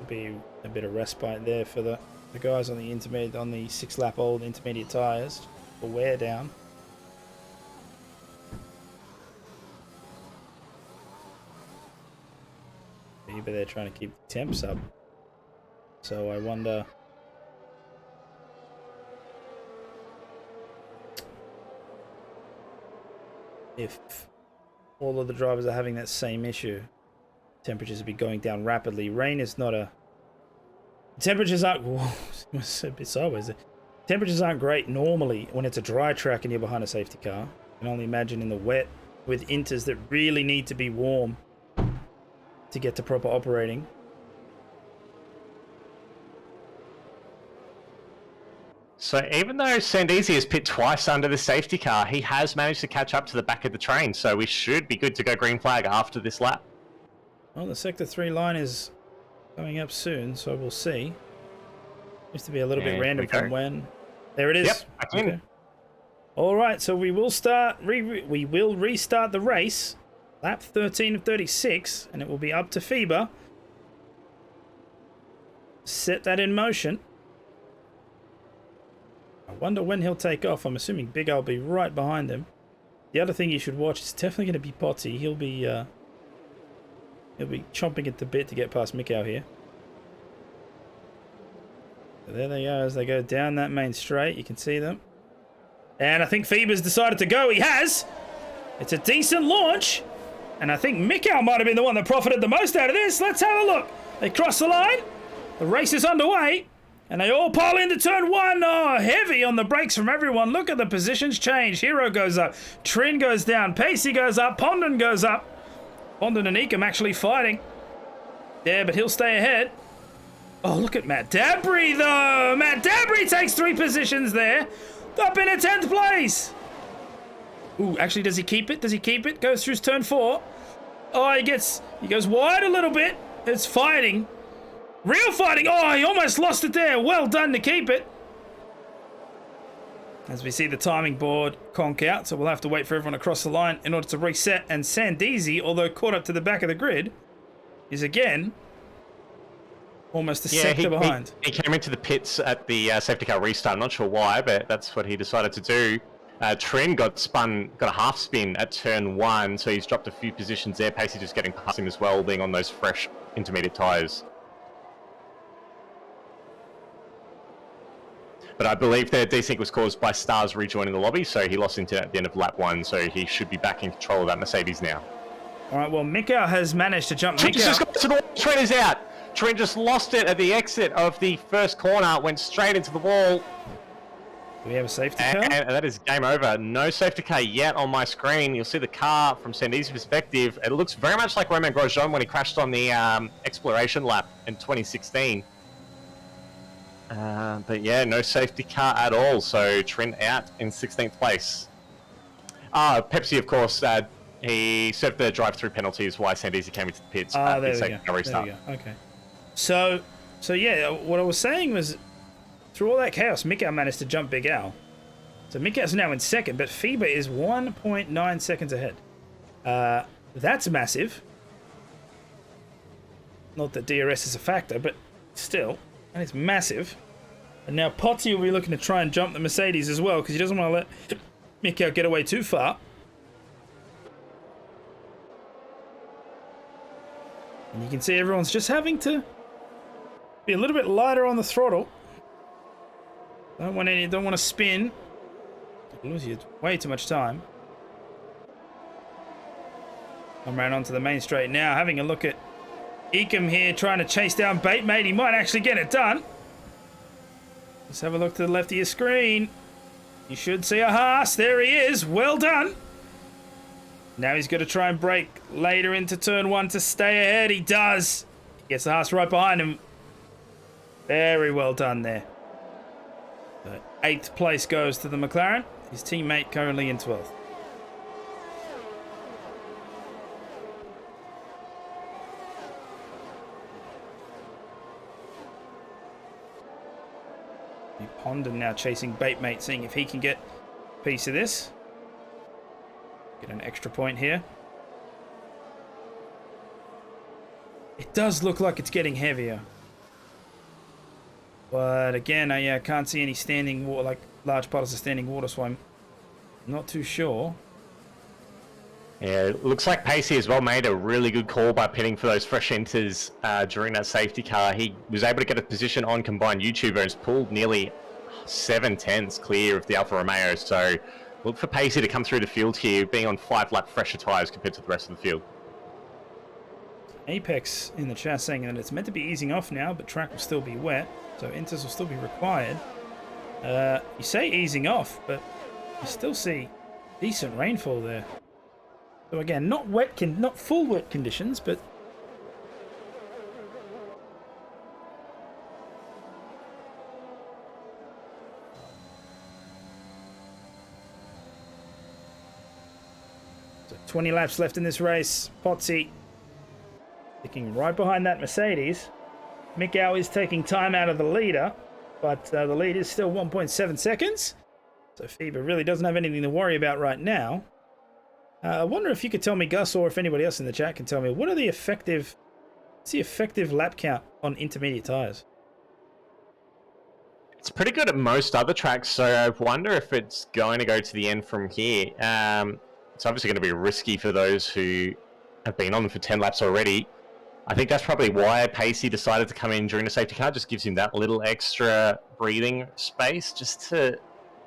There'll be a bit of respite there for the guys on the intermediate, on the 6-lap-old intermediate tyres for wear down. Maybe they're trying to keep the temps up. So I wonder if all of the drivers are having that same issue. Temperatures will be going down rapidly. Rain is not a... Temperatures aren't... Whoa, it's a bit sideways there. Temperatures aren't great normally when it's a dry track and you're behind a safety car. I can only imagine in the wet with inters that really need to be warm to get to proper operating. So even though Sandeezy has pit twice under the safety car, he has managed to catch up to the back of the train, so we should be good to go green flag after this lap. Well, the Sector 3 line is coming up soon, so we'll see. Used to be a little bit random from when. There it is. Yep, I can. Okay. All right, so we will start. We will restart the race, lap 13 of 36, and it will be up to FIBA. Set that in motion. I wonder when he'll take off. I'm assuming Big Al will be right behind him. The other thing you should watch is definitely going to be Potty. He'll be chomping at the bit to get past Mikau here. So there they go as they go down that main straight. You can see them. And I think FIBA's decided to go. He has. It's a decent launch. And I think Mikau might have been the one that profited the most out of this. Let's have a look. They cross the line. The race is underway. And they all pile into turn one. Oh, heavy on the brakes from everyone. Look at the positions change. Hero goes up. Trin goes down. Pacey goes up. Pondon goes up. Pondon and Ekum actually fighting. Yeah, but he'll stay ahead. Oh, look at Matt Dabry, though. Matt Dabry takes 3 positions there. Up in a 10th place. Ooh, actually, does he keep it? Does he keep it? Goes through turn 4. Oh, he goes wide a little bit. It's fighting. Real fighting. Oh, he almost lost it there. Well done to keep it. As we see the timing board conk out, so we'll have to wait for everyone to cross the line in order to reset. And Sandeezy, although caught up to the back of the grid, is again almost a sector behind. He came into the pits at the safety car restart. I'm not sure why, but that's what he decided to do. Trin got a half spin at turn 1, so he's dropped a few positions there. Pacey just getting past him as well, being on those fresh intermediate tyres. But I believe the desync was caused by Stars rejoining the lobby, so he lost internet at the end of lap 1, so he should be back in control of that Mercedes now. All right, well, Mikau has managed to jump. Trin is out. Trin just lost it at the exit of the first corner, went straight into the wall. Do we have a safety car? And that is game over. No safety car yet on my screen. You'll see the car from Sandeezy's perspective. It looks very much like Romain Grosjean when he crashed on the exploration lap in 2016. But yeah, no safety car at all. So Trin out in 16th place. Pepsi, of course, he served the drive-through penalties why Sandeezy came into the pits. There we go. Okay. So yeah, what I was saying was, through all that chaos, Mikau managed to jump Big Al. So Mikau's now in second, but FIBA is 1.9 seconds ahead. That's massive. Not that DRS is a factor, but still, and it's massive. And now Potty will be looking to try and jump the Mercedes as well, because he doesn't want to let Mikau get away too far. And you can see everyone's just having to be a little bit lighter on the throttle. Don't want to spin. Lose you way too much time. I'm around onto the main straight now, having a look at Ecom here, trying to chase down Baitmate. He might actually get it done. Let's have a look to the left of your screen. You should see a Haas. There he is. Well done. Now he's going to try and break later into turn 1 to stay ahead. He does. He gets the Haas right behind him. Very well done there. So 8th place goes to the McLaren. His teammate currently in 12th. Honda now chasing Baitmate, seeing if he can get a piece of this. Get an extra point here. It does look like it's getting heavier. But again, I can't see any standing water, like large puddles of standing water, so I'm not too sure. Yeah, it looks like Pacey as well made a really good call by pitting for those fresh enters during that safety car. He was able to get a position on combined YouTuber and has pulled nearly 7/10 clear of the Alfa Romeo. So look for Pacey to come through the field here, being on 5-lap fresher tyres compared to the rest of the field. Apex in the chat saying that it's meant to be easing off now, but track will still be wet, so enters will still be required. You say easing off, but you still see decent rainfall there. So again, not full wet conditions, but so 20 laps left in this race. Potsy sticking right behind that Mercedes. Mikau is taking time out of the leader, but the lead is still 1.7 seconds. So FIBA really doesn't have anything to worry about right now. I wonder if you could tell me, Gus, or if anybody else in the chat can tell me, what's the effective lap count on intermediate tyres? It's pretty good at most other tracks, so I wonder if it's going to go to the end from here. It's obviously going to be risky for those who have been on them for 10 laps already. I think that's probably why Pacey decided to come in during the safety car. Just gives him that little extra breathing space just to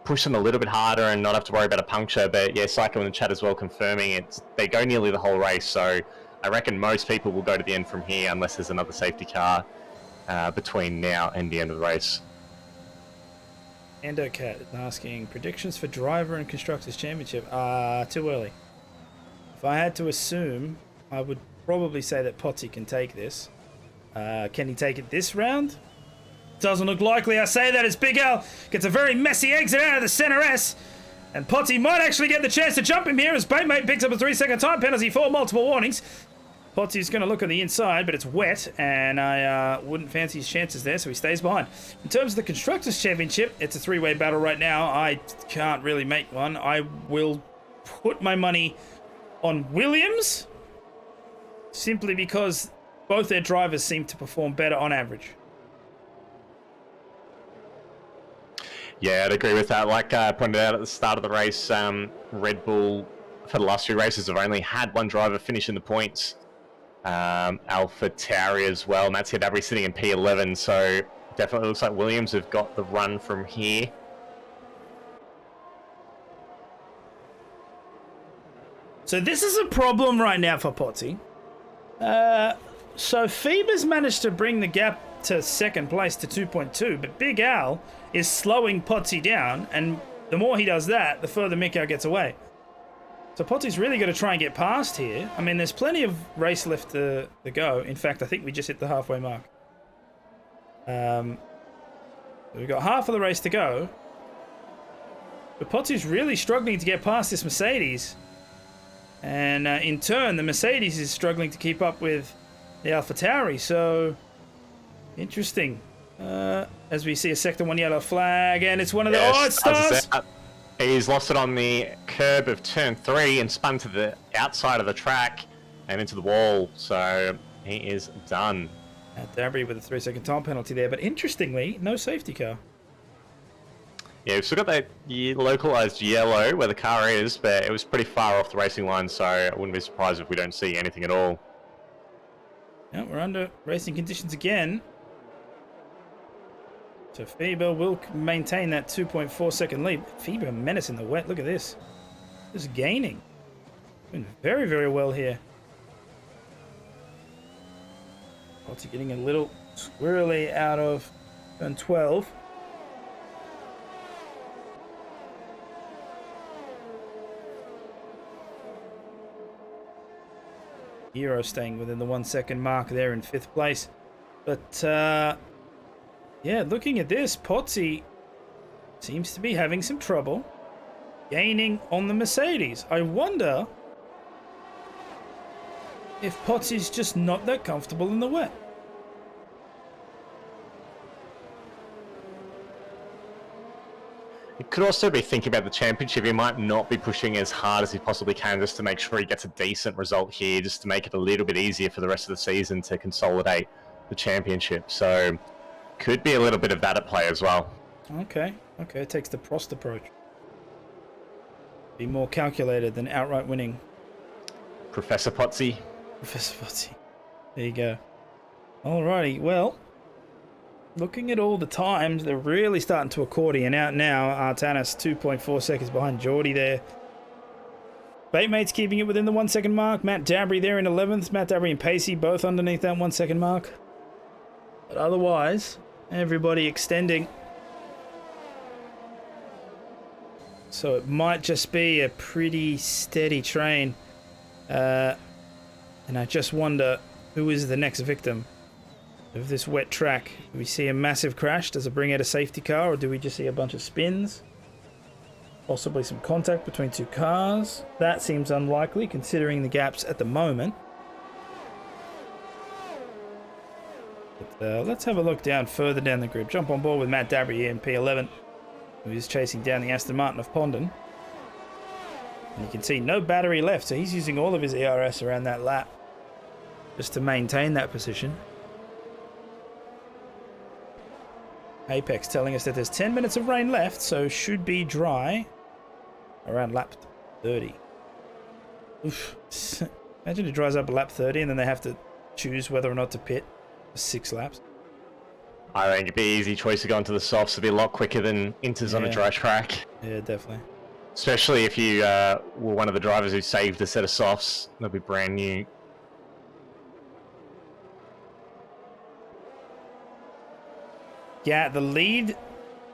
push them a little bit harder and not have to worry about a puncture. But yeah, Psycho in the chat as well confirming they go nearly the whole race. So I reckon most people will go to the end from here unless there's another safety car between now and the end of the race. Endocat asking predictions for driver and constructors championship. Too early. If I had to assume, I would probably say that Potsy can take this. Can he take it this round? Doesn't look likely. I say that as Big Al gets a very messy exit out of the center S. And Potsy might actually get the chance to jump him here as Baitmate picks up a 3-second time penalty for multiple warnings. Potsy's going to look on the inside, but it's wet, and I wouldn't fancy his chances there, so he stays behind. In terms of the Constructors' Championship, it's a three-way battle right now. I can't really make one. I will put my money on Williams, simply because both their drivers seem to perform better on average. Yeah, I'd agree with that. Like I pointed out at the start of the race, Red Bull, for the last few races, have only had one driver finish in the points. Alpha Tauri as well. Matt's Hidabri sitting in P11, so definitely looks like Williams have got the run from here. So this is a problem right now for Potsy. So FIBA's managed to bring the gap to second place to 2.2, but Big Al is slowing Potsy down, and the more he does that, the further Mikau gets away. So Potsy's really got to try and get past here. I mean, there's plenty of race left to go. In fact, I think we just hit the halfway mark. So we've got half of the race to go. But Potsy's really struggling to get past this Mercedes. And in turn, the Mercedes is struggling to keep up with the AlphaTauri. So, interesting. As we see a Sector 1 yellow flag, and it's one of the... Yes, oh, it starts! He's lost it on the curb of turn 3 and spun to the outside of the track and into the wall. So he is done. Dabry with a 3-second time penalty there, but interestingly, no safety car. Yeah, we've still got that localized yellow where the car is, but it was pretty far off the racing line, so I wouldn't be surprised if we don't see anything at all. Yeah, we're under racing conditions again. So FIBA will maintain that 2.4 second lead. FIBA menace in the wet. Look at this. Just gaining. Doing very, very well here. Potty getting a little squirrely out of turn 12. Hero staying within the 1 second mark there in 5th place. But, yeah, looking at this, Potsy seems to be having some trouble gaining on the Mercedes. I wonder if Potsy's just not that comfortable in the wet. He could also be thinking about the championship. He might not be pushing as hard as he possibly can just to make sure he gets a decent result here, just to make it a little bit easier for the rest of the season to consolidate the championship. So could be a little bit of that at play as well. Okay, it takes the Prost approach. Be more calculated than outright winning. Professor Potsy. Professor Potsy. There you go. Alrighty, well, looking at all the times, they're really starting to accordion out now. Artanis 2.4 seconds behind Geordie there. Batemate's keeping it within the 1 second mark. Matt Dabry there in 11th. Matt Dabry and Pacey both underneath that 1 second mark. But otherwise, everybody extending. So it might just be a pretty steady train. And I just wonder who is the next victim of this wet track. Do we see a massive crash? Does it bring out a safety car, or do we just see a bunch of spins? Possibly some contact between two cars. That seems unlikely considering the gaps at the moment. But, let's have a look down further down the grid. Jump on board with Matt Dabry here in P11, who is chasing down the Aston Martin of Pondon. And you can see no battery left, so he's using all of his ERS around that lap just to maintain that position. Apex telling us that there's 10 minutes of rain left, so should be dry around lap 30. Oof. Imagine it dries up at lap 30 and then they have to choose whether or not to pit for 6 laps. I think it'd be an easy choice to go into the softs. It'd be a lot quicker than inters on a dry track. Yeah, definitely. Especially if you were one of the drivers who saved a set of softs. They'll be brand new. Yeah, the lead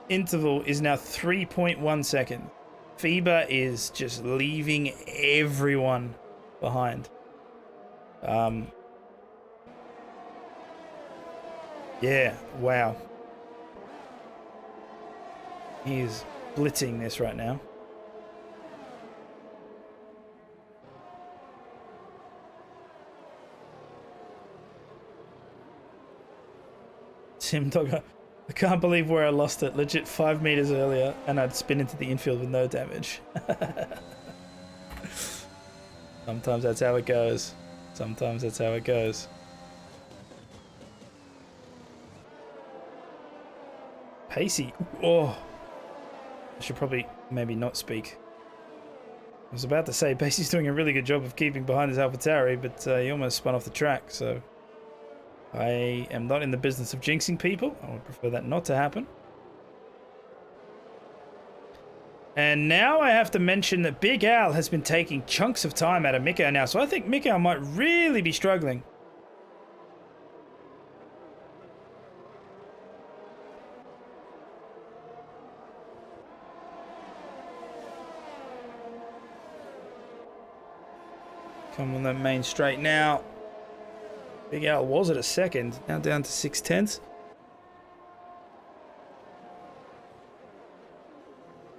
interval is now 3.1 seconds. FIBA is just leaving everyone behind. Yeah, wow. He is blitzing this right now. Tim Dogger. I can't believe where I lost it. Legit 5 meters earlier, and I'd spin into the infield with no damage. Sometimes that's how it goes. Sometimes that's how it goes. Pacey. Oh. I should probably maybe not speak. I was about to say Pacey's doing a really good job of keeping behind his AlphaTauri, but he almost spun off the track, so I am not in the business of jinxing people. I would prefer that not to happen. And now I have to mention that Big Al has been taking chunks of time out of Mikko now, so I think Mikko might really be struggling. Come on that main straight now. Big Al was at a second, now down to 6/10.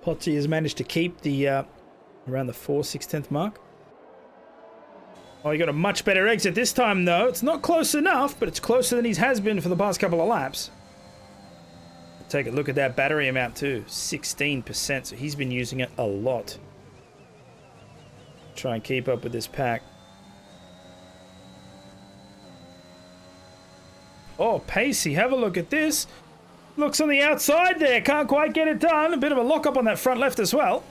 Potsy has managed to keep the around the 4/6 mark. Oh, he got a much better exit this time though. It's not close enough, but it's closer than he has been for the past couple of laps. Take a look at that battery amount too, 16%, so he's been using it a lot. Try and keep up with this pack. Oh, Pacey, have a look at this. Looks on the outside there. Can't quite get it done. A bit of a lock-up on that front left as well.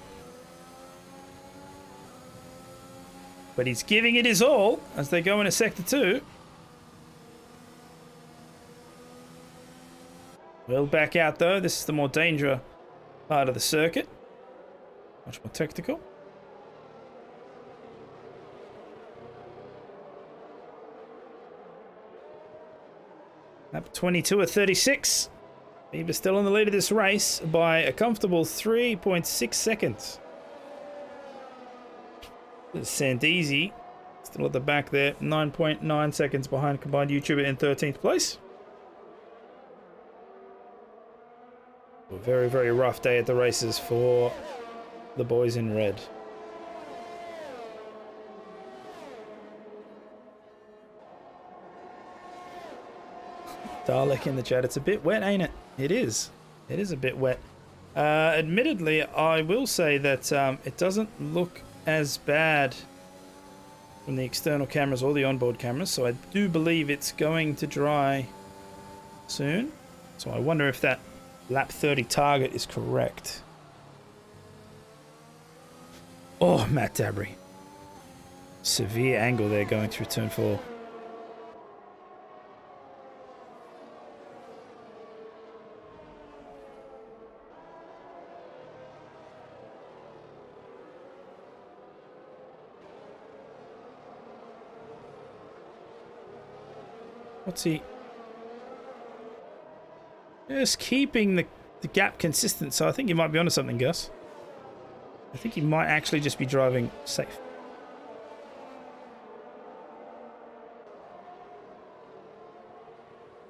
But he's giving it his all as they go into Sector 2. Well, back out though. This is the more dangerous part of the circuit. Much more technical. Lap 22 at 36. Feeber's still in the lead of this race by a comfortable 3.6 seconds. Sandeezy still at the back there, 9.9 seconds behind combined YouTuber in 13th place. A very, very rough day at the races for the boys in red. Dalek in the chat. It's a bit wet, ain't it? It is. It is a bit wet. Admittedly, I will say that it doesn't look as bad from the external cameras or the onboard cameras, so I do believe it's going to dry soon. So I wonder if that lap 30 target is correct. Oh, Matt Dabry. Severe angle there going through turn 4. What's he? Just keeping the gap consistent, so I think you might be onto something, Gus. I think he might actually just be driving safe.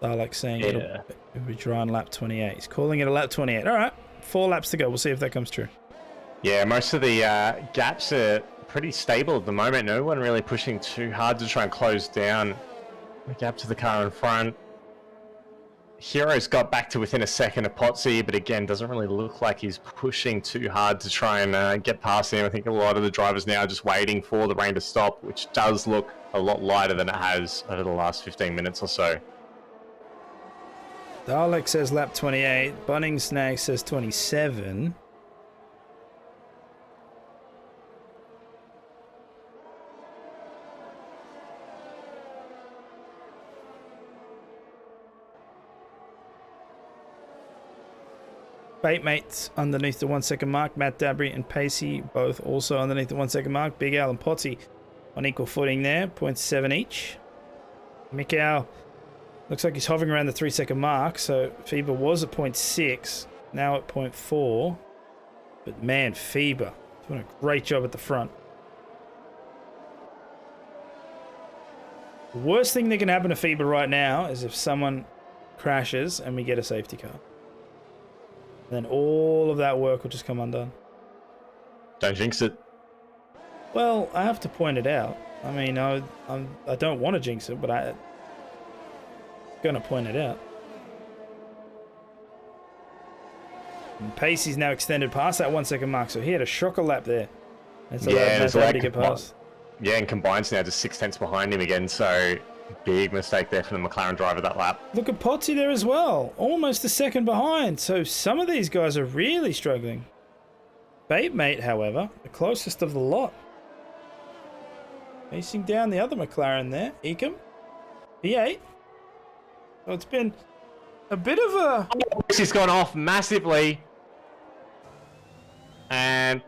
Dalek saying it'll be dry on lap 28. He's calling it a lap 28. All right, 4 laps to go. We'll see if that comes true. Yeah, most of the gaps are pretty stable at the moment. No one really pushing too hard to try and close down the gap to the car in front. Hero's got back to within a second of Potsy, but again, doesn't really look like he's pushing too hard to try and get past him. I think a lot of the drivers now are just waiting for the rain to stop, which does look a lot lighter than it has over the last 15 minutes or so. Dalek says lap 28. Bunning Snag says 27. Batemates underneath the 1 second mark. Matt Dabry and Pacey both also underneath the 1 second mark. Big Al and Potsy on equal footing there. 0.7 each. Mikau looks like he's hovering around the 3 second mark. So Feber was at 0.6. Now at 0.4. But man, Feber doing a great job at the front. The worst thing that can happen to Feber right now is if someone crashes and we get a safety car. Then all of that work will just come undone. Don't jinx it. Well, I have to point it out. I mean, I don't want to jinx it, but I'm going to point it out. And Pacey's now extended past that 1 second mark, so he had a shocker lap there. And so that's how to get past. Yeah, and Combine's now just 6 tenths behind him again, so big mistake there for the McLaren driver that lap. Look at Potsy there as well. Almost a second behind. So some of these guys are really struggling. Batemate, however, the closest of the lot. Facing down the other McLaren there. Ecom. P8. So it's been a bit of a... He's gone off massively. And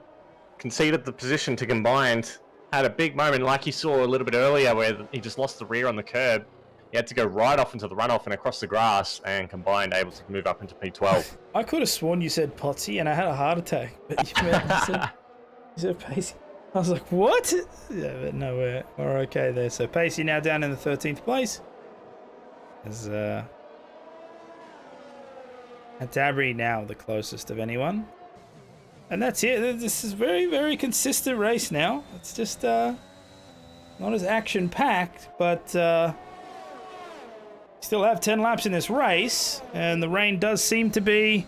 conceded the position to Combined. Had a big moment like you saw a little bit earlier where he just lost the rear on the curb. He had to go right off into the runoff and across the grass, and Combined able to move up into P12. I could have sworn you said Potsy and I had a heart attack, but you said Pacey. I was like, what? Yeah, but no, we're okay there. So Pacey now down in the 13th place. As Dabry now the closest of anyone. And that's it. This is very, very consistent race now. It's just not as action-packed, but still have 10 laps in this race, and the rain does seem to be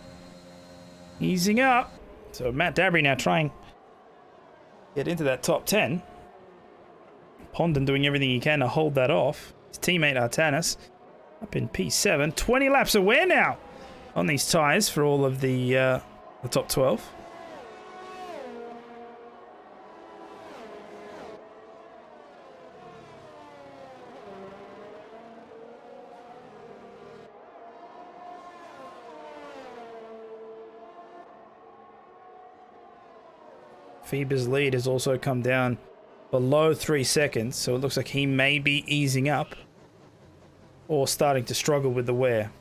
easing up. So Matt Dabry now trying to get into that top 10. Pondon doing everything he can to hold that off. His teammate Artanis up in P7. 20 laps away now on these tyres for all of the top 12. Feber's lead has also come down below 3 seconds, so it looks like he may be easing up. or starting to struggle with the wear.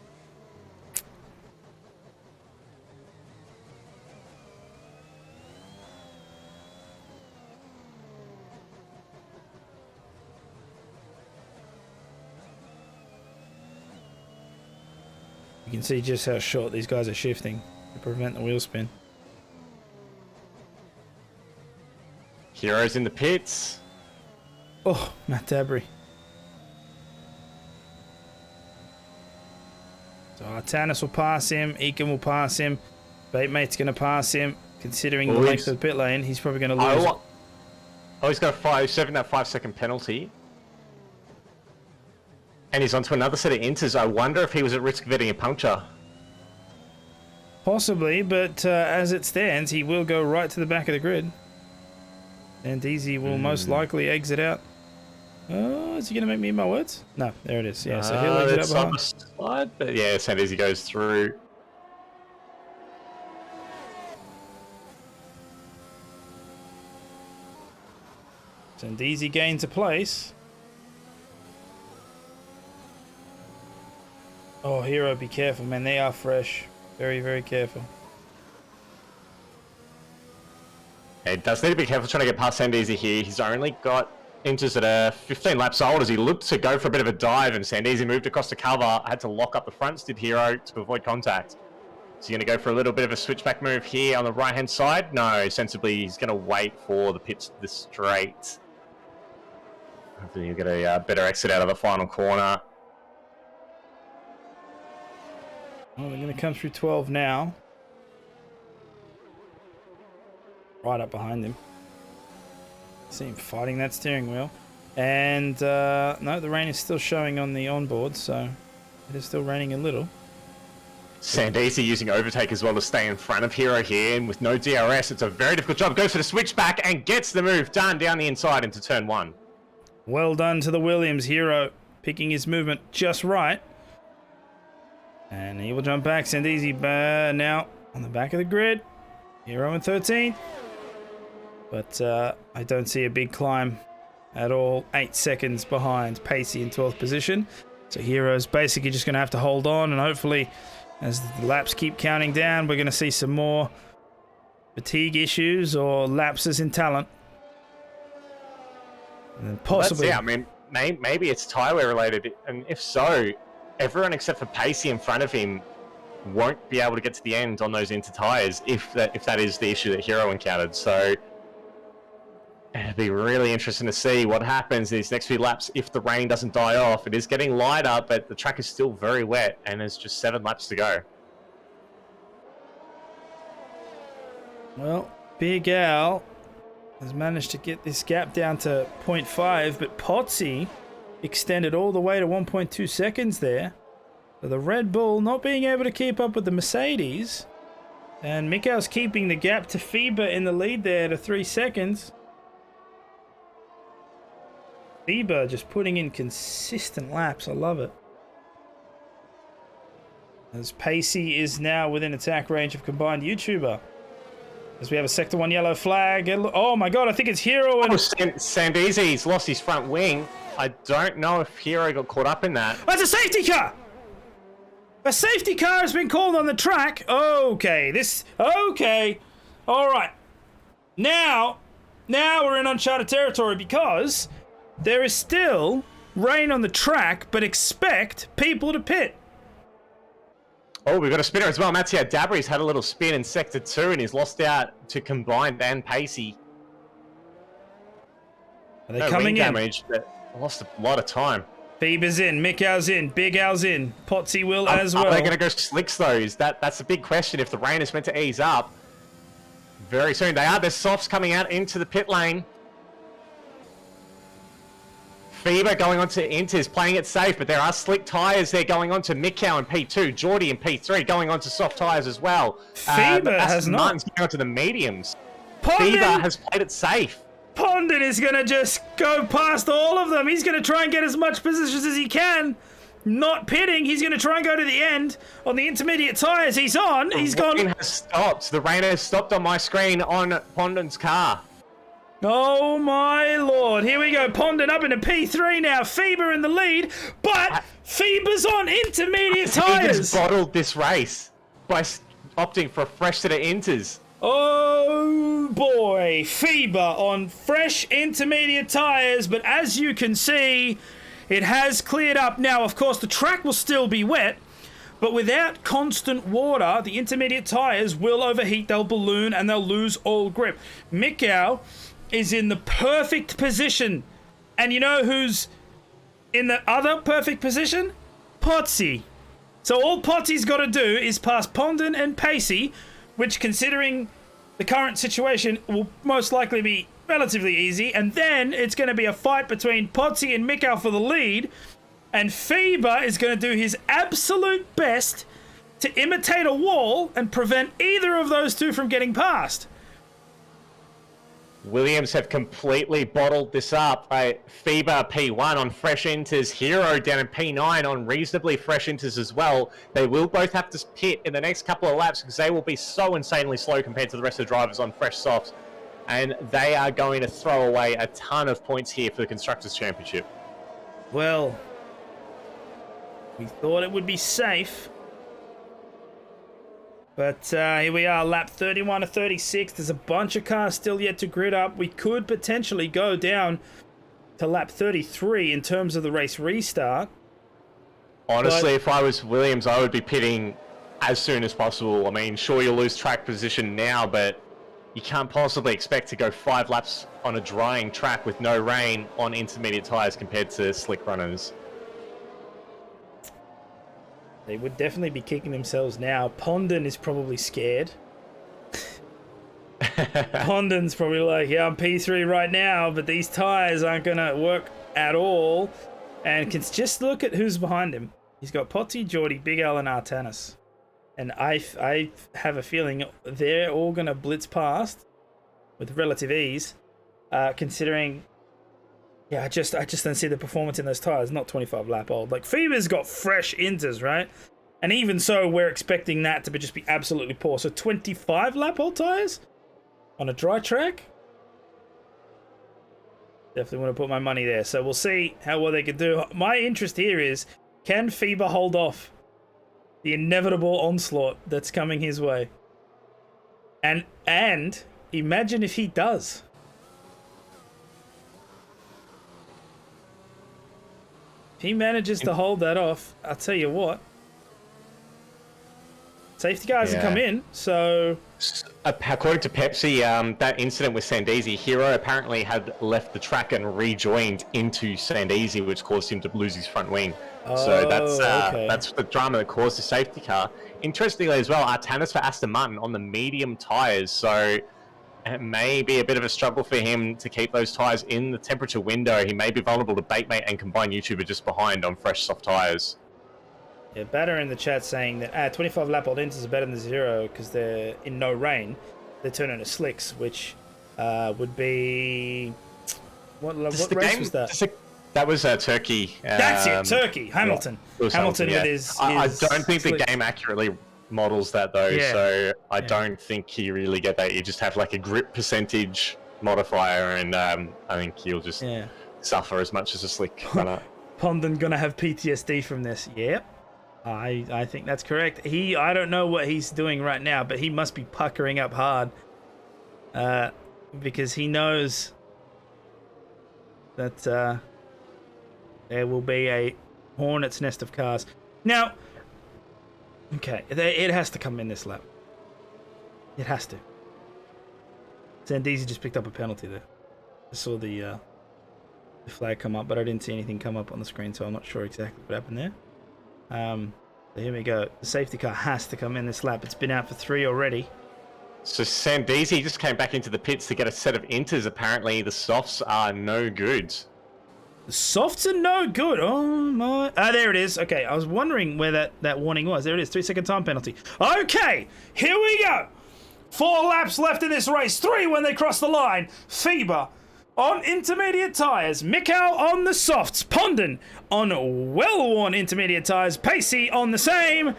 You can see just how short these guys are shifting to prevent the wheel spin. Heroes in the pits. Oh, Matt Dabry. So Artanis will pass him, Eakin will pass him, Batemate's going to pass him. Considering the length of the pit lane, he's probably going to lose. He's got serving that 5-second penalty. And he's onto another set of inters. I wonder if he was at risk of getting a puncture. Possibly, but as it stands, he will go right to the back of the grid. And Easy will most likely exit out. Oh, is he going to make me eat my words? No, there it is. Yeah, so he'll exit out behind. Slide, but yeah, Sandeezy goes through. Sandeezy gains a place. Oh, Hero, be careful, man. They are fresh. Very, very careful. He does need to be careful trying to get past Sandeezy here. He's only got inters that are 15 laps old as he looked to go for a bit of a dive, and Sandeezy moved across the cover, had to lock up the fronts, did Hero, to avoid contact. So you're going to go for a little bit of a switchback move here on the right-hand side? No, sensibly, he's going to wait for the pits to the straight. Hopefully you get a better exit out of the final corner. Well, they're going to come through 12 now. Right up behind him. See him fighting that steering wheel. And no, the rain is still showing on the onboard, so it is still raining a little. Sandeezy using overtake as well to stay in front of Hero here, and with no DRS, it's a very difficult job. Goes for the switchback and gets the move done down the inside into turn 1. Well done to the Williams. Hero picking his movement just right. And he will jump back. Sandeezy now on the back of the grid. Hero in 13th. But I don't see a big climb at all. 8 seconds behind Pacey in 12th position. So Hero's basically just going to have to hold on, and hopefully as the laps keep counting down, we're going to see some more fatigue issues or lapses in talent. And then possibly... Well, I mean, maybe it's tyre wear related, and if so, everyone except for Pacey in front of him won't be able to get to the end on those inter tyres if that is the issue that Hero encountered. So it'd be really interesting to see what happens these next few laps if the rain doesn't die off. It is getting lighter, but the track is still very wet, and there's just 7 laps to go. Well, Big Al has managed to get this gap down to 0.5, but Potsy extended all the way to 1.2 seconds there. So the Red Bull not being able to keep up with the Mercedes, and Mikhail's keeping the gap to FIBA in the lead there to 3 seconds. FIBA just putting in consistent laps. I love it. As Pacey is now within attack range of combined YouTuber. As we have a Sector 1 yellow flag. Oh my god, I think it's Hero and... Sandeezy's lost his front wing. I don't know if Hero got caught up in that. That's a safety car! A safety car has been called on the track. Okay, okay. Alright. Now we're in uncharted territory because there is still rain on the track, but expect people to pit. Oh, we've got a spinner as well. Mattia Dabry's had a little spin in Sector 2 and he's lost out to Combined and Pacey. Are they coming in? Damage, but lost a lot of time. Bieber's in, Mick Al's in, Big Al's in, Potsy will as well. Are they going to go slicks though? That's the big question if the rain is meant to ease up. Very soon they are. There's softs coming out into the pit lane. FIBA going on to Inters, playing it safe, but there are slick tyres there going on to Mikau in P2, Geordie in P3, going on to soft tyres as well. FIBA has not. Going on to the mediums. Pondon, FIBA has played it safe. Pondon is going to just go past all of them. He's going to try and get as much positions as he can. Not pitting. He's going to try and go to the end on the intermediate tyres. He's on. He's gone. The rain has stopped. The rain has stopped on my screen on Pondon's car. Oh my lord, here we go, Pondon up into P3 now, FIBA in the lead, but Feber's on intermediate He just tyres. bottled this race by opting for a fresh set of inters. Oh boy, Feber on fresh intermediate tyres, but as you can see, it has cleared up. Now, of course, the track will still be wet, but without constant water, the intermediate tyres will overheat, they'll balloon, and they'll lose all grip. Mikau is in the perfect position. And you know who's in the other perfect position? Potsy. So all Potsy's got to do is pass Pondon and Pacey, which, considering the current situation, will most likely be relatively easy. And then it's going to be a fight between Potsy and Mikau for the lead. And Feber is going to do his absolute best to imitate a wall and prevent either of those two from getting past. Williams have completely bottled this up. Feber P1 on fresh inters, Hero down in P9 on reasonably fresh inters as well. They will both have to pit in the next couple of laps because they will be so insanely slow compared to the rest of the drivers on fresh softs. And they are going to throw away a ton of points here for the Constructors' Championship. Well, we thought it would be safe. But here we are, lap 31 to 36. There's a bunch of cars still yet to grid up. We could potentially go down to lap 33 in terms of the race restart. Honestly, if I was Williams, I would be pitting as soon as possible. I mean, sure, you'll lose track position now, but you can't possibly expect to go 5 laps on a drying track with no rain on intermediate tyres compared to slick runners. They would definitely be kicking themselves now. Pondon is probably scared. Pondon's probably like, yeah, I'm P3 right now, but these tyres aren't going to work at all. And can just look at who's behind him. He's got Potsy, Geordie, Big Al, and Artanis. And I have a feeling they're all going to blitz past with relative ease, considering... Yeah, I just don't see the performance in those tyres. Not 25 lap old. Like, Fever's got fresh inters, right? And even so, we're expecting that to just be absolutely poor. So 25 lap old tyres on a dry track. Definitely want to put my money there. So we'll see how well they can do. My interest here is, can Fever hold off the inevitable onslaught that's coming his way? And imagine if he does. If he manages to hold that off, I'll tell you what. Safety cars have come in, so... According to Pepsi, that incident with Sandesi, Hero apparently had left the track and rejoined into Sandesi, which caused him to lose his front wing. So that's the drama that caused the safety car. Interestingly as well, Artanis for Aston Martin on the medium tyres, so it may be a bit of a struggle for him to keep those tyres in the temperature window. He may be vulnerable to Batemate and Combined YouTuber just behind on fresh soft tyres. Yeah, Batter in the chat saying that 25 lap old inters are better than 0 because they're in no rain. They're turning into slicks, which would be... What race was that? That was Turkey. That's it, Turkey. Hamilton. Yeah, Hamilton yeah. with his I don't think slicks. the game accurately models that though, so I don't think you really get that. You just have like a grip percentage modifier, and I think you'll just suffer as much as a slick runner. Pondon gonna have PTSD from this. Yep. I think that's correct. I don't know what he's doing right now, but he must be puckering up hard. Because he knows that there will be a hornet's nest of cars. Now, okay, it has to come in this lap. It has to. Zandisi just picked up a penalty there. I saw the flag come up, but I didn't see anything come up on the screen, so I'm not sure exactly what happened there. So here we go. The safety car has to come in this lap. It's been out for 3 already. So Sandesi just came back into the pits to get a set of inters. Apparently the softs are no good. The softs are no good. Oh my. Ah, there it is. Okay, I was wondering where that warning was. There it is. 3-second time penalty. Okay, here we go. 4 laps left in this race. 3 when they cross the line. Feber on intermediate tyres. Mikau on the softs. Pondon on well-worn intermediate tyres. Pacey on the same.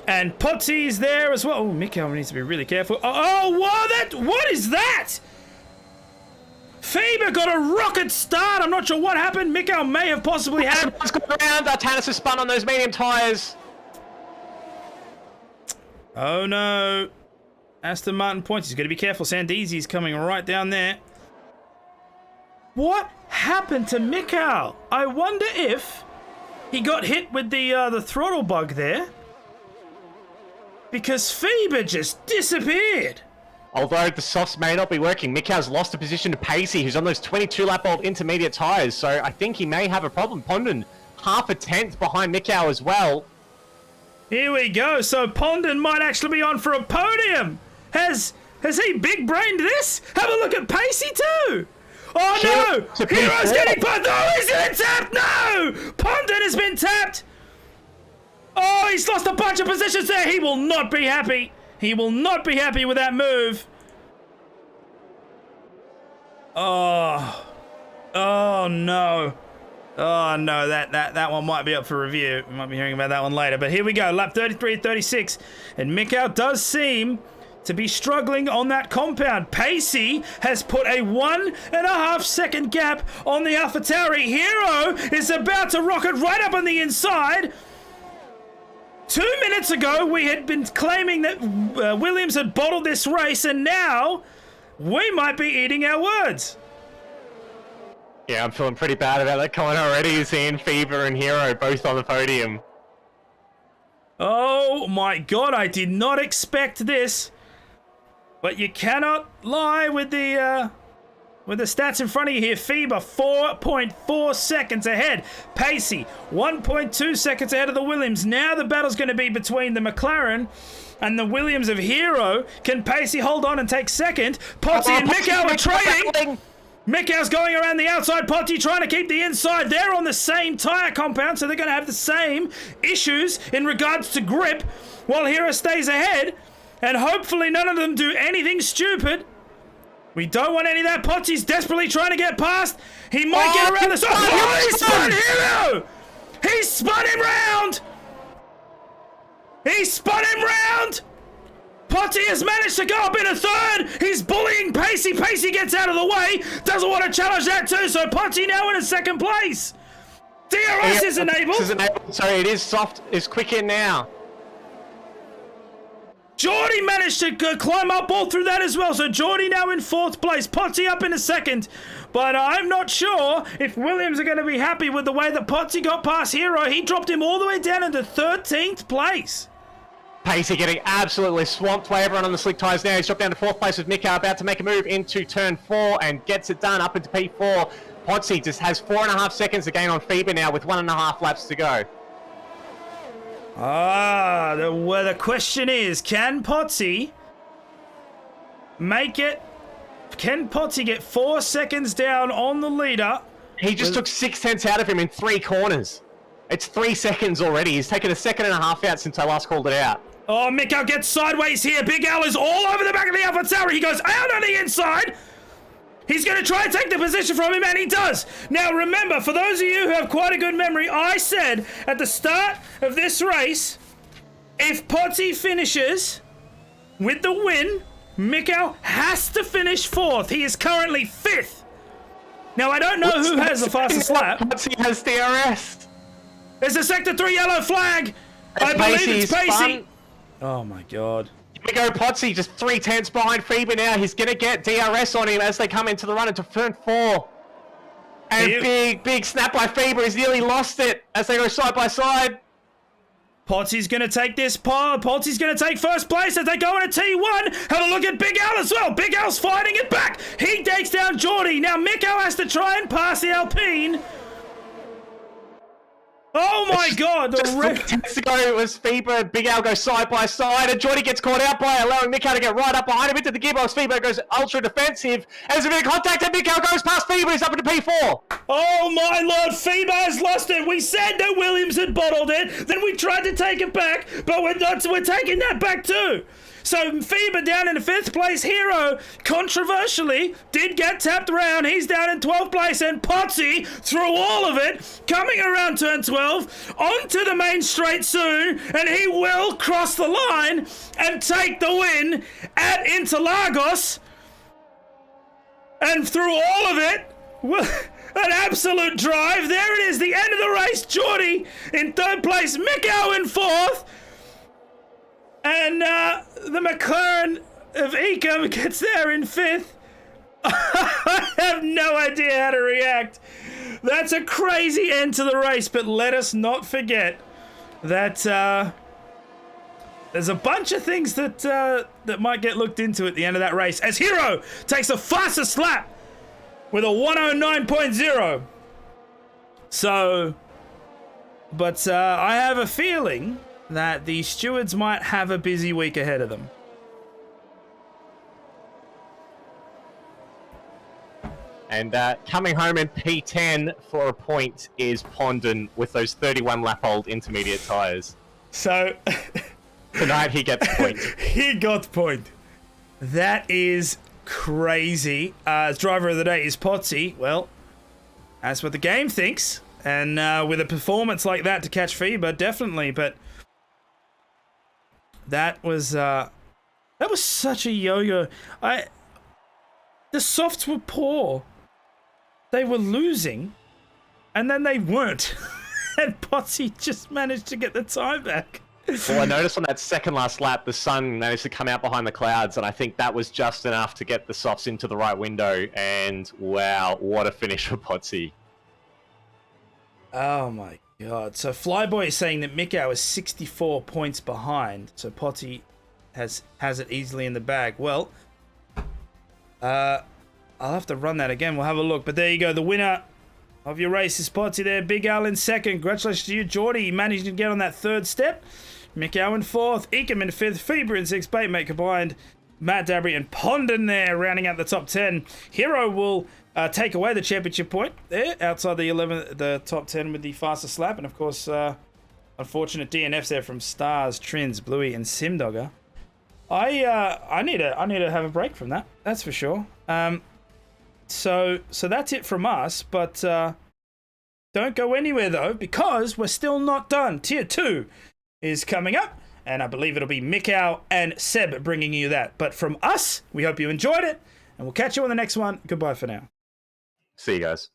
And Potsy's there as well. Oh, Mikau needs to be really careful. Oh, what is that? Faber got a rocket start. I'm not sure what happened. Mikhail may have possibly had... It's gone around. Tannis has spun on those medium tyres. Oh, no. Aston Martin points. He's got to be careful. Sandeezy's coming right down there. What happened to Mikhail? I wonder if he got hit with the throttle bug there. Because Faber just disappeared. Although the softs may not be working, Mikhail's lost a position to Pacey, who's on those 22-lap-old intermediate tyres, so I think he may have a problem. Pondon, half a tenth behind Mikhail as well. Here we go. So Pondon might actually be on for a podium. Has he big-brained this? Have a look at Pacey too. Oh no! Hero's getting put. Oh, he's getting tapped. No! Pondon has been tapped. Oh, he's lost a bunch of positions there. He will not be happy. He will not be happy with that move. Oh. Oh, no. Oh, no. That one might be up for review. We might be hearing about that one later. But here we go. Lap 33-36. And Mikhail does seem to be struggling on that compound. Pacey has put a 1.5 second gap on the AlphaTauri. Hero is about to rocket right up on the inside. 2 minutes ago, we had been claiming that Williams had bottled this race, and now we might be eating our words. Yeah, I'm feeling pretty bad about that comment already, seeing Fever and Hero both on the podium. Oh my god, I did not expect this. But you cannot lie with the stats in front of you here. Feber, 4.4 seconds ahead. Pacey, 1.2 seconds ahead of the Williams. Now the battle's going to be between the McLaren and the Williams of Hero. Can Pacey hold on and take second? Potty and Mikhail are trading. Mikhail's going around the outside. Potty trying to keep the inside. They're on the same tyre compound, so they're going to have the same issues in regards to grip, while Hero stays ahead. And hopefully none of them do anything stupid. We don't want any of that. Potsy's desperately trying to get past. He might get around the side. Oh, he spun Hero! He spun him round! He spun him round! Potsy has managed to go up in a third. He's bullying Pacey. Pacey gets out of the way. Doesn't want to challenge that too. So Potsy now in a second place. DRS is enabled. Sorry, it is soft. It's quick in now. Geordie managed to climb up all through that as well. So Geordie now in fourth place. Potsy up in a second. But I'm not sure if Williams are going to be happy with the way that Potsy got past Hero. He dropped him all the way down into 13th place. Pacey getting absolutely swamped by everyone on the slick tyres now. He's dropped down to fourth place with Mika, about to make a move into turn 4 and gets it done up into P4. Potsy just has 4.5 seconds to gain on Feber now with 1.5 laps to go. The question is, can Potsy make it? Can Potsy get 4 seconds down on the leader? He just took 6 tenths out of him in 3 corners. It's 3 seconds already. He's taken a second and a half out since I last called it out. Oh, Miko gets sideways here. Big Al is all over the back of the AlphaTauri. He goes out on the inside. He's going to try and take the position from him, and he does. Now, remember, for those of you who have quite a good memory, I said at the start of this race, if Potsy finishes with the win, Miko has to finish 4th. He is currently 5th. Now, I don't know who has the fastest lap. Potsy has DRS. There's a Sector 3 yellow flag. I believe it's Pacey. Oh, my God. Here we go, Potsy, just 3 tenths behind Feber now. He's going to get DRS on him as they come into the run into turn 4. And big snap by Feber. He's nearly lost it as they go side by side. Potsy's going to take this part. Potsy's going to take first place as they go in a T1. Have a look at Big Al as well. Big Al's fighting it back. He takes down Geordie. Now Miko has to try and pass the Alpine. Oh my God! Just 3 tenths to go. It was Feber. Big Al goes side by side, and Geordie gets caught out by allowing Miko to get right up behind him into the gearbox. Feber goes ultra defensive. As a bit of contact, and Miko goes past Feber. He's up into P4. Oh my Lord! Feber has lost it. We said that Williams had bottled it. Then we tried to take it back, but we're taking that back too. So Feber down in 5th place. Hero, controversially, did get tapped around. He's down in 12th place. And Potsy, through all of it, coming around turn 12, onto the main straight soon. And he will cross the line and take the win at Interlagos. And through all of it, an absolute drive. There it is, the end of the race. Geordie in third place, Mikko in fourth. And the McLaren of Ecom gets there in fifth. I have no idea how to react. That's a crazy end to the race, but let us not forget that there's a bunch of things that that might get looked into at the end of that race, as Hero takes the fastest lap with a 109.0. So, but I have a feeling that the stewards might have a busy week ahead of them. And coming home in P10 for a point is Pondon with those 31 lap old intermediate tyres. So tonight he gets point. He got point. That is crazy. As driver of the day is Potsy. Well, that's what the game thinks. And with a performance like that to catch FIBA, definitely. But that was such a yo-yo. The softs were poor. They were losing, and then they weren't. And Potsy just managed to get the time back. Well, I noticed on that second last lap, the sun managed to come out behind the clouds, and I think that was just enough to get the softs into the right window. And wow, what a finish for Potsy. Oh my god. So Flyboy is saying that Mikko is 64 points behind, so Potsy has it easily in the bag. Well, I'll have to run that again. We'll have a look. But there you go. The winner of your race is Potsy there. Big Al in second. Congratulations to you, Geordie. You managed to get on that third step. Mikko in fourth. Ekem in fifth. FIBA in sixth. Batemate combined. Matt Dabry and Pondon there rounding out the top 10. Hero will take away the championship point there outside the top 10 with the fastest lap. And of course, unfortunate DNFs there from Stars, Trins, Bluey, and Simdogger. I need to have a break from that. That's for sure. So that's it from us, but don't go anywhere though, because we're still not done. Tier 2 is coming up, and I believe it'll be Mikau and Seb bringing you that. But from us, we hope you enjoyed it, and we'll catch you on the next one. Goodbye for now. See you guys.